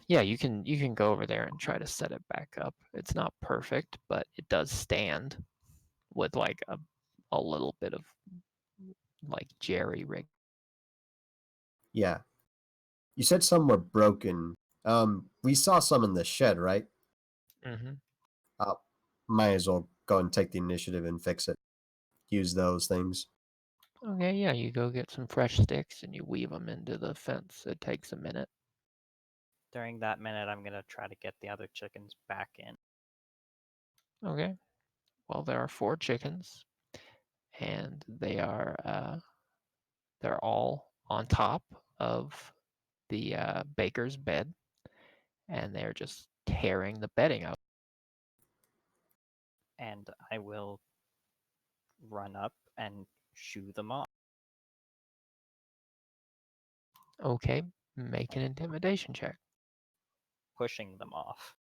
Yeah, you can go over there and try to set it back up. It's not perfect, but it does stand with like a little bit of like jerry rig. Yeah. You said some were broken. We saw some in the shed, right? Mm-hmm. Might as well go and take the initiative and fix it. Use those things. Okay, yeah, you go get some fresh sticks and you weave them into the fence. It takes a minute. During that minute, I'm gonna try to get the other chickens back in. Okay. Well, there are 4 chickens, and they're all on top of the baker's bed, and they're just tearing the bedding out. And I will run up and shoo them off. Okay, make an intimidation check. Pushing them off.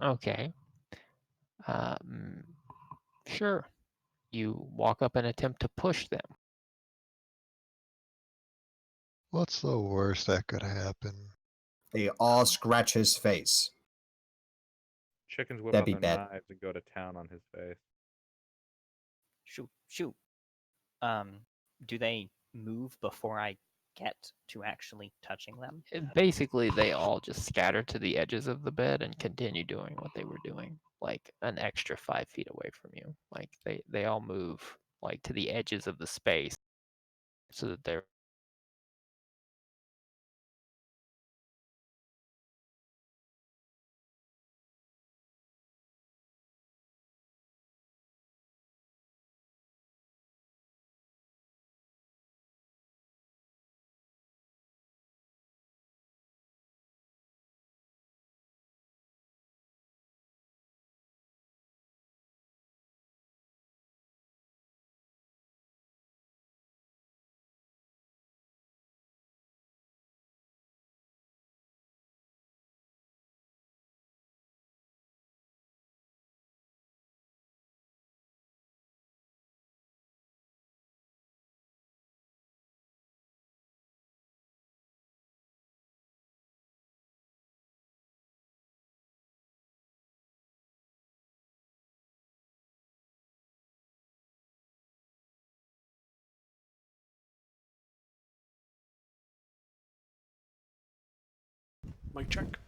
Okay. Sure. You walk up and attempt to push them. What's the worst that could happen? They all scratch his face. Chickens whip That'd out be their bad. knives and go to town on his face. Shoot, shoot. Do they move before I get to actually touching them? Basically, they all just scatter to the edges of the bed and continue doing what they were doing, like an extra 5 feet away from you. Like they all move like to the edges of the space so that they're Mic check.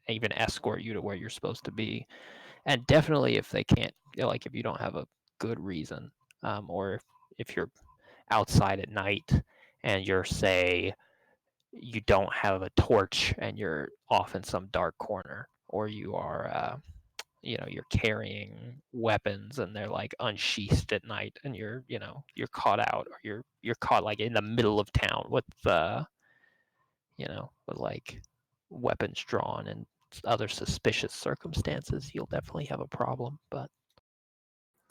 even escort you to where you're supposed to be. And definitely if they can't, like if you don't have a good reason, or if you're outside at night and you're, say, you don't have a torch and you're off in some dark corner, or you are, you're carrying weapons and they're like unsheathed at night, and you're caught out, or you're caught like in the middle of town with with like weapons drawn and other suspicious circumstances, you'll definitely have a problem. But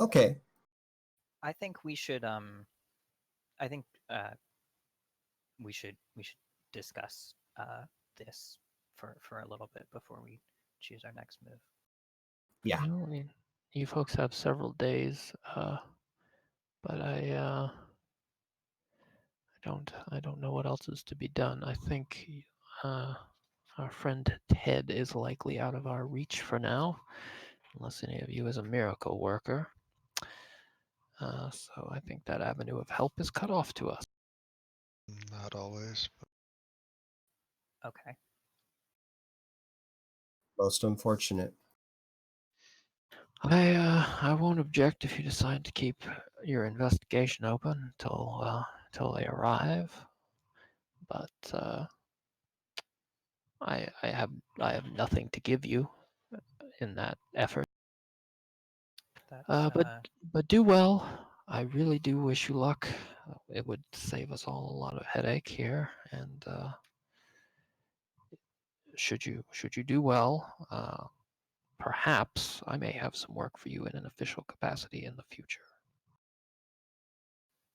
Okay. I think we should I think we should discuss this for a little bit before we choose our next move. Yeah. I mean, you folks have several days, but I don't know what else is to be done. I think our friend Ted is likely out of our reach for now, unless any of you is a miracle worker. So I think that avenue of help is cut off to us. Not always. Okay. Most unfortunate. I won't object if you decide to keep your investigation open until they arrive. But I have nothing to give you in that effort. That's But do well. I really do wish you luck. It would save us all a lot of headache here. And should you do well, perhaps I may have some work for you in an official capacity in the future.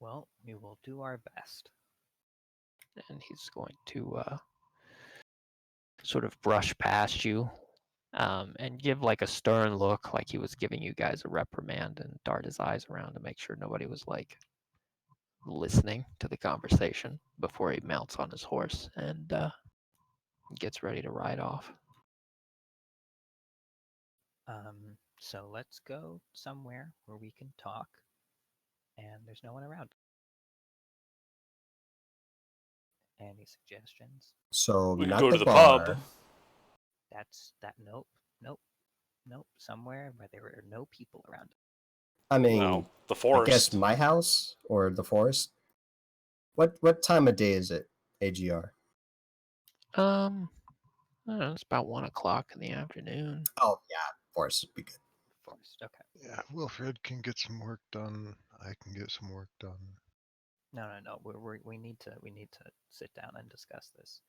well, we will do our best. And he's going to sort of brush past you, and give like a stern look, like he was giving you guys a reprimand, and dart his eyes around to make sure nobody was like listening to the conversation before he mounts on his horse and gets ready to ride off. So let's go somewhere where we can talk and there's no one around. Any suggestions? So We could not go the to the bar. pub. Nope. Somewhere where there were no people around. I mean, No, the I forest. guess my house or the forest. What time of day is it, AGR? I don't know, it's about 1 o'clock in the afternoon. Oh yeah, forest would be good. Forest. Okay. Yeah, Wilfred can get some work done. I can get some work done. No. We need to sit down and discuss this.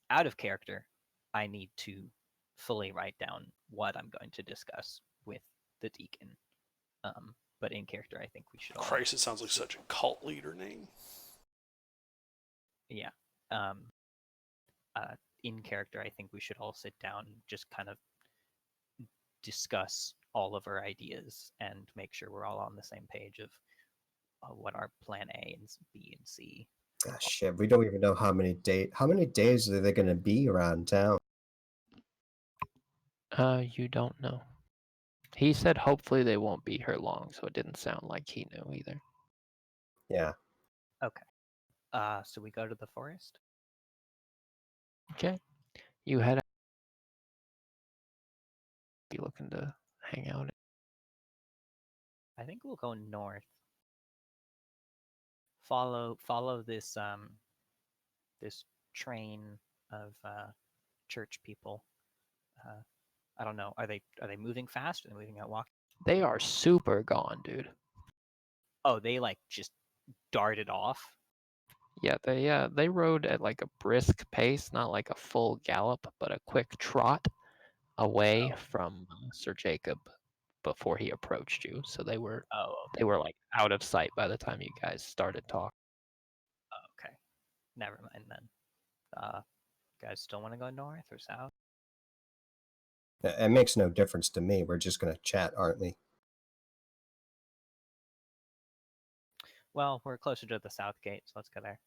Out of character, I need to fully write down what I'm going to discuss with the deacon. But in character, I think we should all. Christ, it sounds like such a cult leader name. Yeah. In character, I think we should all sit down and just kind of discuss all of our ideas and make sure we're all on the same page of what our plan A and B and C. Ah, shit, we don't even know how many days are they going to be around town. You don't know. He said hopefully they won't be here long, so it didn't sound like he knew either. Yeah. Okay. So we go to the forest. Okay. You head out. Be looking to hang out. I think we'll go north. Follow this this train of church people. I don't know. Are they moving fast? Are they moving out walking? They are super gone, dude. Oh, they like just darted off. Yeah, they rode at like a brisk pace, not like a full gallop, but a quick trot away from Sir Jacob before he approached you. So they were like out of sight by the time you guys started talking. Okay. Never mind then. Guys still want to go north or south? It makes no difference to me. We're just going to chat, aren't we? Well, we're closer to the south gate, so let's go there.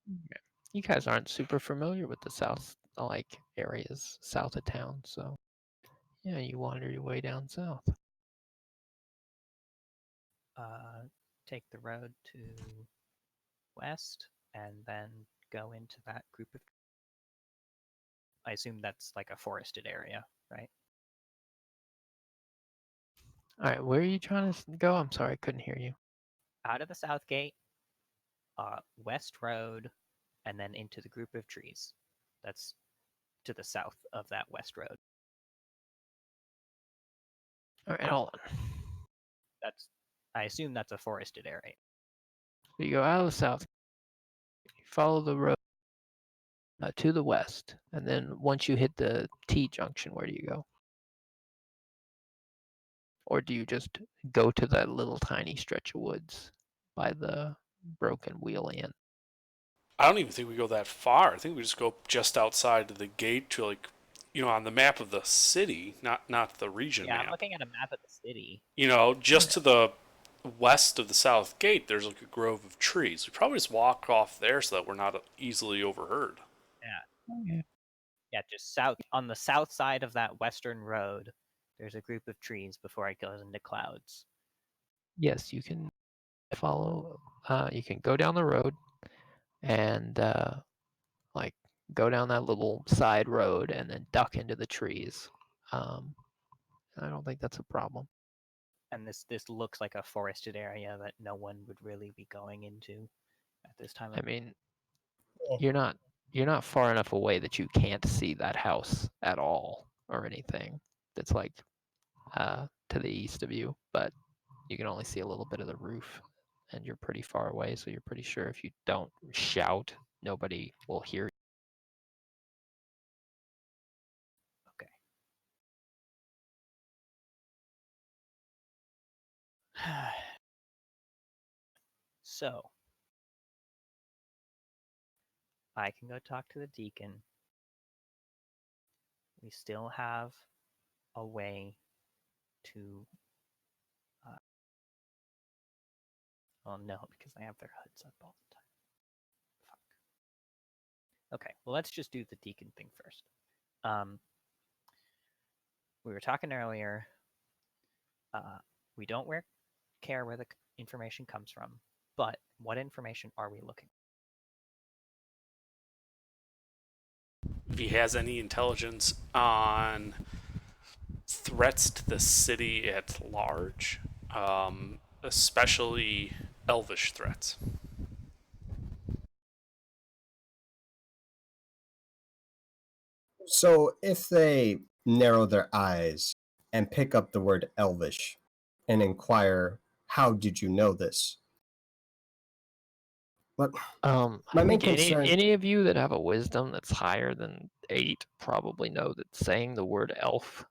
Yeah. You guys aren't super familiar with the south, like areas south of town, so yeah, you wander your way down south. Take the road to west and then go into that group of. I assume that's like a forested area, right? All right, where are you trying to go? I'm sorry, I couldn't hear you. Out of the south gate, west road, and then into the group of trees. That's to the south of that west road. All right, hold on. That's, I assume that's a forested area. So you go out of the south, you follow the road to the west, and then once you hit the T junction, where do you go? Or do you just go to that little tiny stretch of woods by the broken wheel inn? I don't even think we go that far. I think we just go just outside of the gate to like, on the map of the city, not the region Yeah, map. I'm looking at a map of the city. Just to the west of the south gate, there's like a grove of trees. We probably just walk off there so that we're not easily overheard. Yeah. Yeah, just south on the south side of that western road. There's a group of trees before it goes into clouds. Yes, you can follow. You can go down the road and like go down that little side road and then duck into the trees. I don't think that's a problem. And this looks like a forested area that no one would really be going into at this time. I mean, you're not far enough away that you can't see that house at all or anything. That's like to the east of you, but you can only see a little bit of the roof, and you're pretty far away, so you're pretty sure if you don't shout, nobody will hear you. Okay. So I can go talk to the deacon. We still have a way to. Oh no, because they have their hoods up all the time. Fuck. Okay, well let's just do the deacon thing first. We were talking earlier. We don't care where the information comes from, but what information are we looking? If he has any intelligence on threats to the city at large, especially elvish threats. So if they narrow their eyes and pick up the word elvish and inquire, how did you know this? But I my main think concern, any of you that have a wisdom that's higher than 8 probably know that saying the word elf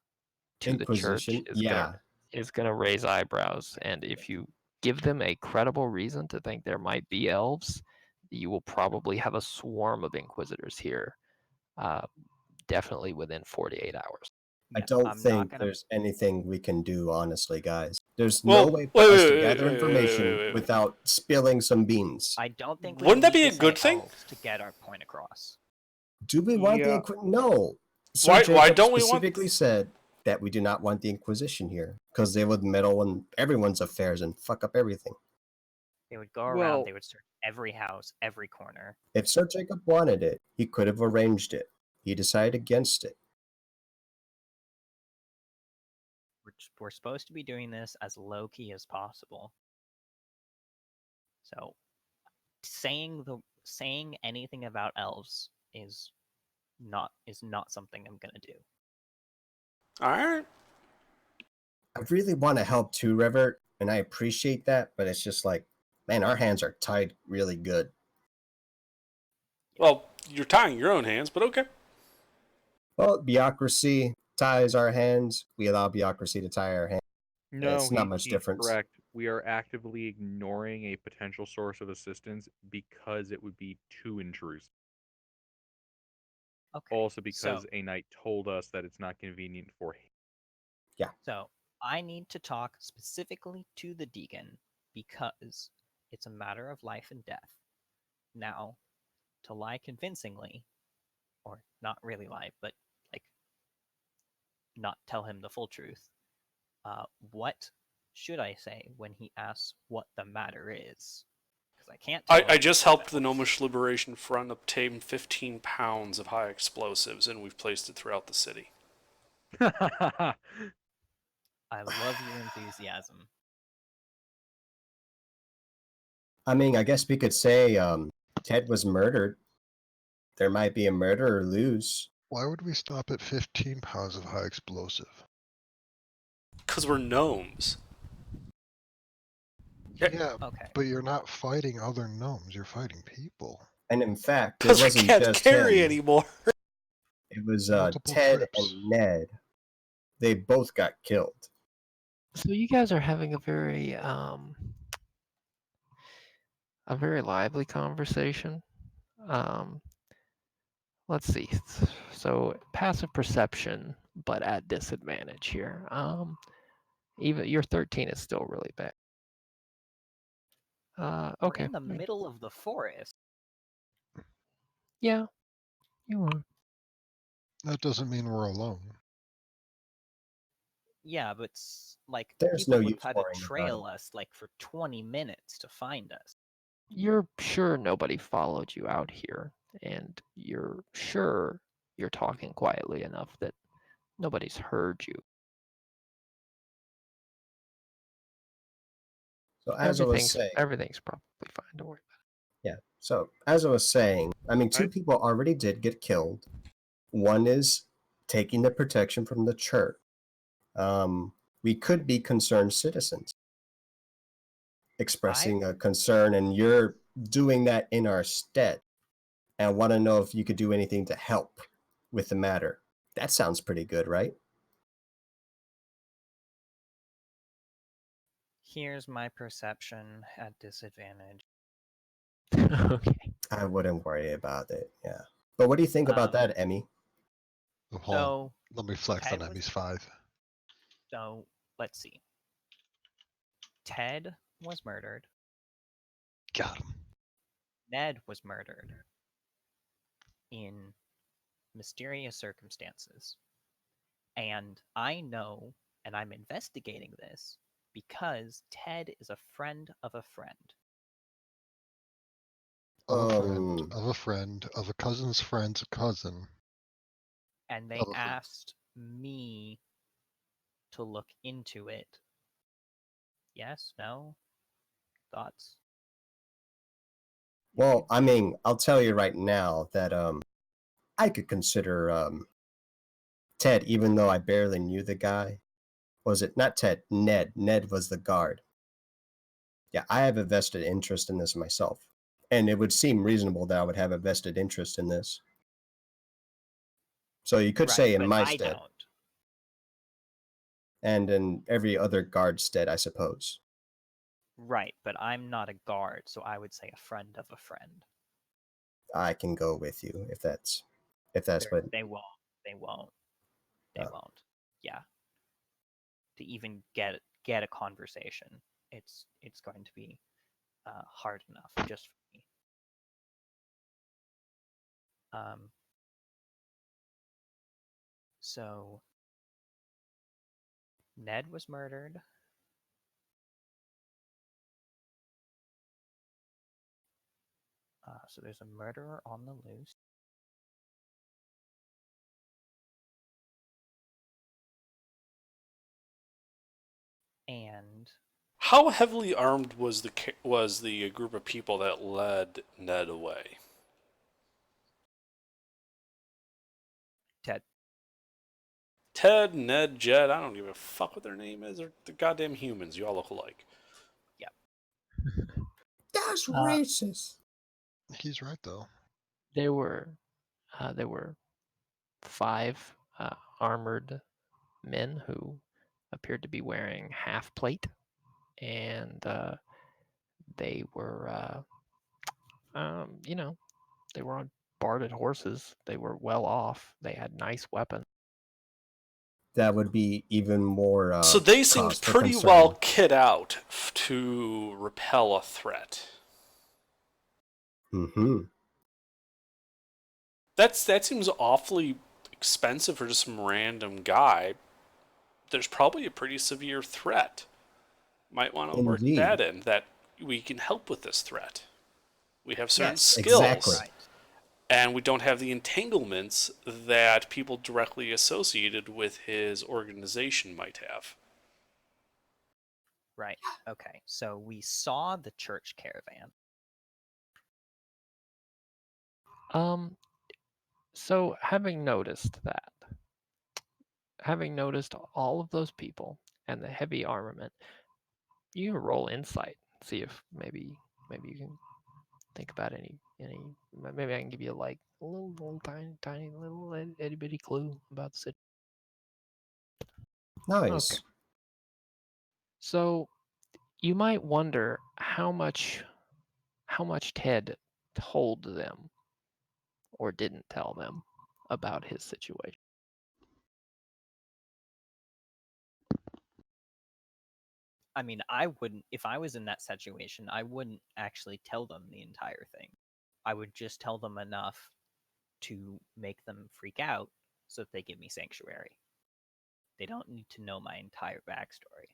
to the church Inquisition, is gonna raise eyebrows, and if you give them a credible reason to think there might be elves, you will probably have a swarm of inquisitors here, definitely within 48 hours. I Yeah, don't I'm not think gonna. there's anything we can do, honestly, guys. There's no Well, way for wait, us wait, to wait, gather wait, wait, information wait, wait, wait. without spilling some beans. I don't think we Wouldn't that need be to a good say thing? elves to get our point across. Do we want Yeah. No. Sir Why Jacob don't we want- specifically said that we do not want the Inquisition here because they would meddle in everyone's affairs and fuck up everything. They would go Well- around, they would search every house, every corner. If Sir Jacob wanted it, he could have arranged it. He decided against it. We're supposed to be doing this as low key as possible. So saying anything about elves is not something I'm gonna do. All right. I really want to help too, Revert, and I appreciate that, but it's just like, man, our hands are tied really good. Well, you're tying your own hands, but okay. Well, bureaucracy ties our hands. We allow bureaucracy to tie our hands. No, It's not much he's difference. correct. We are actively ignoring a potential source of assistance because it would be too intrusive. Okay. Also because so, a knight told us that it's not convenient for him. So I need to talk specifically to the deacon because it's a matter of life and death. Now, to lie convincingly, or not really lie, but like not tell him the full truth, what should I say when he asks what the matter is? Because I can't tell I it just because helped the Gnomish Liberation Front obtain 15 pounds of high explosives, and we've placed it throughout the city. I love your enthusiasm. I mean, I guess we could say Ted was murdered. There might be a murderer loose. Why would we stop at 15 pounds of high explosive? Because we're gnomes. Yeah, Okay. but you're not fighting other gnomes, you're fighting people. And in fact, it Because we wasn't can't just carry him. anymore. It was Multiple Ted trips. and Ned. They both got killed. So you guys are having a very lively conversation. Let's see. So passive perception, but at disadvantage here. Even your 13 is still really bad. We're Okay. in the middle of the forest. Yeah, you are. That doesn't mean we're alone. Yeah, but like There's people no would use have to worrying about trail it. us like for 20 minutes to find us. You're sure nobody followed you out here, and you're sure you're talking quietly enough that nobody's heard you. So as I was Everything's saying, everything's probably fine. Don't worry yeah. So as I was saying, I mean, two Right. people already did get killed. One is taking the protection from the church. We could be concerned citizens expressing a concern, and you're doing that in our stead. And I want to know if you could do anything to help with the matter. That sounds pretty good, right? Here's my perception at disadvantage. okay. I wouldn't worry about it. Yeah. But what do you think about that, Emmy? Oh, hold on. So Let me flex Ted on was- Emmy's 5. So let's see. Ted was murdered. Got him. Ned was murdered in mysterious circumstances. And I know, and I'm investigating this because Ted is a friend of a friend. Of a friend, of a friend, of a cousin's friend's cousin. And they Of a friend. asked me to look into it. Yes? No? Thoughts? Well, I mean, I'll tell you right now that I could consider Ted, even though I barely knew the guy. Was it not Ted? Ned. Ned was the guard. Yeah, I have a vested interest in this myself. And it would seem reasonable that I would have a vested interest in this. So you could say in but my I stead. don't. And in every other guard's stead, I suppose. Right, but I'm not a guard, so I would say a friend of a friend. I can go with you if that's what. They won't. They won't. They won't. Yeah. To even get a conversation, it's going to be hard enough just for me. So Ned was murdered. So there's a murderer on the loose. And How heavily armed was the group of people that led Ned away? Ted, Ned, Jed, I don't give a fuck what their name is. They're goddamn humans. You all look alike. Yep. That's racist. He's right though. There were 5 armored men who appeared to be wearing half plate, and they were, they were on barded horses. They were well off. They had nice weapons. That would be even more. So they seemed cause for pretty concern. well kit out to repel a threat. Mm-hmm. That seems awfully expensive for just some random guy. There's probably a pretty severe threat. Might want to work Indeed. that in, that we can help with this threat. We have certain Yes, skills. exactly. Right. And we don't have the entanglements that people directly associated with his organization might have. Right. Okay. So we saw the church caravan. So having noticed all of those people and the heavy armament, you can roll insight, see if maybe you can think about any maybe I can give you like a little tiny little itty bitty clue about the situation. Nice. Okay. So you might wonder how much Ted told them or didn't tell them about his situation. I mean, I wouldn't, if I was in that situation, I wouldn't actually tell them the entire thing. I would just tell them enough to make them freak out so that they give me sanctuary. They don't need to know my entire backstory.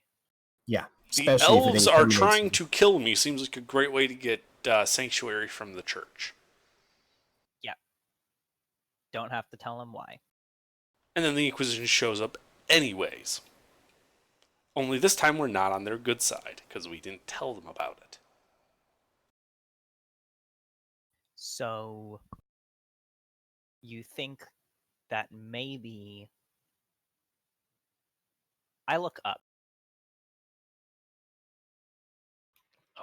Yeah, The especially if it elves are incriminates trying them. to kill me seems like a great way to get sanctuary from the church. Yeah. Don't have to tell them why. And then the Inquisition shows up anyways. Only this time we're not on their good side, because we didn't tell them about it. So you think that maybe I look up.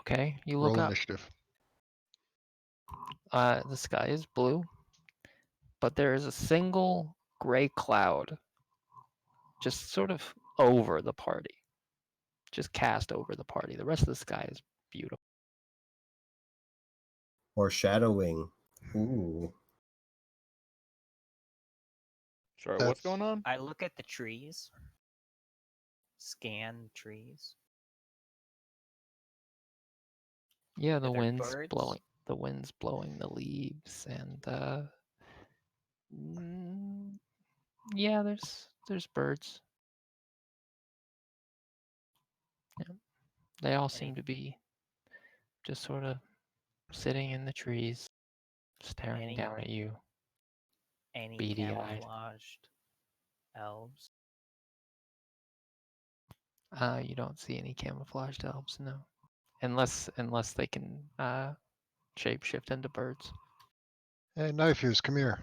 Okay, you look Roll up. initiative. The sky is blue, but there is a single gray cloud just sort of over the party, just cast over the party. The rest of the sky is beautiful. Foreshadowing. Ooh. Sorry, what's That's going on? I look at the trees, scan the trees. Yeah, Are the there wind's birds? blowing. The wind's blowing the leaves, and mm, yeah, there's birds. Yeah, they all seem Any to be just sort of sitting in the trees, staring any down at you, any beady-eyed. camouflaged elves? You don't see any camouflaged elves, no, unless they can shapeshift into birds. hey, knife use. Come here.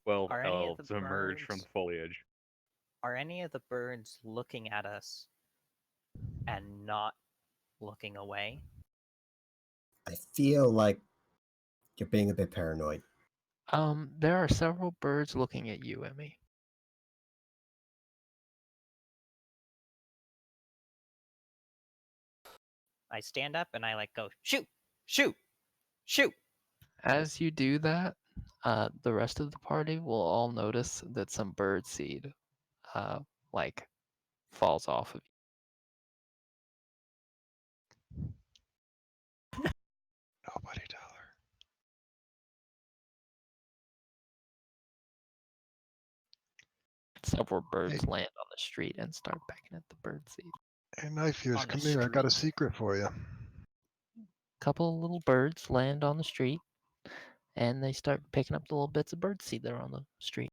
12 Are any of the elves emerge from the birds foliage. are any of the birds looking at us and not looking away? I feel like you're being a bit paranoid. There are several birds looking at you, Emmy. I stand up and I like go shoot, shoot, shoot. As you do that, the rest of the party will all notice that some bird seed, like, falls off of you. Nobody tell her. Several Hey, birds land on the street and start pecking at the bird seed. hey, knife use. On the Come here. I got a street? secret for you. Couple of little birds land on the street, and they start picking up the little bits of bird seed that are on the street.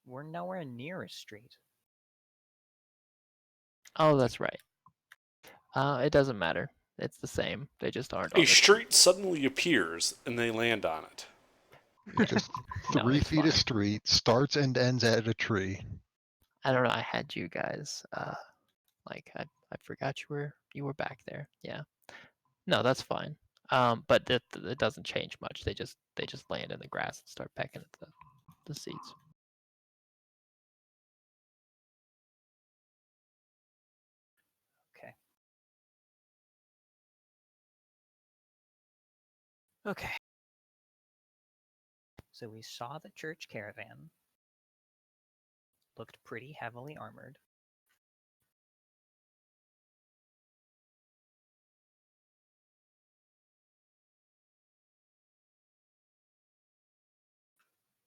We're nowhere near a street. Oh, that's right. It doesn't matter. It's the same. They just aren't A on the street. street suddenly appears and they land on it. Yeah. Just No, 3 feet of fine. street, starts and ends at a tree. I don't know. I had you guys. Like I forgot you were back there. Yeah. No, that's fine. But it doesn't change much. They just land in the grass and start pecking at the seeds. Okay. Okay. So we saw the church caravan. Looked pretty heavily armored.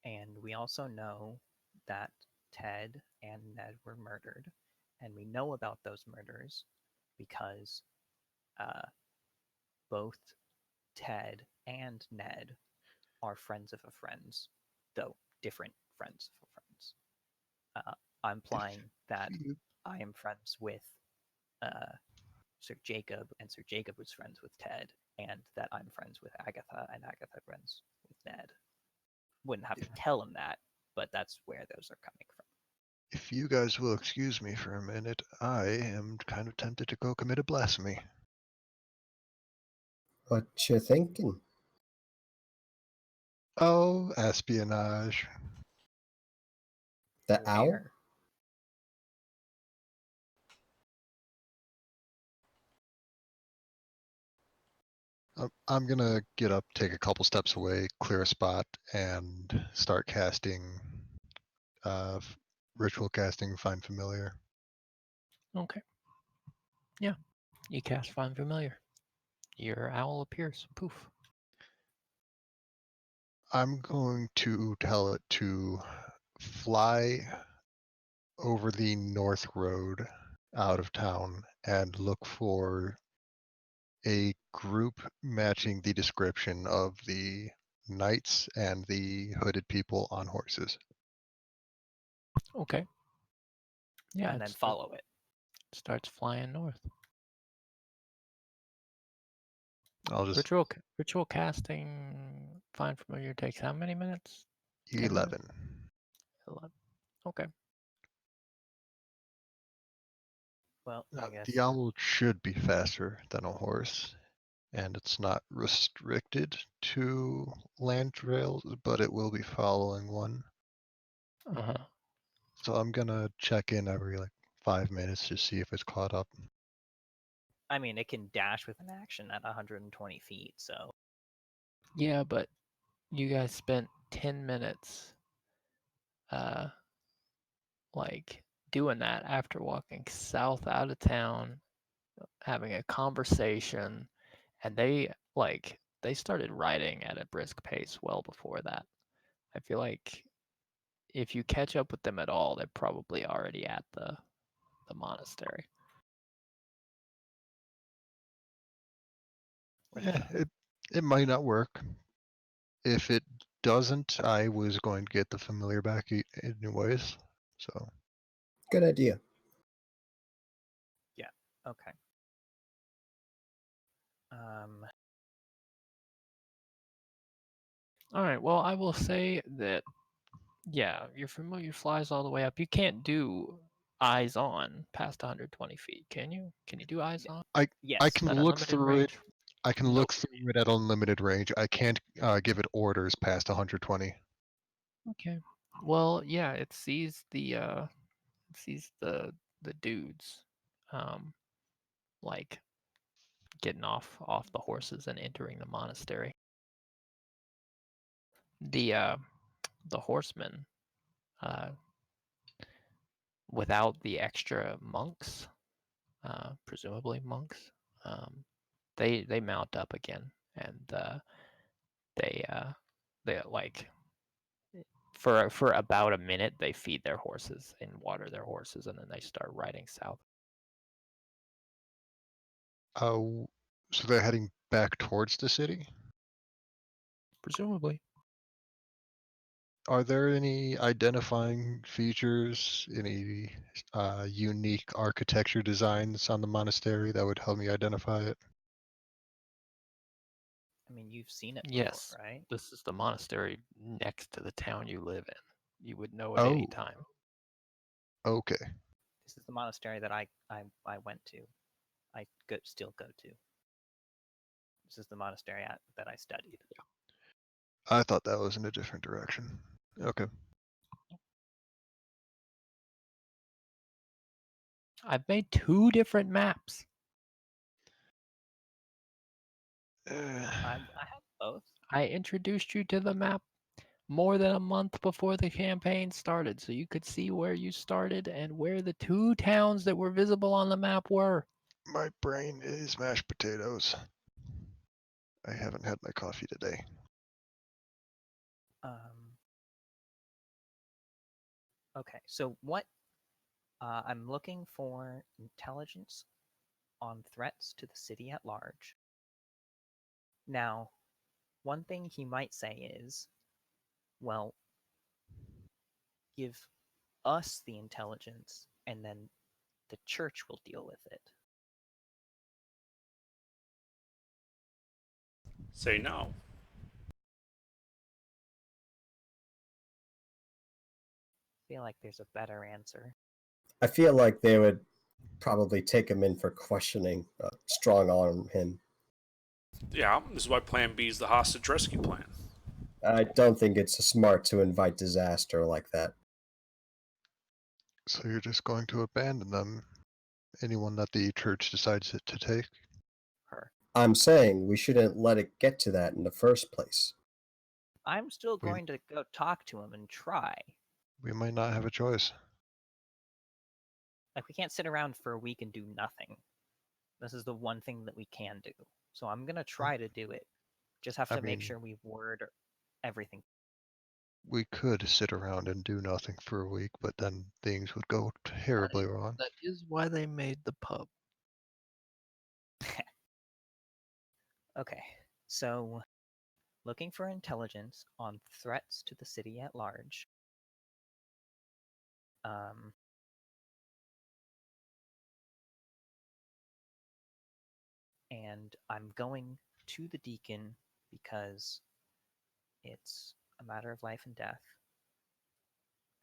And we also know that Ted and Ned were murdered. And we know about those murders because both Ted and Ned are friends of a friend's, though different friends of a friend's. I'm implying that You- I am friends with Sir Jacob, and Sir Jacob was friends with Ted, and that I'm friends with Agatha, and Agatha friends with Ned. Wouldn't have to tell him that, but that's where those are coming from. If you guys will excuse me for a minute, I am kind of tempted to go commit a blasphemy. What you thinking? Oh, espionage. The owl? Where? I'm gonna get up, take a couple steps away, clear a spot, and start casting ritual casting Find Familiar. Okay. Yeah. You cast Find Familiar. Your owl appears. Poof. I'm going to tell it to fly over the north road out of town and look for a group matching the description of the knights and the hooded people on horses. Okay. Yeah. And then follow it. Starts flying north. I'll just Ritual casting Find Familiar takes how many minutes? 10 minutes? 11. 11. Okay. Well, I guess. The owl should be faster than a horse, and it's not restricted to land trails, but it will be following one. Uh-huh. So I'm gonna check in every like 5 minutes to see if it's caught up. I mean, it can dash with an action at 120 feet, so. Yeah, but you guys spent 10 minutes like doing that after walking south out of town, having a conversation, and they started riding at a brisk pace well before that. I feel like if you catch up with them at all, they're probably already at the monastery. It might not work. If it doesn't, I was going to get the familiar back anyways. So Good idea. Yeah. Okay. All right. Well, I will say that yeah, your familiar flies all the way up. You can't do eyes on past 120 feet, can you? Can you do eyes on? I Yes. can Is that look unlimited through it. range? I can look through it at unlimited range. I can't give it orders past 120. Okay. Well, yeah, it sees the dudes like getting off the horses and entering the monastery. The horsemen uh without the extra monks, presumably monks, they mount up again, and they like for about a minute they feed their horses and water their horses, and then they start riding south. So they're heading back towards the city. Presumably. Are there any identifying features, any unique architecture designs on the monastery that would help me identify it? I mean, you've seen it Yes, before, right? this is the monastery next to the town you live in. You would know at any Oh, time. okay. This is the monastery that I went to. Still go to. This is the monastery that I studied. I thought that was in a different direction. Okay. I've made 2 different maps. I have both. I introduced you to the map more than a month before the campaign started, so you could see where you started and where the 2 towns that were visible on the map were. My brain is mashed potatoes. I haven't had my coffee today. Okay, so what I'm looking for intelligence on threats to the city at large. Now, one thing he might say is, well, give us the intelligence and then the church will deal with it. Say no. I feel like there's a better answer. I feel like they would probably take him in for questioning, strong arm him. Yeah, this is why Plan B is the hostage rescue plan. I don't think it's smart to invite disaster like that. So you're just going to abandon them, anyone that the church decides to take? Her. I'm saying we shouldn't let it get to that in the first place. I'm still We- going to go talk to him and try. We might not have a choice. Like, we can't sit around for a week and do nothing. This is the one thing that we can do. So I'm going to try to do it. Just have I to make mean- sure we word everything. We could sit around and do nothing for a week, but then things would go terribly wrong. That is why they made the pub. Okay, so looking for intelligence on threats to the city at large. And I'm going to the deacon because it's a matter of life and death.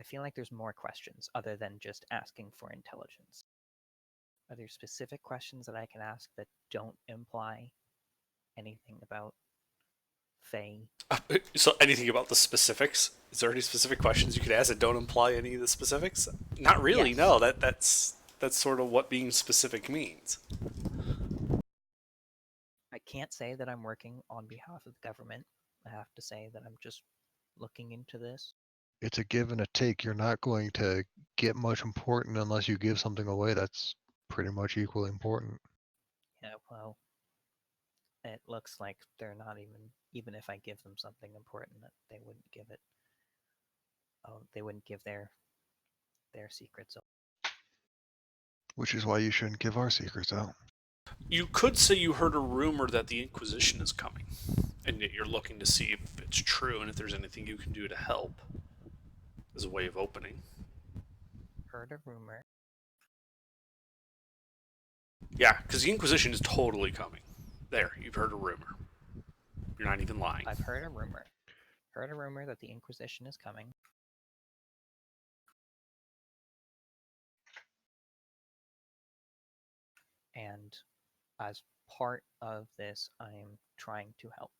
I feel like there's more questions other than just asking for intelligence. Are there specific questions that I can ask that don't imply anything about Faye? So, anything about the specifics? Is there any specific questions you could ask that don't imply any of the specifics? Not really. Yes. No. That's sort of what being specific means. I can't say that I'm working on behalf of the government. I have to say that I'm just looking into this. It's a give and a take. You're not going to get much important unless you give something away that's pretty much equally important. Yeah, well, it looks like they're not even if I give them something important, that they wouldn't give it. Oh, they wouldn't give their secrets. Which is why you shouldn't give our secrets out. You could say you heard a rumor that the Inquisition is coming, and that you're looking to see if it's true and if there's anything you can do to help as a way of opening. Heard a rumor. Yeah, because the Inquisition is totally coming. There, you've heard a rumor. You're not even lying. I've heard a rumor. Heard a rumor that the Inquisition is coming. And as part of this, I am trying to help.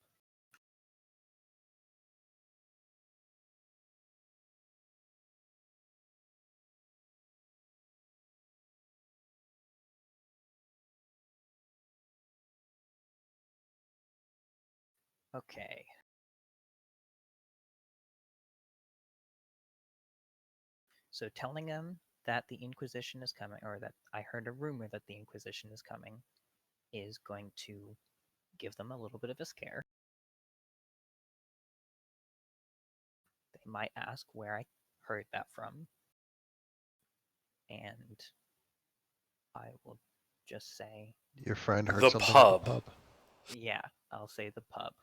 Okay. So telling them that the Inquisition is coming, or that I heard a rumor that the Inquisition is coming, is going to give them a little bit of a scare. They might ask where I heard that from. And I will just say, Your friend heard The something pub. at the pub. yeah, I'll say the pub.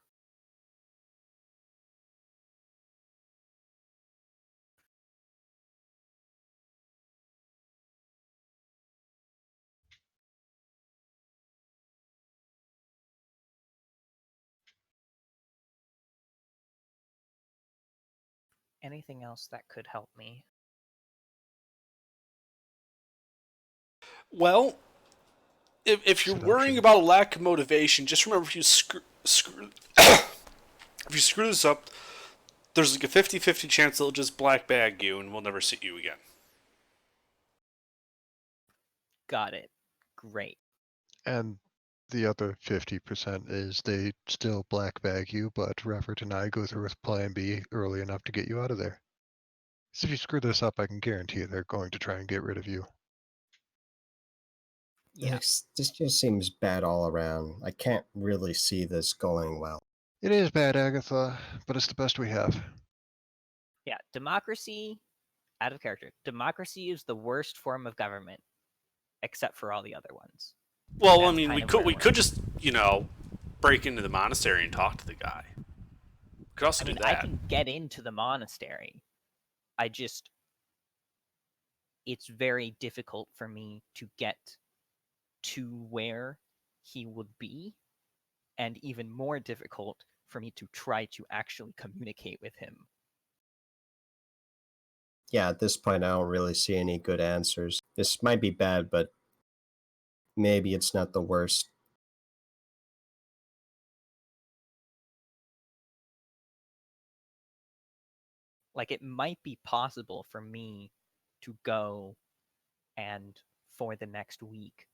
Anything else that could help me? Well, if you're worrying Seduction. about a lack of motivation, just remember if you if you screw this up, there's like a 50-50 chance they'll just black bag you and we'll never see you again. Got it. Great. And the other 50% is they still black bag you, but Revert and I go through with Plan B early enough to get you out of there. So if you screw this up, I can guarantee they're going to try and get rid of you. Yeah. This just seems bad all around. I can't really see this going well. It is bad, Agatha, but it's the best we have. Yeah. Democracy, out of character. Democracy is the worst form of government, except for all the other ones. Well, I That's mean, kind we of could where we we're could at. just break into the monastery and talk to the guy. We could also I mean, do I that. can get into the monastery. It's very difficult for me to get to where he would be, and even more difficult for me to try to actually communicate with him. Yeah, at this point, I don't really see any good answers. This might be bad, but maybe it's not the worst. Like, it might be possible for me to go and for the next week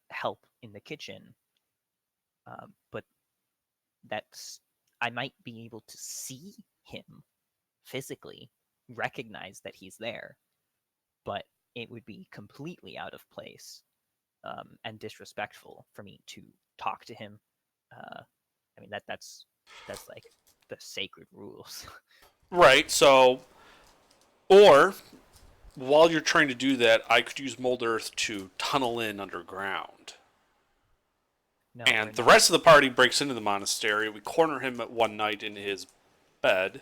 help in the kitchen, but I might be able to see him physically, recognize that he's there, but it would be completely out of place and disrespectful for me to talk to him. I mean, that's like the sacred rules. Right. So, or while you're trying to do that, I could use mold earth to tunnel in underground. No, And the rest of the party breaks into the monastery. We corner him at one night in his bed,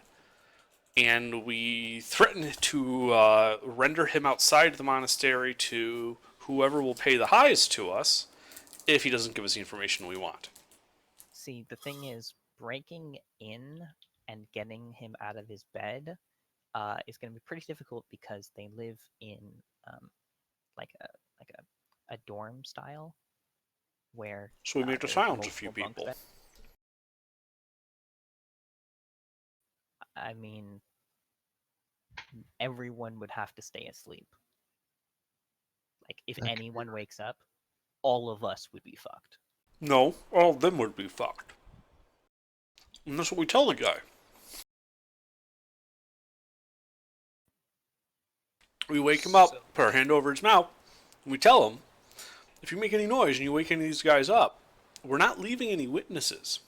and we threaten to render him outside the monastery to whoever will pay the highest to us if he doesn't give us the information we want. See, the thing is, breaking in and getting him out of his bed is going to be pretty difficult because they live in like a dorm style where So we may have to there's challenge a few multiple bunk people. beds. I mean, everyone would have to stay asleep. Like, if Okay. anyone wakes up, all of us would be fucked. No, all of them would be fucked. And that's what we tell the guy. We wake him up, put our hand over his mouth, and we tell him, if you make any noise and you wake any of these guys up, we're not leaving any witnesses.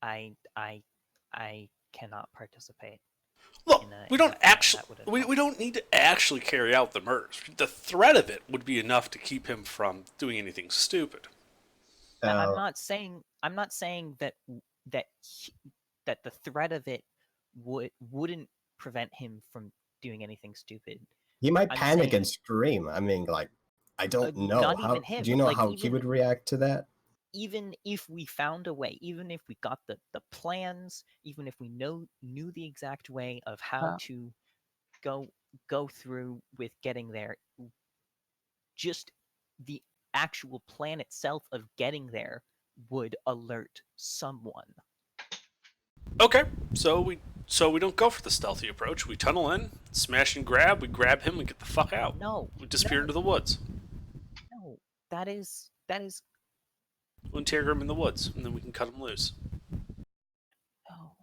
I cannot participate. Look, we don't plan actually, that would we involve- don't need to actually carry out the murders. The threat of it would be enough to keep him from doing anything stupid. I'm not saying that that the threat of it wouldn't prevent him from doing anything stupid. He might I'm panic saying- and scream. I mean, like, I don't know. not How even him, do you know like, how he even- would react to that? Even if we found a way, even if we got the plans, even if we knew the exact way of how to go through with getting there, just the actual plan itself of getting there would alert someone. Okay, so we don't go for the stealthy approach. We tunnel in, smash and grab. We grab him and get the fuck out. No, We disappear into the woods. no, that is We'll interrogate him in the woods, and then we can cut him loose. no.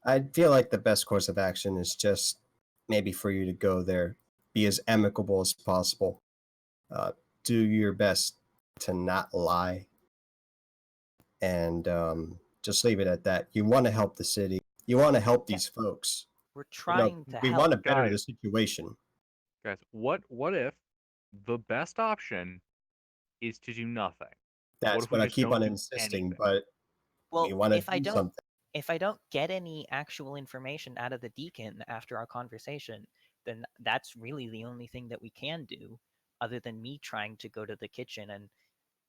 I feel like the best course of action is just maybe for you to go there, be as amicable as possible, do your best to not lie, and just leave it at that. You want to help the city. You want to help these folks. We're trying to we help. want to better the Guys. situation. Guys, what if the best option is to do nothing? That's if we what I just keep don't on do insisting, anything? but Well, we want to if I do don't something. if I don't get any actual information out of the deacon after our conversation, then that's really the only thing that we can do, other than me trying to go to the kitchen and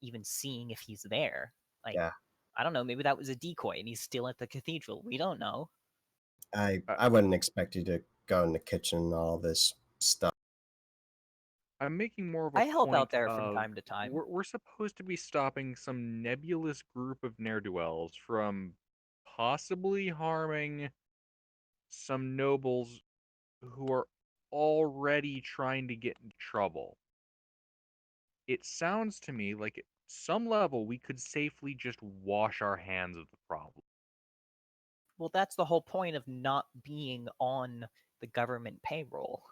even seeing if he's there. Like, Yeah. I don't know, maybe that was a decoy and he's still at the cathedral. We don't know. I wouldn't expect you to go in the kitchen and all this stuff. I'm making more of a I help point out there from of time to time. we're supposed to be stopping some nebulous group of ne'er-do-wells from possibly harming some nobles who are already trying to get in trouble. It sounds to me like at some level we could safely just wash our hands of the problem. Well, that's the whole point of not being on the government payroll.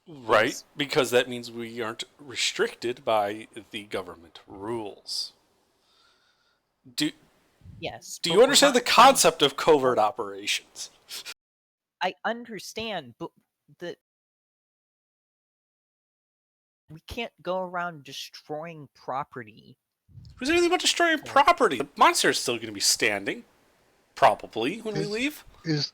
Right, Is- because that means we aren't restricted by the government rules. Yes. Do but you we're understand the not trying- concept of covert operations? I understand, but We can't go around destroying property. Who's anything about destroying property? The monster is still going to be standing, probably, when we leave. Is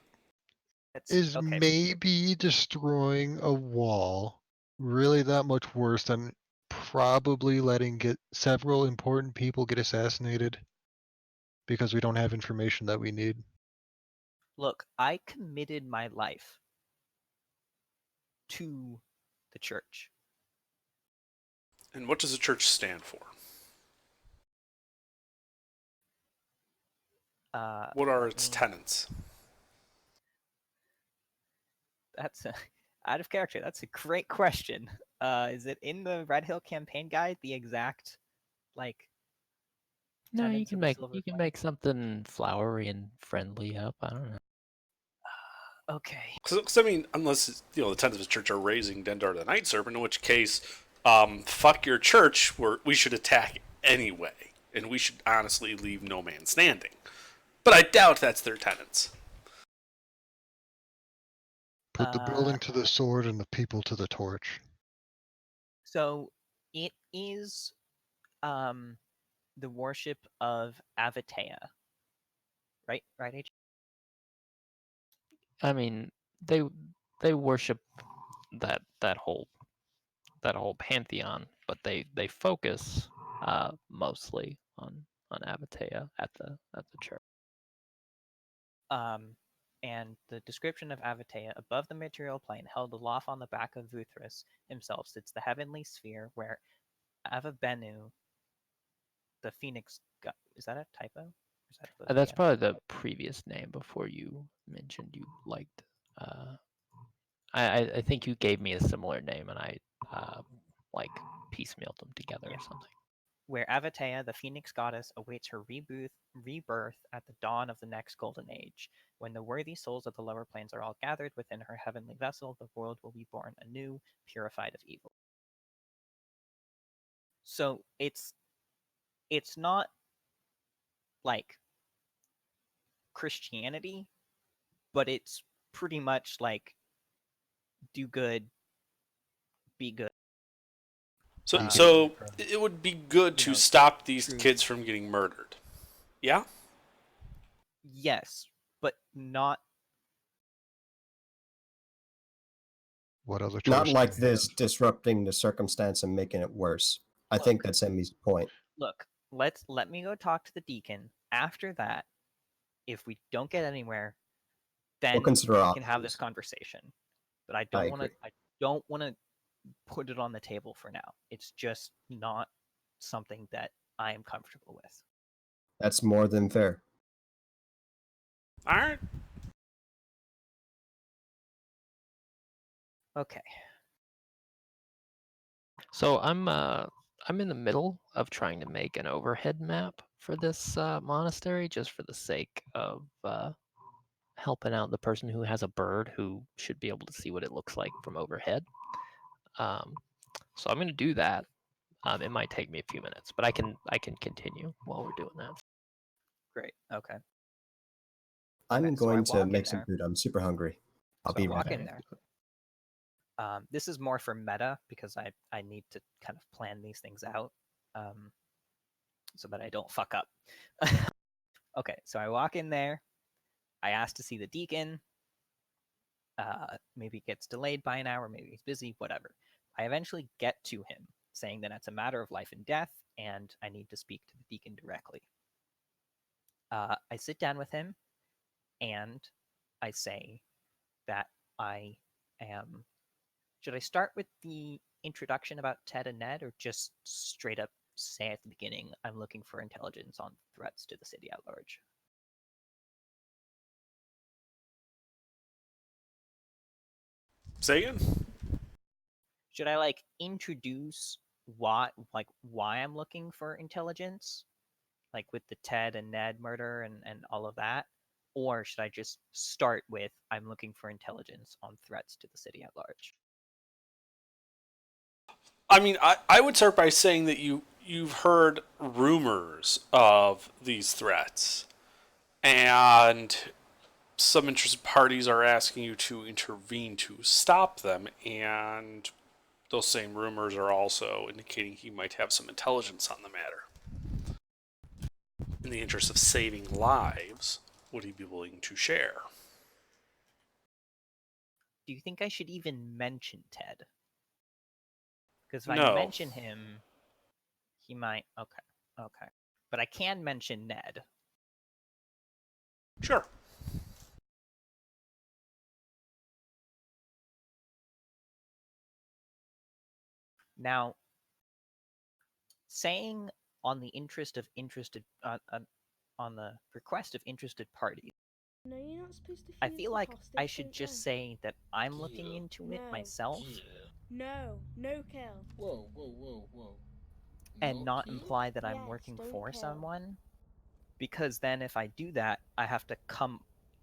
Okay. maybe destroying a wall really that much worse than probably letting several important people get assassinated because we don't have information that we need? Look, I committed my life to the church. And what does the church stand for? What are its tenets? That's out of character. That's a great question. Is it in the Redhill campaign guide? The exact, like, No, you tenets can of the make Silver you can Flame? make something flowery and friendly up. I don't know. Okay. Because I mean, unless the tenets of the church are raising Dendar the Night Serpent, in which case, fuck your church. We should attack anyway, and we should honestly leave no man standing. But I doubt that's their tenets. Put the building to the sword and the people to the torch. So it is the worship of Avatea. Right, H? I mean, they worship that whole pantheon, but they focus mostly on Avatea at the church. And the description of Avatea above the material plane, held aloft on the back of Vuthris himself, sits the heavenly sphere where Avabenu, the phoenix god. Is that a typo? Is that That's probably the previous name before you mentioned you liked. I think you gave me a similar name, and I like piecemealed them together or something. Where Avatea, the phoenix goddess, awaits her rebirth at the dawn of the next golden age. When the worthy souls of the lower planes are all gathered within her heavenly vessel, the world will be born anew, purified of evil. So it's not like Christianity, but it's pretty much like do good, be good. So it would be good to stop these kids from getting murdered. Yeah? Yes, but not. What other choice? Not like this, disrupting the circumstance and making it worse. I think that's Emmy's point. Look, let me go talk to the deacon. After that, if we don't get anywhere, then We'll consider we can options. have this conversation. But I I don't want to put it on the table for now. It's just not something that I am comfortable with. That's more than fair. All right. Okay. So I'm in the middle of trying to make an overhead map for this monastery, just for the sake of helping out the person who has a bird who should be able to see what it looks like from overhead. So I'm going to do that. It might take me a few minutes, but I can continue while we're doing that. Great. Okay. I'm so I going to walk in make some there. food. I'm super hungry. I'll be right walk back. in there. This is more for meta because I need to kind of plan these things out so that I don't fuck up. Okay, so I walk in there. I ask to see the deacon. Maybe it gets delayed by an hour. Maybe he's busy, whatever. I eventually get to him saying that it's a matter of life and death and I need to speak to the deacon directly. I sit down with him and I say that I am. Should I start with the introduction about Ted and Ned, or just straight up say at the beginning, I'm looking for intelligence on threats to the city at large? Say again? Should I like introduce why I'm looking for intelligence, like with the Ted and Ned murder and all of that? Or should I just start with I'm looking for intelligence on threats to the city at large? I mean, I would start by saying that you've heard rumors of these threats, and some interested parties are asking you to intervene to stop them, and Those same rumors are also indicating he might have some intelligence on the matter. In the interest of saving lives, would he be willing to share? Do you think I should even mention Ted? Because if I No. mention him, he might. Okay. But I can mention Ned. Sure. Now, saying on the interest of interested on the request of interested parties, No, you're not supposed to. I feel like I should just say that I'm looking into it No. myself No kill. Whoa. and No not kill? imply that I'm Yes, working don't for kill. someone. Because then if I do that,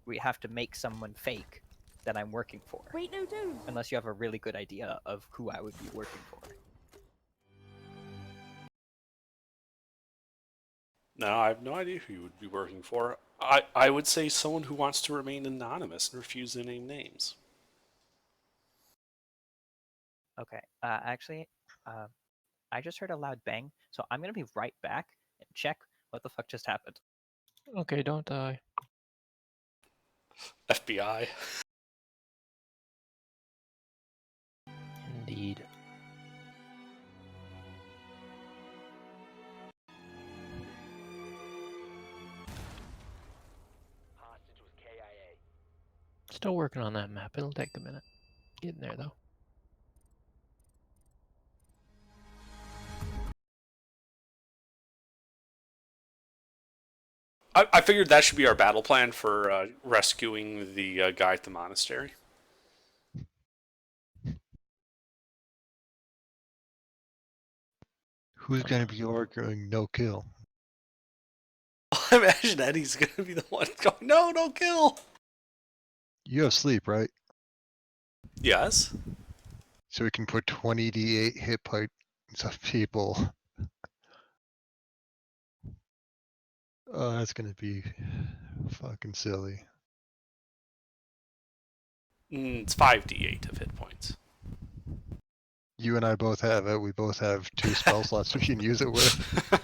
we have to make someone fake that I'm working for. Wait, no, don't. Unless you have a really good idea of who I would be working for. No, I have no idea who you would be working for. I would say someone who wants to remain anonymous and refuse to name names. Okay. Actually, I just heard a loud bang, so I'm gonna be right back and check what the fuck just happened. Okay, don't die. FBI. Indeed. Still working on that map. It'll take a minute. Getting there though. I figured that should be our battle plan for rescuing the guy at the monastery. Who's going to be arguing no kill? I imagine Eddie's going to be the one going, no, don't kill. You have sleep, right? Yes. So we can put 20d8 hit points of people. Oh, that's going to be fucking silly. It's 5d8 of hit points. You and I both have it. We both have 2 spell slots we can use it with.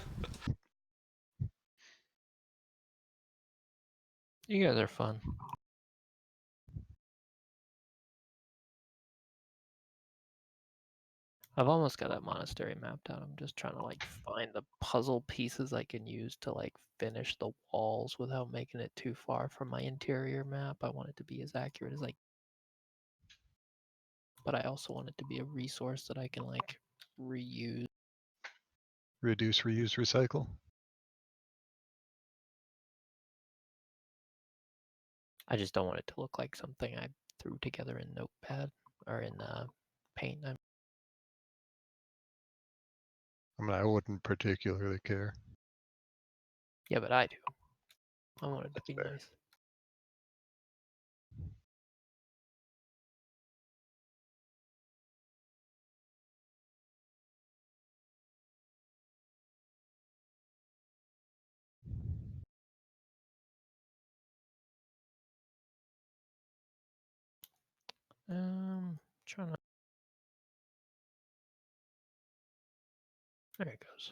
You guys are fun. I've almost got that monastery mapped out. I'm just trying to like find the puzzle pieces I can use to like finish the walls without making it too far from my interior map. I want it to be as accurate as but I also want it to be a resource that I can like reuse. Reduce, reuse, recycle. I just don't want it to look like something I threw together in Notepad or in Paint. I mean, I wouldn't particularly care. Yeah, but I do. I want it to be fair. nice. Trying to. There it goes.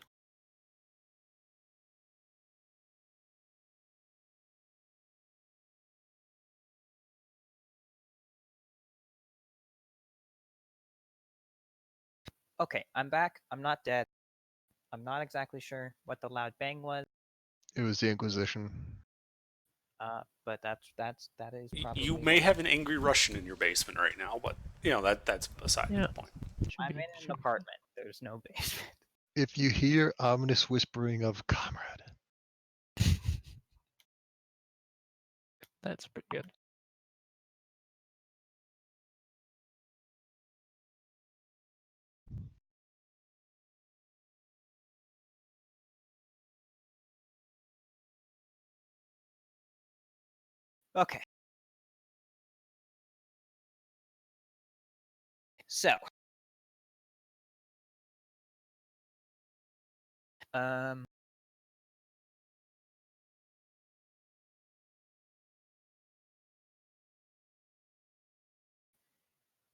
Okay, I'm back. I'm not dead. I'm not exactly sure what the loud bang was. It was the Inquisition. But that is probably. You may have an angry Russian in your basement right now, but that's beside the point. I'm in an apartment. There's no basement. If you hear ominous whispering of comrade. That's pretty good. Okay. So.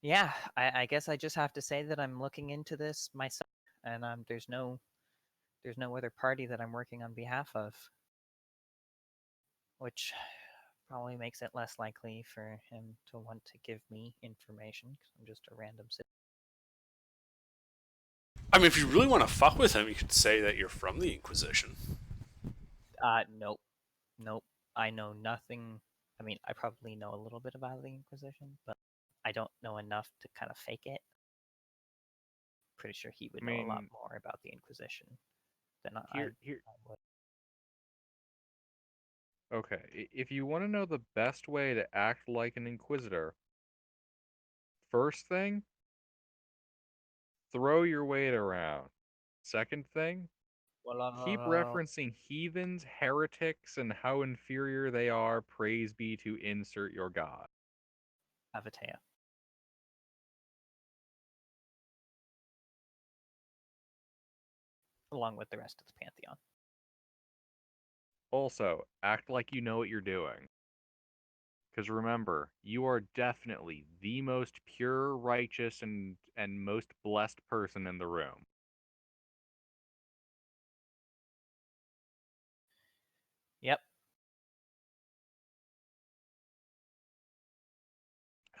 Yeah, I guess I just have to say that I'm looking into this myself, and there's no other party that I'm working on behalf of, which probably makes it less likely for him to want to give me information because I'm just a random citizen. I mean, if you really want to fuck with him, you could say that you're from the Inquisition. Nope, nope. I know nothing. I mean, I probably know a little bit about the Inquisition, but I don't know enough to kind of fake it. Pretty sure he would I know a lot mean, more about the Inquisition than here, I would. okay. If you want to know the best way to act like an Inquisitor, first thing, throw your weight around. Second thing, keep referencing heathens, heretics, and how inferior they are. Praise be to insert your god. Avatea. Along with the rest of the Pantheon. Also, act like you know what you're doing. Because remember, you are definitely the most pure, righteous, and most blessed person in the room. Yep.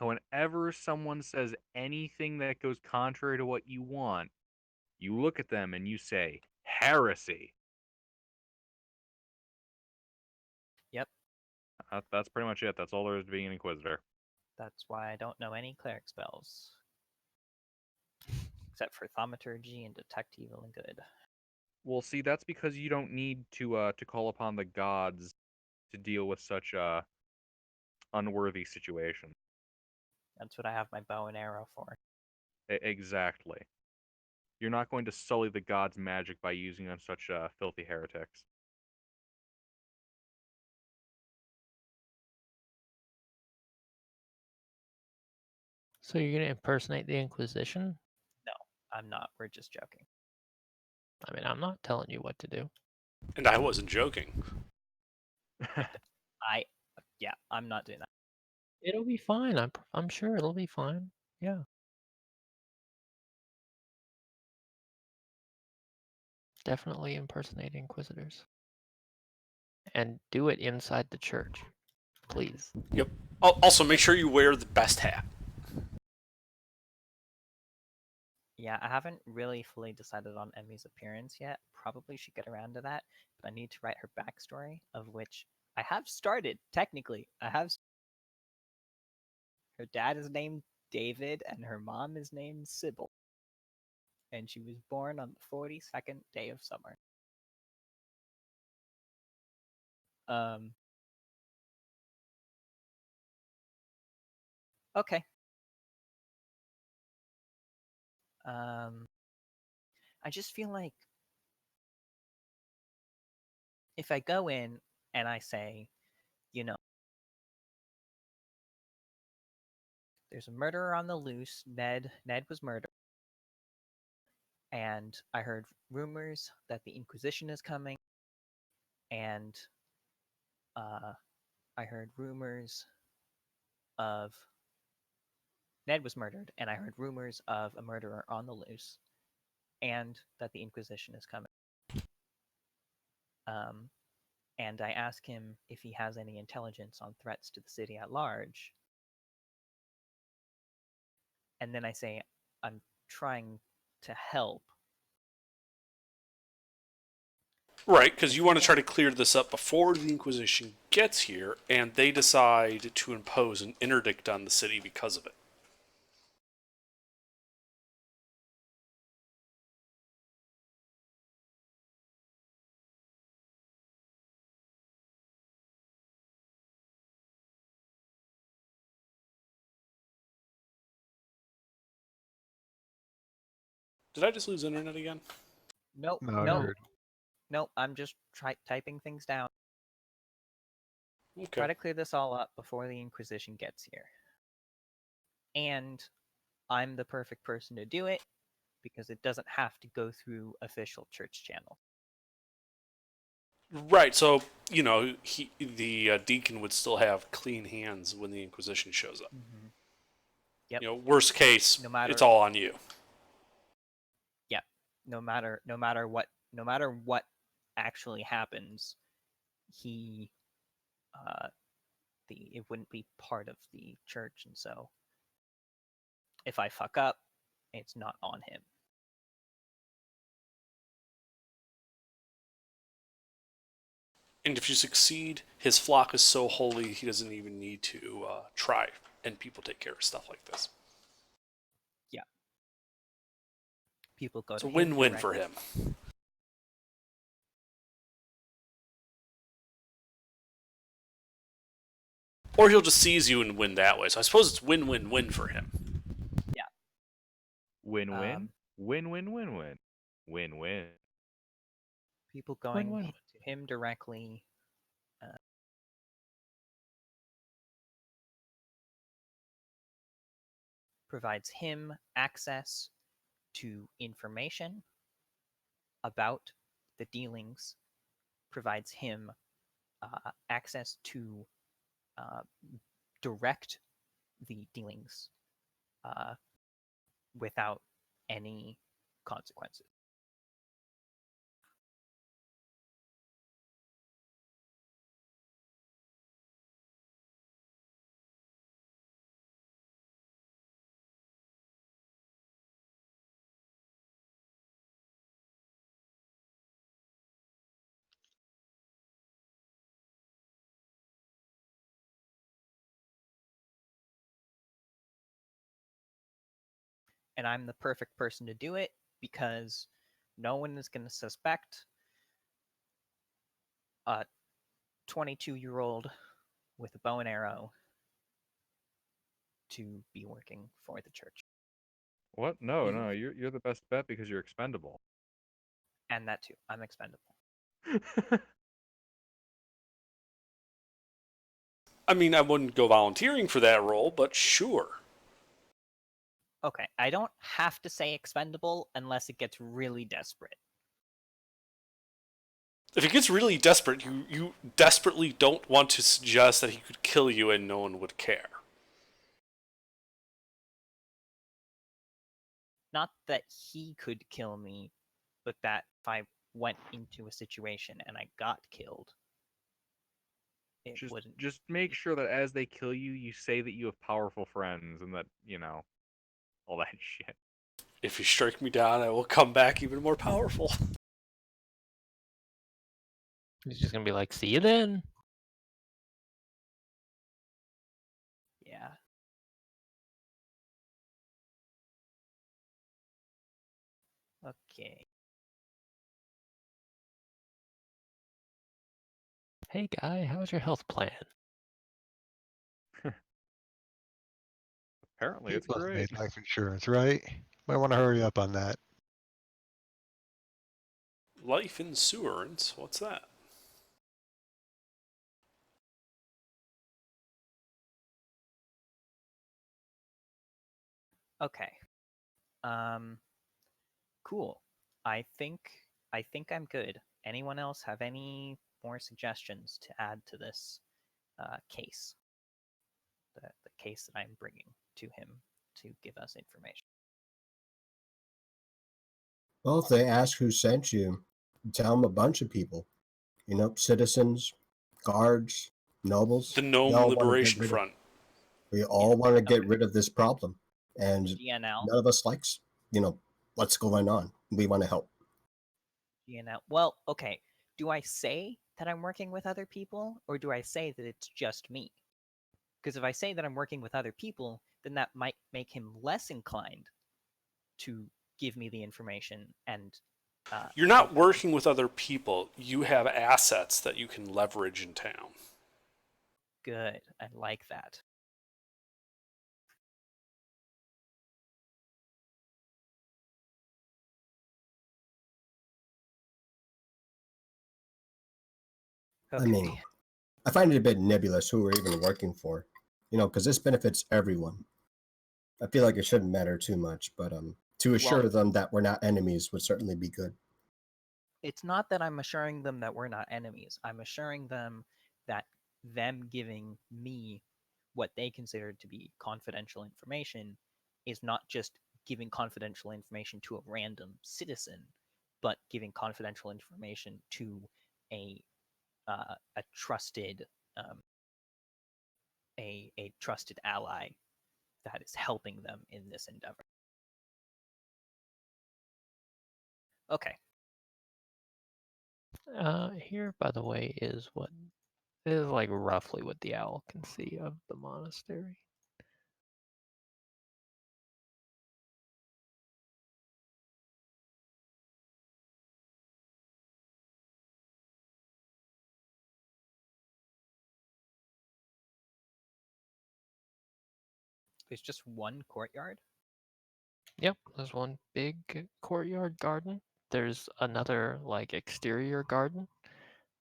And whenever someone says anything that goes contrary to what you want, you look at them and you say, heresy. Yep. That's pretty much it. That's all there is to being an Inquisitor. That's why I don't know any cleric spells. Except for thaumaturgy and detect evil and good. Well, see, that's because you don't need to call upon the gods to deal with such a unworthy situation. That's what I have my bow and arrow for. Exactly. You're not going to sully the gods' magic by using on such filthy heretics. So you're gonna impersonate the Inquisition? No, I'm not. We're just joking. I mean, I'm not telling you what to do. And I wasn't joking. Yeah, I'm not doing that. It'll be fine. I'm sure it'll be fine. Yeah. Definitely impersonate Inquisitors. And do it inside the church, please. Yep. Also, make sure you wear the best hat. Yeah, I haven't really fully decided on Emmy's appearance yet. Probably should get around to that, but I need to write her backstory, of which I have started, technically. Her dad is named David, and her mom is named Sybil. And she was born on the 42nd day of summer. Okay. I just feel like if I go in and I say, there's a murderer on the loose, Ned was murdered, and I heard rumors that the Inquisition is coming, and I heard rumors of Ned was murdered, and I heard rumors of a murderer on the loose, and that the Inquisition is coming. And I ask him if he has any intelligence on threats to the city at large. And then I say, I'm trying to help. Right, because you want to try to clear this up before the Inquisition gets here, and they decide to impose an interdict on the city because of it. Did I just lose internet again? Nope. No, nope. you're- Nope. I'm just typing things down. Okay. Try to clear this all up before the Inquisition gets here. And I'm the perfect person to do it because it doesn't have to go through official church channel. Right, so, the deacon would still have clean hands when the Inquisition shows up. Mm-hmm. Yep. You know, worst case, No matter it's all on you. no matter what actually happens, he it wouldn't be part of the church, and so if I fuck up, it's not on him. And if you succeed, his flock is so holy he doesn't even need to try, and people take care of stuff like this. Yeah. People go It's to a him win-win for directly. him. Or he'll just seize you and win that way. So I suppose it's win-win-win for him. Yeah. Win-win, win-win-win-win, win-win. People going Win-win. to him directly. Provides him access to information about the dealings, provides him access to direct the dealings without any consequences. And I'm the perfect person to do it because no one is going to suspect a 22-year-old with a bow and arrow to be working for the church. What? No, no, you're the best bet because you're expendable. And that too. I'm expendable. I mean, I wouldn't go volunteering for that role, but sure. Okay, I don't have to say expendable unless it gets really desperate. If it gets really desperate, you desperately don't want to suggest that he could kill you and no one would care. Not that he could kill me, but that if I went into a situation and I got killed, it wouldn't. Just make sure that as they kill you, you say that you have powerful friends and that, all that shit. If you strike me down, I will come back even more powerful. He's just gonna be like, "See you then." Yeah. Okay. Hey guy, how's your health plan? Apparently, it's People have great. made life insurance, right? Might want to hurry up on that. Life insurance? What's that? Okay. Cool. I think I'm good. Anyone else have any more suggestions to add to this case? The case that I'm bringing to him to give us information. Well, if they ask who sent you, tell them a bunch of people. Citizens, guards, nobles. The We Gnome all want to get Liberation rid of. Front. We all want to get rid of this problem, and GNL. none of us likes, what's going on. We want to help. GNL. Well, okay. Do I say that I'm working with other people, or do I say that it's just me? Because if I say that I'm working with other people, then that might make him less inclined to give me the information and. You're not working with other people. You have assets that you can leverage in town. Good. I like that. Okay. I mean, I find it a bit nebulous who we're even working for, because this benefits everyone. I feel like it shouldn't matter too much, but to assure them that we're not enemies would certainly be good. It's not that I'm assuring them that we're not enemies. I'm assuring them that them giving me what they consider to be confidential information is not just giving confidential information to a random citizen, but giving confidential information to a trusted a trusted ally that is helping them in this endeavor. Okay. Here, by the way, is like roughly what the owl can see of the monastery. There's just one courtyard? Yep, there's one big courtyard garden. There's another like exterior garden.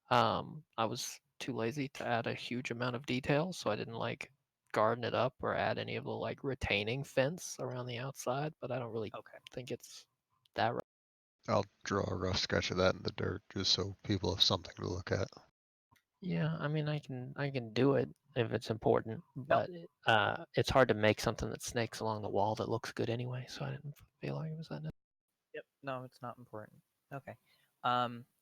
I was too lazy to add a huge amount of detail, so I didn't like garden it up or add any of the like retaining fence around the outside, but I don't really think it's that right. I'll draw a rough sketch of that in the dirt just so people have something to look at. Yeah, I mean I can do it if it's important, but it's hard to make something that snakes along the wall that looks good anyway, so I didn't feel like it was that. Yep. No, it's not important. Okay.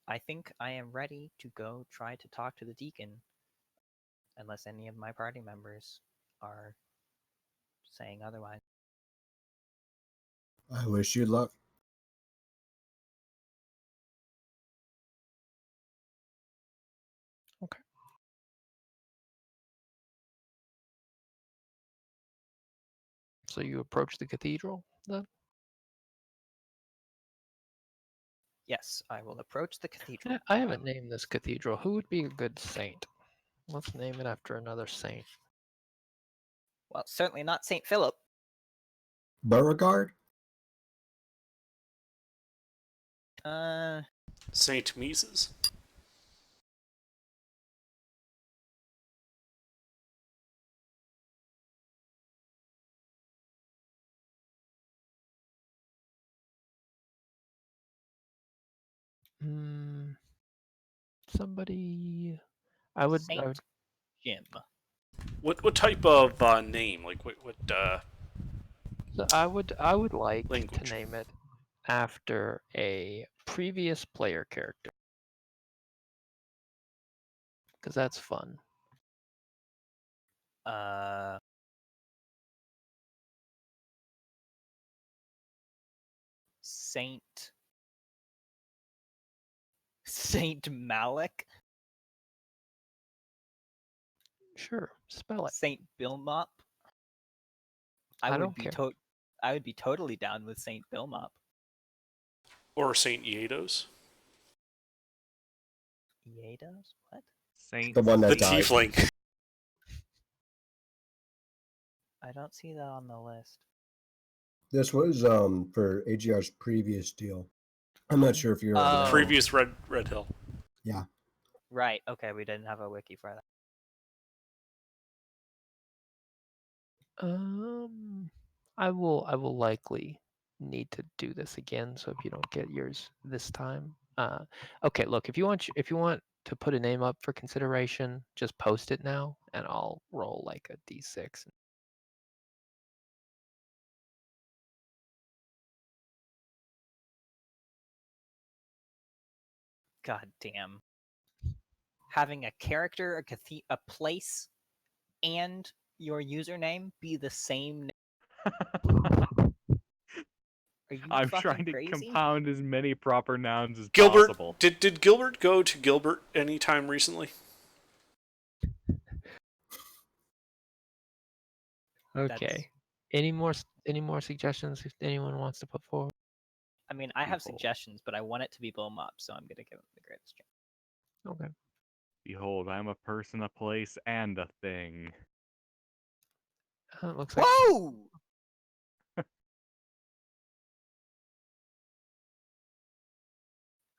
I think I am ready to go try to talk to the deacon, unless any of my party members are saying otherwise. I wish you luck. Okay. So you approach the cathedral then? Yes, I will approach the cathedral. I haven't named this cathedral. Who would be a good saint? Let's name it after another saint. Well, certainly not St. Philip. Beauregard? Saint Mises. Somebody. I would. Saint Jim. What type of name? Like what So I would like language? to name it after a previous player character, because that's fun. Saint Malik. Sure, spell it. Saint Bilmop. I would don't be care. I would be totally down with Saint Bilmop. Or Saint Iados? Iados? What? Saint The one that The died. tiefling. I don't see that on the list. This was for AGR's previous deal. I'm not sure if you're The aware. previous Redhill. Yeah. Right. Okay, we didn't have a wiki for that. I will likely need to do this again. So if you don't get yours this time, okay. Look, if you want to put a name up for consideration, just post it now, and I'll roll like a d6. God damn. Having a character, a place, and your username be the same. Are you I'm fucking trying to crazy? compound as many proper nouns as Gilbert, possible. did Gilbert go to Gilbert anytime recently? Okay. Any more suggestions if anyone wants to put forward? I mean, I have Behold. suggestions, but I want it to be Bilmop, so I'm gonna give him the greatest chance. Okay. Behold, I'm a person, a place, and a thing. It looks like. Whoa!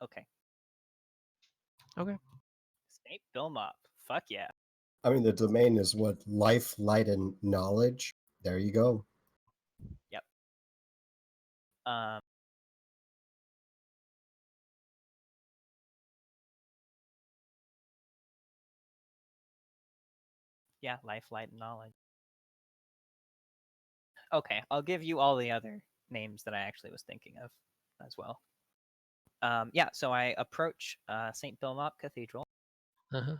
Okay. Okay. Saint Bilmop. Fuck yeah. I mean, the domain is what? Life, light, and knowledge? There you go. Yep. Yeah, life, light, and knowledge. Okay, I'll give you all the other names that I actually was thinking of as well. Yeah, so I approach St. Bilmop Cathedral. Uh-huh.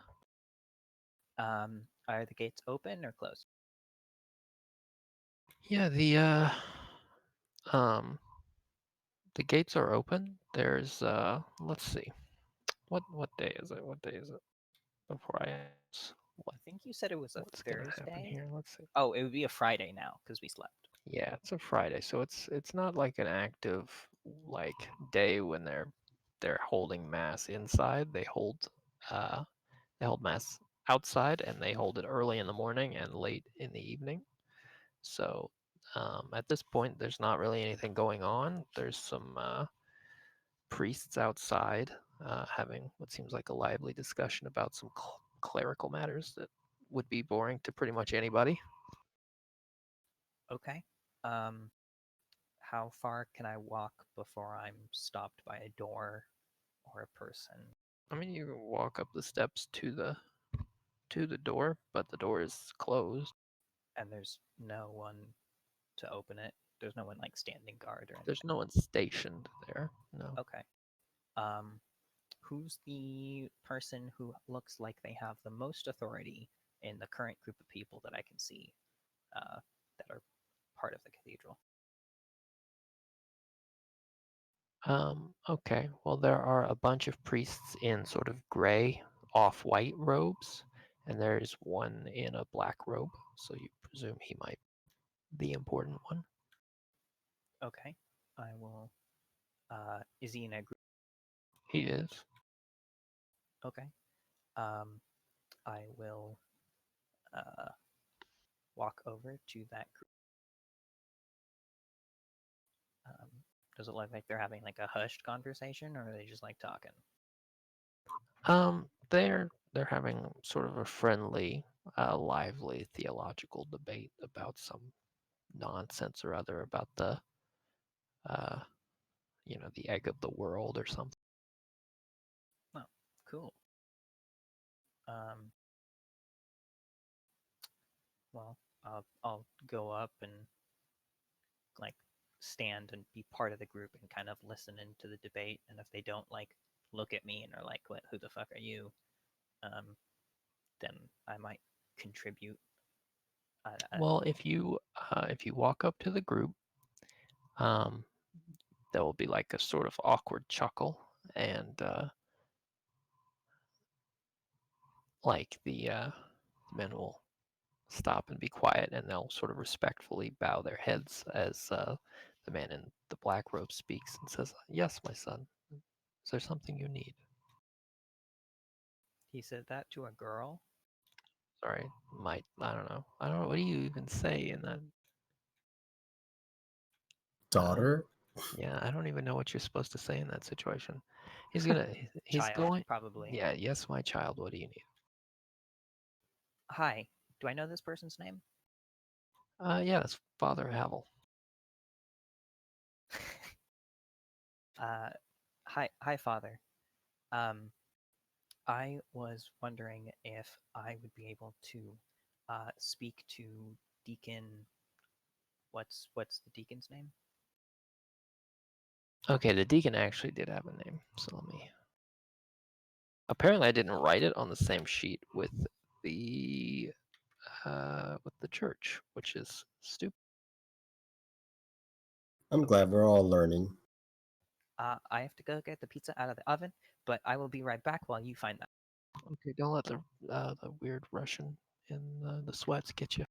Are the gates open or closed? Yeah, the gates are open. There's let's see. What day is it? What day is it? Before I ask I think you said it was a what's gonna happen Thursday. here. Let's see. Oh, it would be a Friday now because we slept. Yeah, it's a Friday, so it's not like an active like day when they're holding mass inside. They hold mass outside, and they hold it early in the morning and late in the evening. So at this point, there's not really anything going on. There's some priests outside having what seems like a lively discussion about some clerical matters that would be boring to pretty much anybody. Okay. How far can I walk before I'm stopped by a door or a person? I mean, you can walk up the steps to the door, but the door is closed. And there's no one to open it. There's no one like standing guard or anything. There's no one stationed there. No. Okay. Who's the person who looks like they have the most authority in the current group of people that I can see that are part of the cathedral? Okay. Well, there are a bunch of priests in sort of gray, off-white robes, and there's one in a black robe. So you presume he might be the important one. Okay. I will. Is he in a group? He is. Okay. I will walk over to that group. Does it look like they're having like a hushed conversation, or are they just like talking? They're having sort of a friendly, lively theological debate about some nonsense or other about uh, the egg of the world or something. Oh, cool. Well, I'll go up and like stand and be part of the group and kind of listen into the debate. And if they don't like look at me and are like, "What? Who the fuck are you?" Then I might contribute. Well, if you walk up to the group, um, there will be like a sort of awkward chuckle, and like the men will stop and be quiet, and they'll sort of respectfully bow their heads as the man in the black robe speaks and says, "Yes, my son. Is there something you need?" He said that to a girl. Sorry, I don't know. What do you even say in that? Daughter? Yeah, I don't even know what you're supposed to say in that situation. He's Child, going. probably. Yeah, yes, my child. What do you need? Hi, do I know this person's name? Yeah, that's Father Havel. Hi, Father. I was wondering if I would be able to speak to Deacon. What's the deacon's name? Okay, the deacon actually did have a name, so let me. Apparently, I didn't write it on the same sheet with the church, which is stupid. I'm glad we're all learning. I have to go get the pizza out of the oven, but I will be right back while you find that. Okay, don't let the weird Russian in the sweats get you.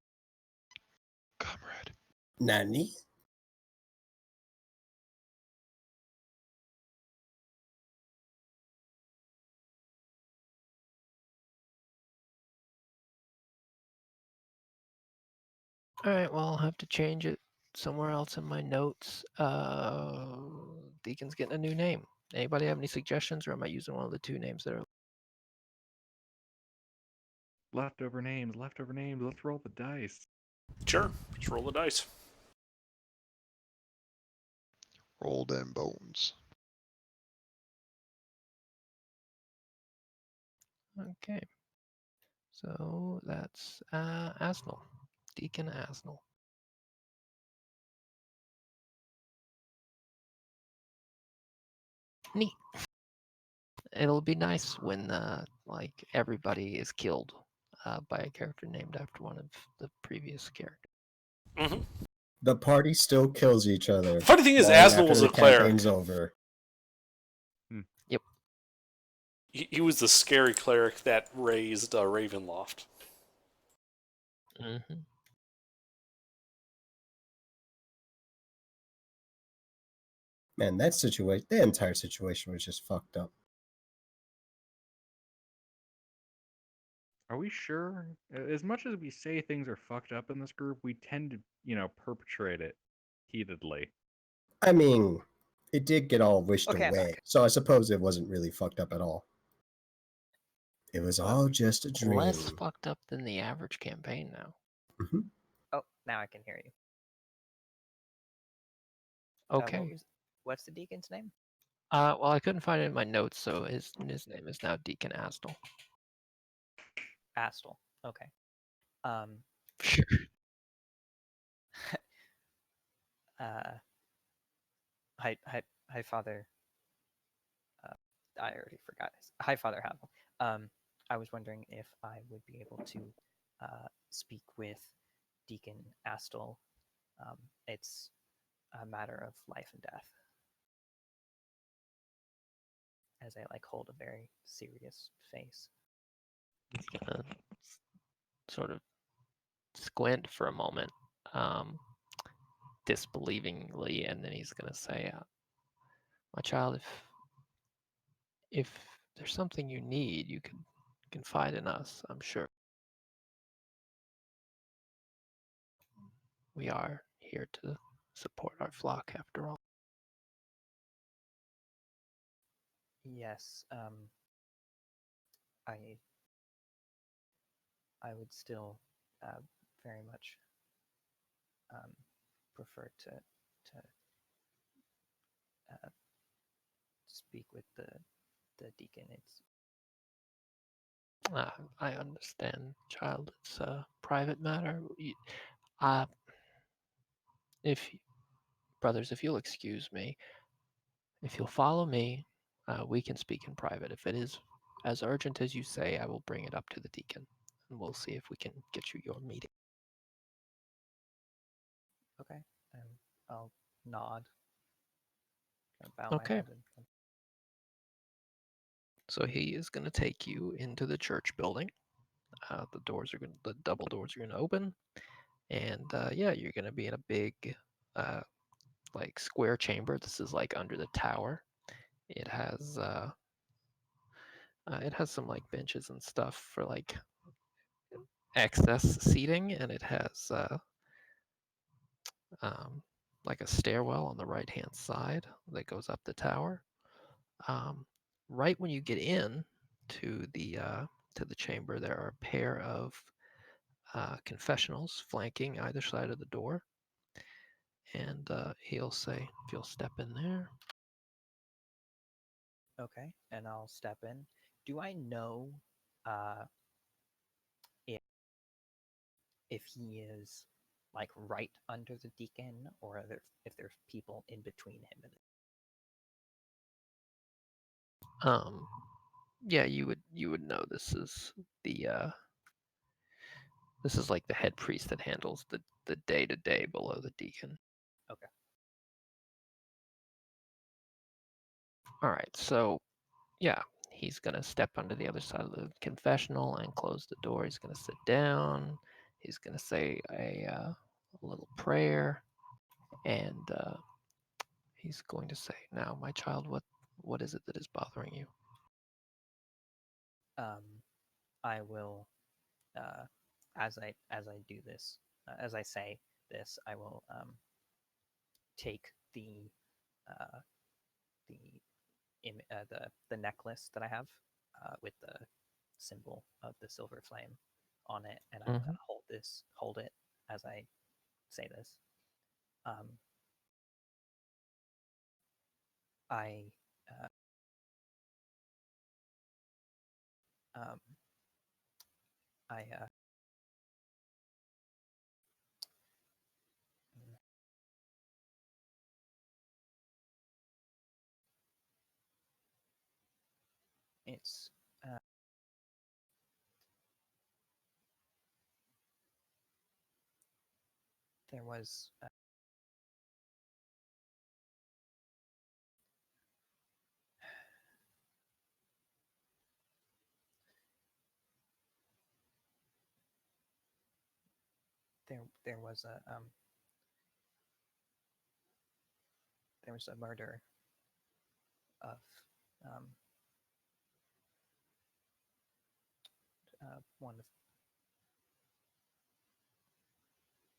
Comrade. Nanny? All right, well, I'll have to change it somewhere else in my notes. Deacon's getting a new name. Anybody have any suggestions, or am I using one of the two names that are? Leftover names, leftover names. Let's roll the dice. Sure, just roll the dice. Roll them bones. Okay. So that's Asnell, Deacon Asnell. Neat. It'll be nice when like everybody is killed by a character named after one of the previous characters. Hmm. The party still kills each other. Funny thing is, long Asnell after was the a cleric. campaign's over. Yep. He was the scary cleric that raised Ravenloft. Mm-hmm. Man, that entire situation was just fucked up. Are we sure? As much as we say things are fucked up in this group, we tend to, perpetrate it heatedly. I mean, it did get all wished Okay, I'm away, back. so I suppose it wasn't really fucked up at all. It was But all just a dream. less fucked up than the average campaign now. Mhm. Oh, now I can hear you. Okay. What's the deacon's name? Well, I couldn't find it in my notes, so his name is now Deacon Asnell. Astle. Okay. Sure. Hi, Father. I already forgot his. Hi, Father Havel. I was wondering if I would be able to speak with Deacon Astle. It's a matter of life and death. As I hold a very serious face. He's gonna sort of squint for a moment, disbelievingly, and then he's gonna say, "My child, if there's something you need, you can confide in us. I'm sure we are here to support our flock, after all." Yes. I would still very much prefer to speak with the deacon. It's I understand, child. It's a private matter. If brothers, if you'll excuse me, if you'll follow me, we can speak in private. If it is as urgent as you say, I will bring it up to the deacon, and we'll see if we can get you your meeting. okay. And I'll nod. Bow Okay. my head. So he is going to take you into the church building. The double doors are going to open, and yeah, you're going to be in a big, square chamber. This is under the tower. It has some benches and stuff for excess seating, and it has a stairwell on the right hand side that goes up the tower. Right when you get in to the chamber, there are a pair of confessionals flanking either side of the door, and he'll say, "If you'll step in there." Okay, and I'll step in. Do I know if he is right under the deacon, or if there's people in between him and Yeah, you would know this is the the head priest that handles the day-to-day below the deacon. Okay. All right, so yeah, he's gonna step under the other side of the confessional and close the door. He's gonna sit down. He's gonna say a little prayer, and he's going to say, "Now, my child, what is it that is bothering you?" I will, as I do this, as I say this, I will take the the necklace that I have with the symbol of the silver flame on it, and I'm gonna hold it as I say this. I it's there was there was a murder of um,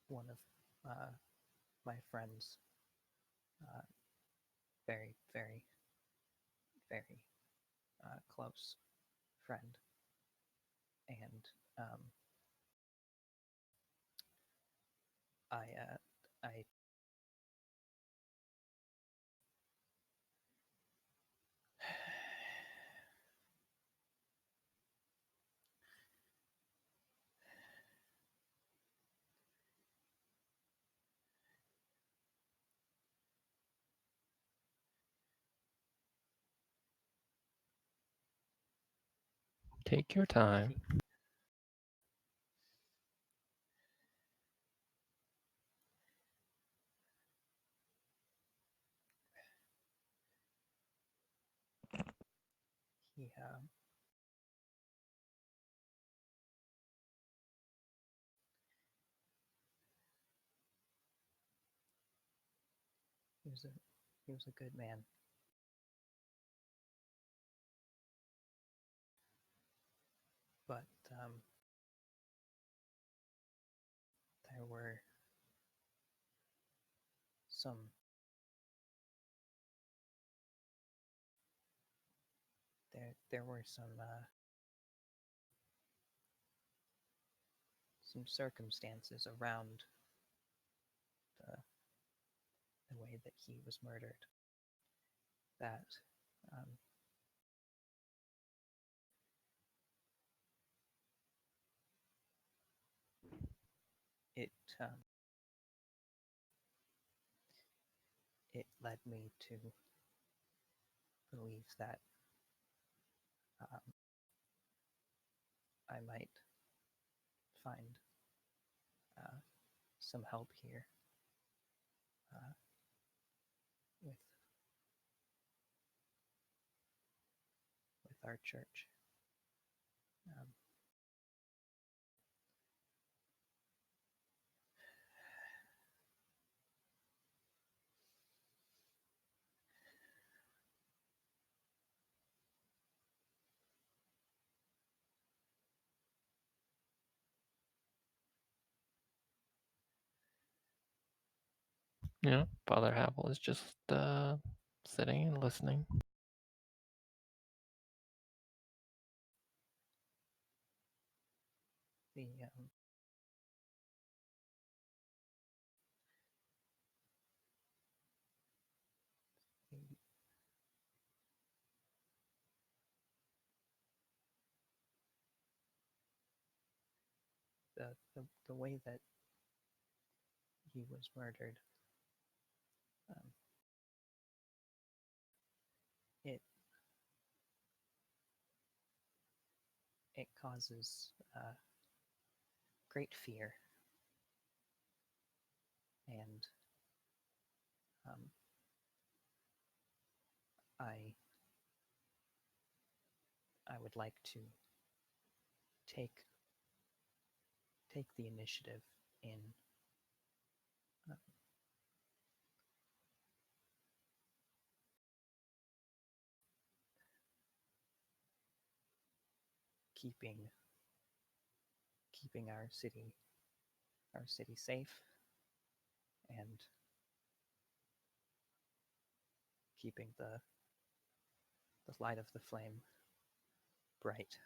one of my friends, very very very close friend, and I Take your time. he he was a good man. But there were some there were some circumstances around the way that he was murdered that um, it it led me to believe that I might find some help here with our church. Um, Yeah, Father Havel is just sitting and listening. the the way that he was murdered, um, it it causes great fear, and I would like to take the initiative in uh, keeping our city safe, and keeping the light of the flame bright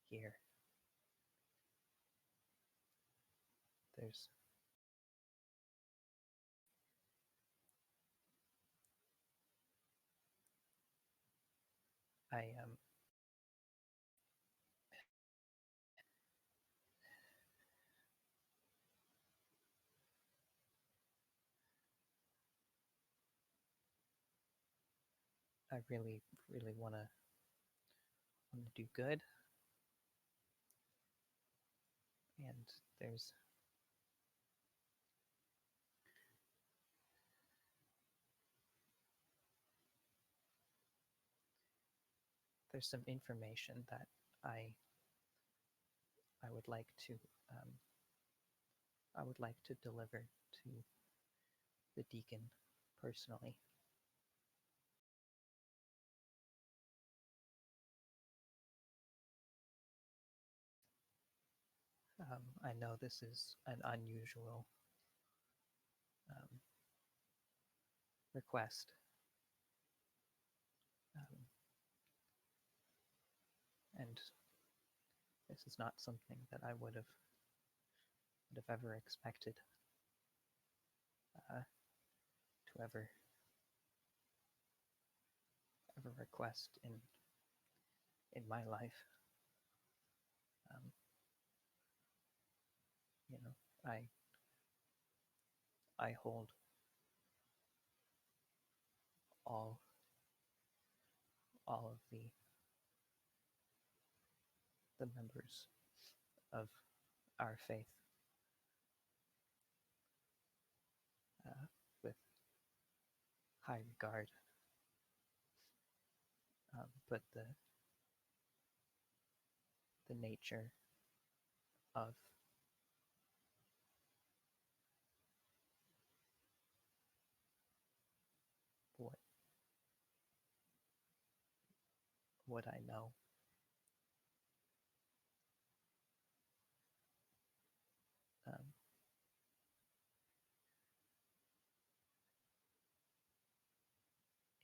here. There's I I really, really want to do good, and there's some information that I would like to deliver to the deacon personally. I know this is an unusual request, and this is not something that I would have ever expected to ever request in my life. You know, I hold all of the members of our faith with high regard, but the nature of what I know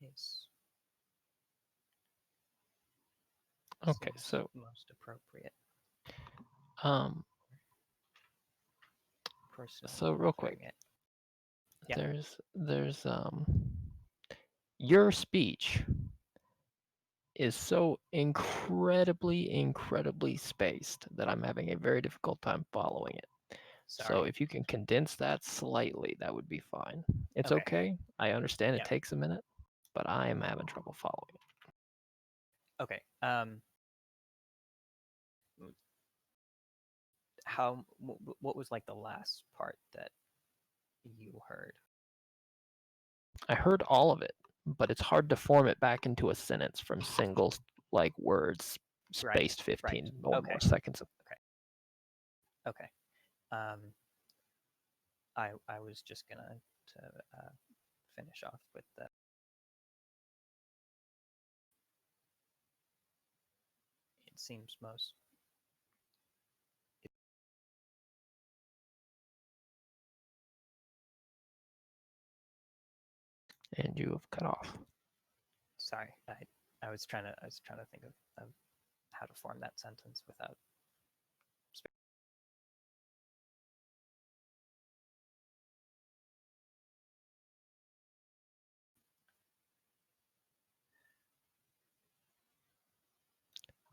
is Okay, seems so most appropriate. um, Personally so real quick, offering it. Yeah. there's your speech is so incredibly spaced that I'm having a very difficult time following it. So Sorry. if you can condense that slightly, that would be fine. It's Okay. okay. I understand Yeah. it takes a minute, but I am having trouble following it. Okay. What was like the last part that you heard? I heard all of it, but it's hard to form it back into a sentence from single like words Right. spaced 15 Right. or Okay. more seconds. Okay. I was just gonna finish off with the it seems most And you have cut off. sorry. I was trying to think of how to form that sentence without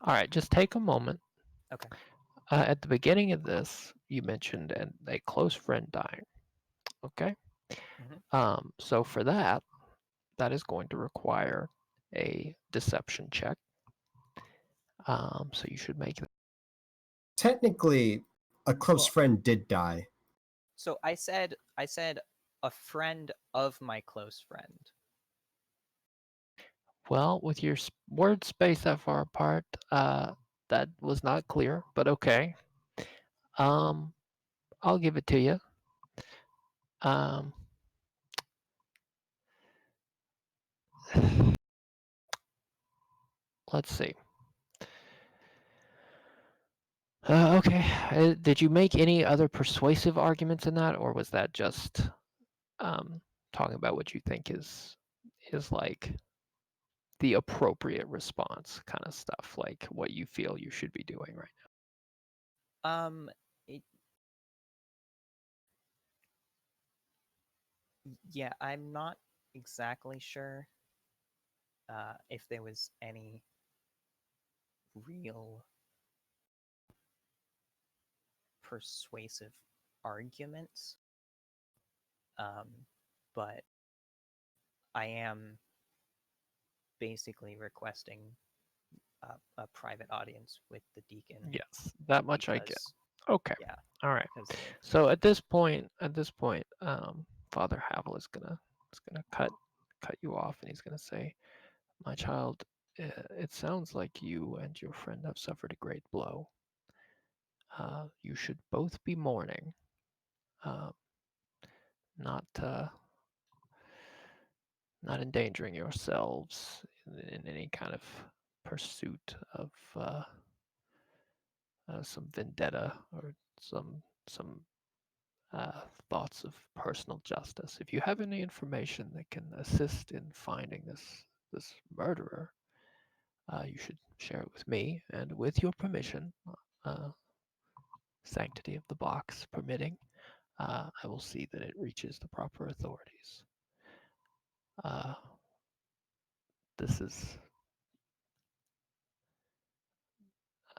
All right, just take a moment. Okay. At the beginning of this, you mentioned a close friend dying. Okay. So for that is going to require a deception check. So you should make that. Technically, a close Well- friend did die. So I said a friend of my close friend. Well, with your word space that far apart, that was not clear, but okay. I'll give it to you. Let's see. Okay. Did you make any other persuasive arguments in that, or was that just talking about what you think is like the appropriate response kind of stuff, like what you feel you should be doing right now? Yeah, I'm not exactly sure if there was any real persuasive arguments, but I am basically requesting a private audience with the deacon. Yes, that much I get. because- Okay. Yeah, All right. because So at this point, Father Havel is gonna cut you off, and he's gonna say, "My child, it sounds like you and your friend have suffered a great blow. You should both be mourning, uh, not not endangering yourselves in any kind of pursuit of some vendetta or some thoughts of personal justice. If you have any information that can assist in finding this murderer, you should share it with me, and with your permission, uh, sanctity of the box permitting, I will see that it reaches the proper authorities. Uh, this is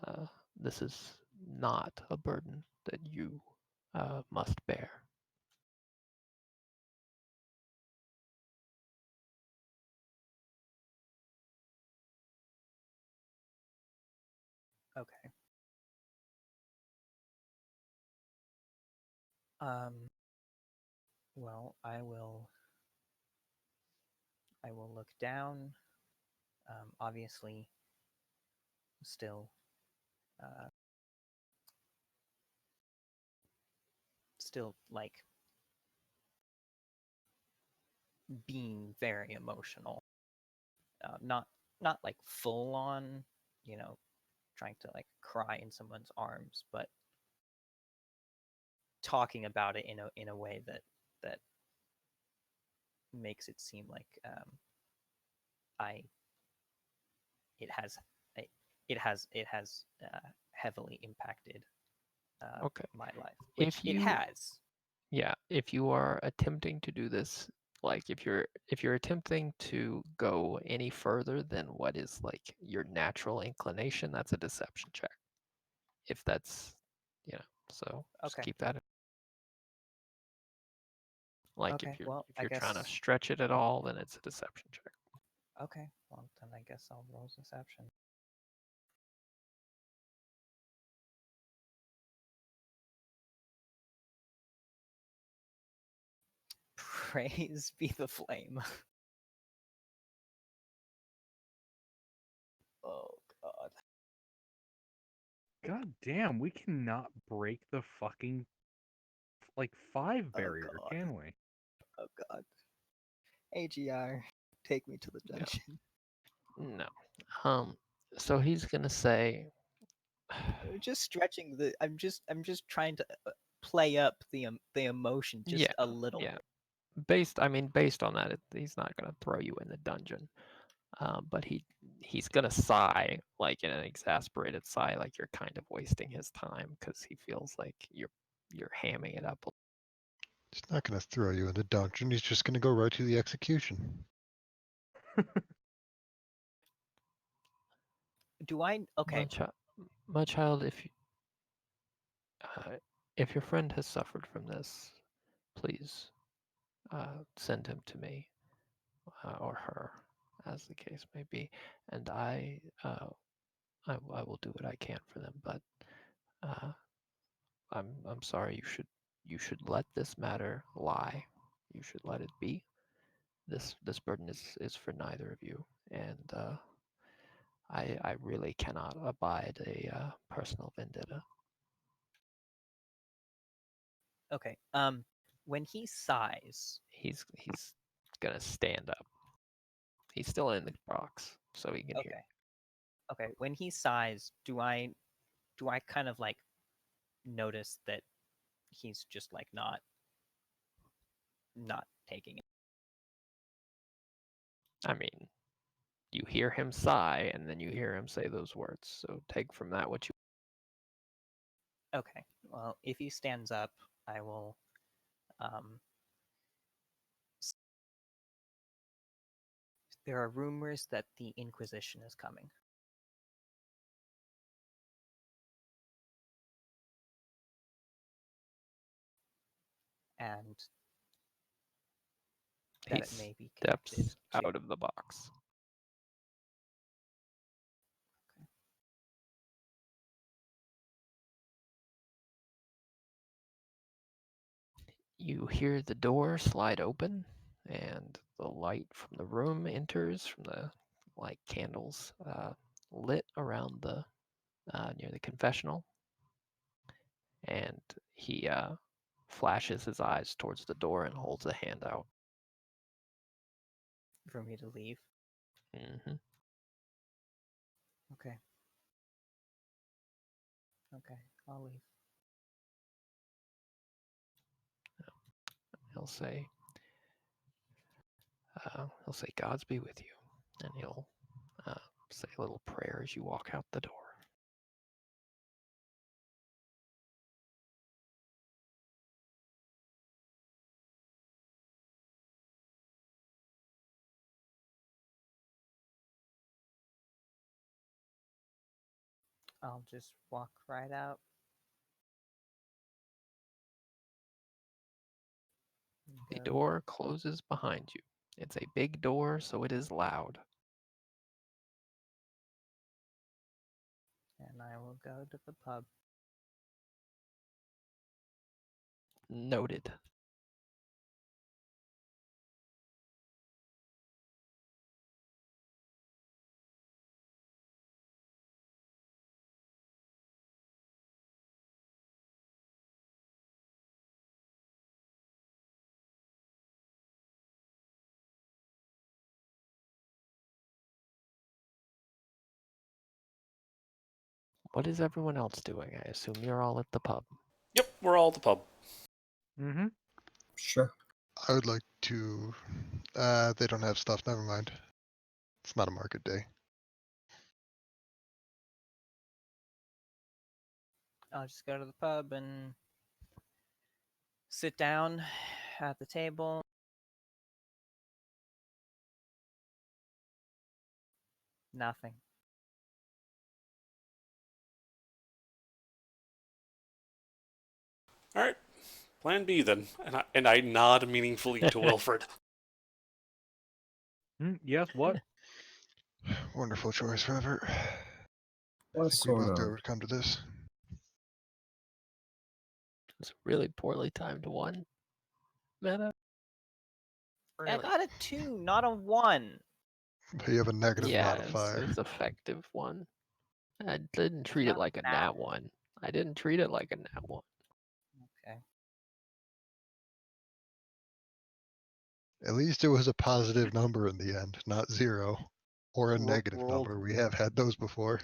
uh, this is not a burden that you must bear." okay. Well, I will look down. Obviously, still, still like being very emotional. Not like full on, you know, trying to like cry in someone's arms, but talking about it in a way that makes it seem like I it has it has heavily impacted Okay. my life, If which it you has. Yeah, if you are attempting to do this, like if you're attempting to go any further than what is like your natural inclination, that's a deception check. If that's, so just Okay. keep that in. Like Okay. Well, if I you're trying to guess. stretch it at all, then it's a deception check. Okay. Well, then I guess I'll roll deception. Praise be the flame. Oh God. God damn, we cannot break the fucking like 5 Oh barrier, God. can we? Oh God. AGR, take me to the Yeah. dungeon. No. So he's gonna say, Just stretching the. I'm just trying to play up the emotion just yeah, a little yeah. bit. Based on that, he's not gonna throw you in the dungeon. But he's gonna sigh, like in an exasperated sigh, like you're kind of wasting his time because he feels like you're hamming it up. He's not going to throw you in the dungeon. He's just going to go right to the execution. Do I? Okay. My child, if your friend has suffered from this, please send him to me or her, as the case may be, and I will do what I can for them. But uh, I'm sorry. You should let this matter lie. You should let it be. This burden is for neither of you, and I really cannot abide a personal vendetta. Okay. When he sighs, He's gonna stand up. He's still in the box, so he can hear. okay. Okay. When he sighs, do I kind of like notice that he's just like not taking it? I mean, you hear him sigh, and then you hear him say those words. So take from that what you. Okay. Well, if he stands up, I will. Um, there are rumors that the Inquisition is coming. And that it He may be connected steps to. out of the box. You hear the door slide open, and the light from the room enters from the candles lit around the near the confessional, and he flashes his eyes towards the door and holds a hand out. For me to leave. Mm-hmm. Okay. Okay, I'll leave. He'll say, "God's be with you," and he'll say a little prayer as you walk out the door. I'll just walk right out. The Go. door closes behind you. It's a big door, so it is loud. And I will go to the pub. Noted. What is everyone else doing? I assume you're all at the pub. Yep, we're all at the pub. Mm-hmm. Sure. I would like to. They don't have stuff. Never mind. It's not a market day. I'll just go to the pub and sit down at the table. Nothing. All right, plan B then. And I nod meaningfully to Wilfred. Yes, what? Wonderful choice, Robert. I What's think we going both on? overcome to this. It's a really poorly timed one. Meta. I got a 2, not a 1. But you have a negative Yeah, modifier. it's effective one. I didn't treat it not like a nat nat one. I didn't treat it like a nat one. Okay. At least it was a positive number in the end, not 0. Or a Ro- negative rolled- number. We have had those before.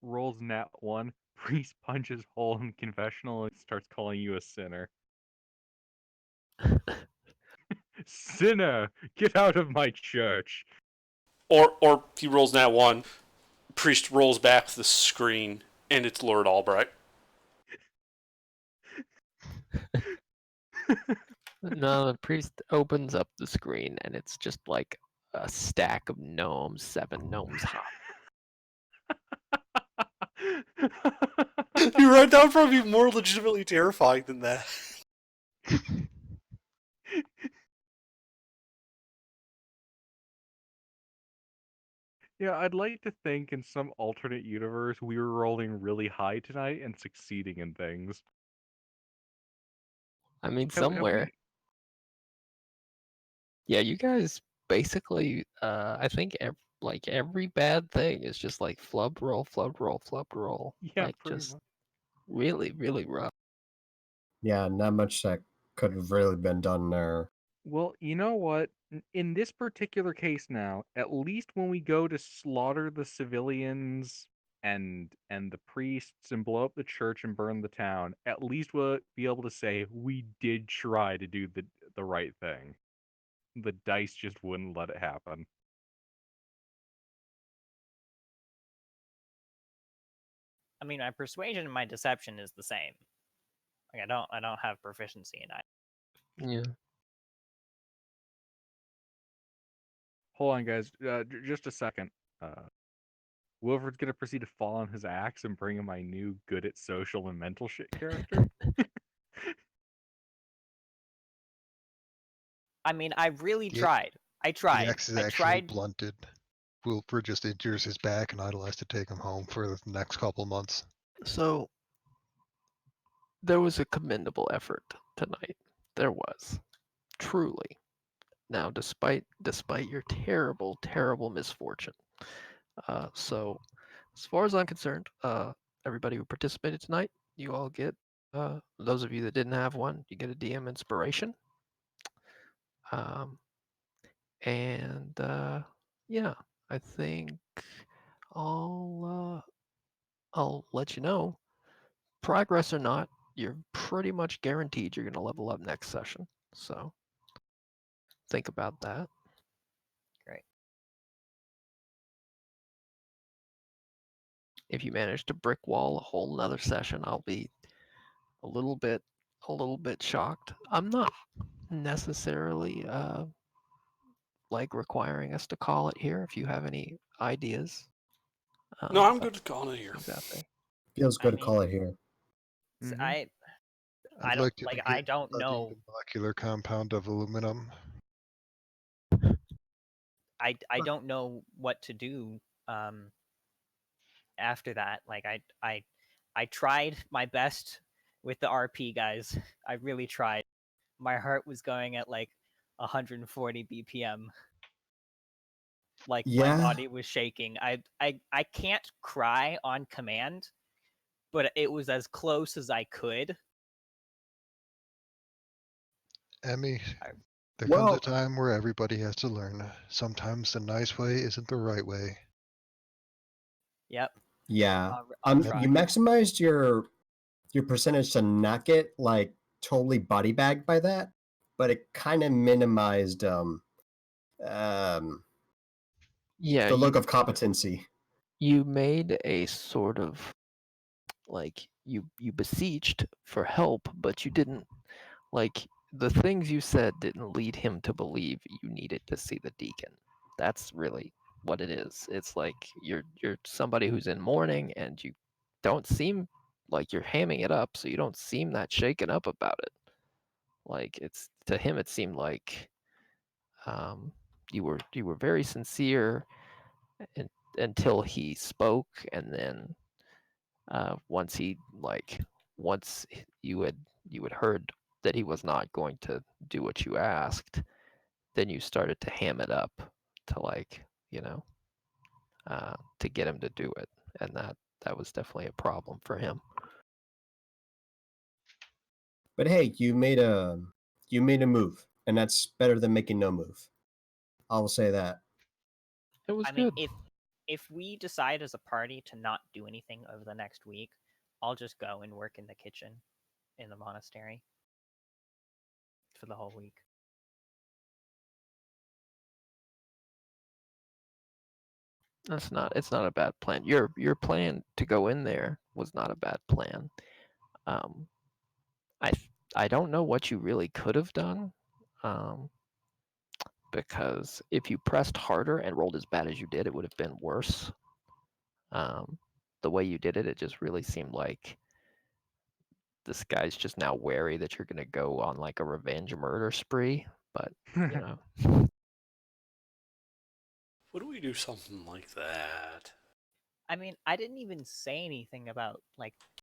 Rolls nat 1. Priest punches hole in confessional and starts calling you a sinner. Sinner, get out of my church. Or he rolls that one. Priest rolls back the screen, and it's Lord Albright. No, the priest opens up the screen and it's just like a stack of gnomes, 7 gnomes high. You're right, that would probably be more legitimately terrifying than that. Yeah, I'd like to think in some alternate universe we were rolling really high tonight and succeeding in things. I mean, Have somewhere. we... Yeah, you guys basically, I think every bad thing is just like flub roll, flub roll, flub roll. Yeah, Like pretty just much. really, really rough. Yeah, not much that could have really been done there. Well, you know what? In this particular case now, at least when we go to slaughter the civilians and the priests and blow up the church and burn the town, at least we'll be able to say we did try to do the right thing. The dice just wouldn't let it happen. I mean, my persuasion and my deception is the same. Like I don't have proficiency in either. Yeah. Hold on, guys. Just a second. Wilfred's gonna proceed to fall on his axe and bring in my new good at social and mental shit character. I mean, I really Yeah. tried. I tried. The X is I actually tried. blunted. Wilfred just injures his back and Idle has to take him home for the next couple months. So there was a commendable effort tonight. There was. Truly. Now, despite your terrible, terrible misfortune. So, as far as I'm concerned, everybody who participated tonight, you all get, those of you that didn't have one, you get a DM inspiration. And yeah, I think I'll let you know, progress or not, you're pretty much guaranteed you're gonna level up next session. So think about that. Great. If you manage to brick wall a whole nother session, I'll be a little bit shocked. I'm not necessarily like requiring us to call it here. If you have any ideas, No, I'm about good calling it here. things out there. Feels good I to call it here. Mhm. I I'd don't like you like. to I get don't studying know. the molecular compound of aluminum. I don't know what to do after that. Like I tried my best with the RP guys. I really tried. My heart was going at like 140 BPM. Like my Yeah. body was shaking. I can't cry on command, but it was as close as I could. Emmy, I- there comes a Well, time where everybody has to learn. Sometimes the nice way isn't the right way. Yep. yeah. I'll Yep. try. You maximized your percentage to not get like totally body bagged by that, but it kind of minimized Yeah, the look of competency. you made a sort of like you beseeched for help, but you didn't, like, the things you said didn't lead him to believe you needed to see the deacon. That's really what it is. It's like you're somebody who's in mourning and you don't seem like you're hamming it up, so you don't seem that shaken up about it. Like, it's to him it seemed like you were very sincere and, until he spoke, and then once you had heard that he was not going to do what you asked, then you started to ham it up to, like, you know, to get him to do it, and that was definitely a problem for him. But hey, you made a move, and that's better than making no move. I will say that. It was I mean, good. if we decide as a party to not do anything over the next week, I'll just go and work in the kitchen in the monastery for the whole week. It's not a bad plan. Your plan to go in there was not a bad plan. Um, I don't know what you really could have done, because if you pressed harder and rolled as bad as you did, it would have been worse. The way you did it, it just really seemed like this guy's just now wary that you're gonna go on like a revenge murder spree. But you know, Would we do something like that? I mean, I didn't even say anything about like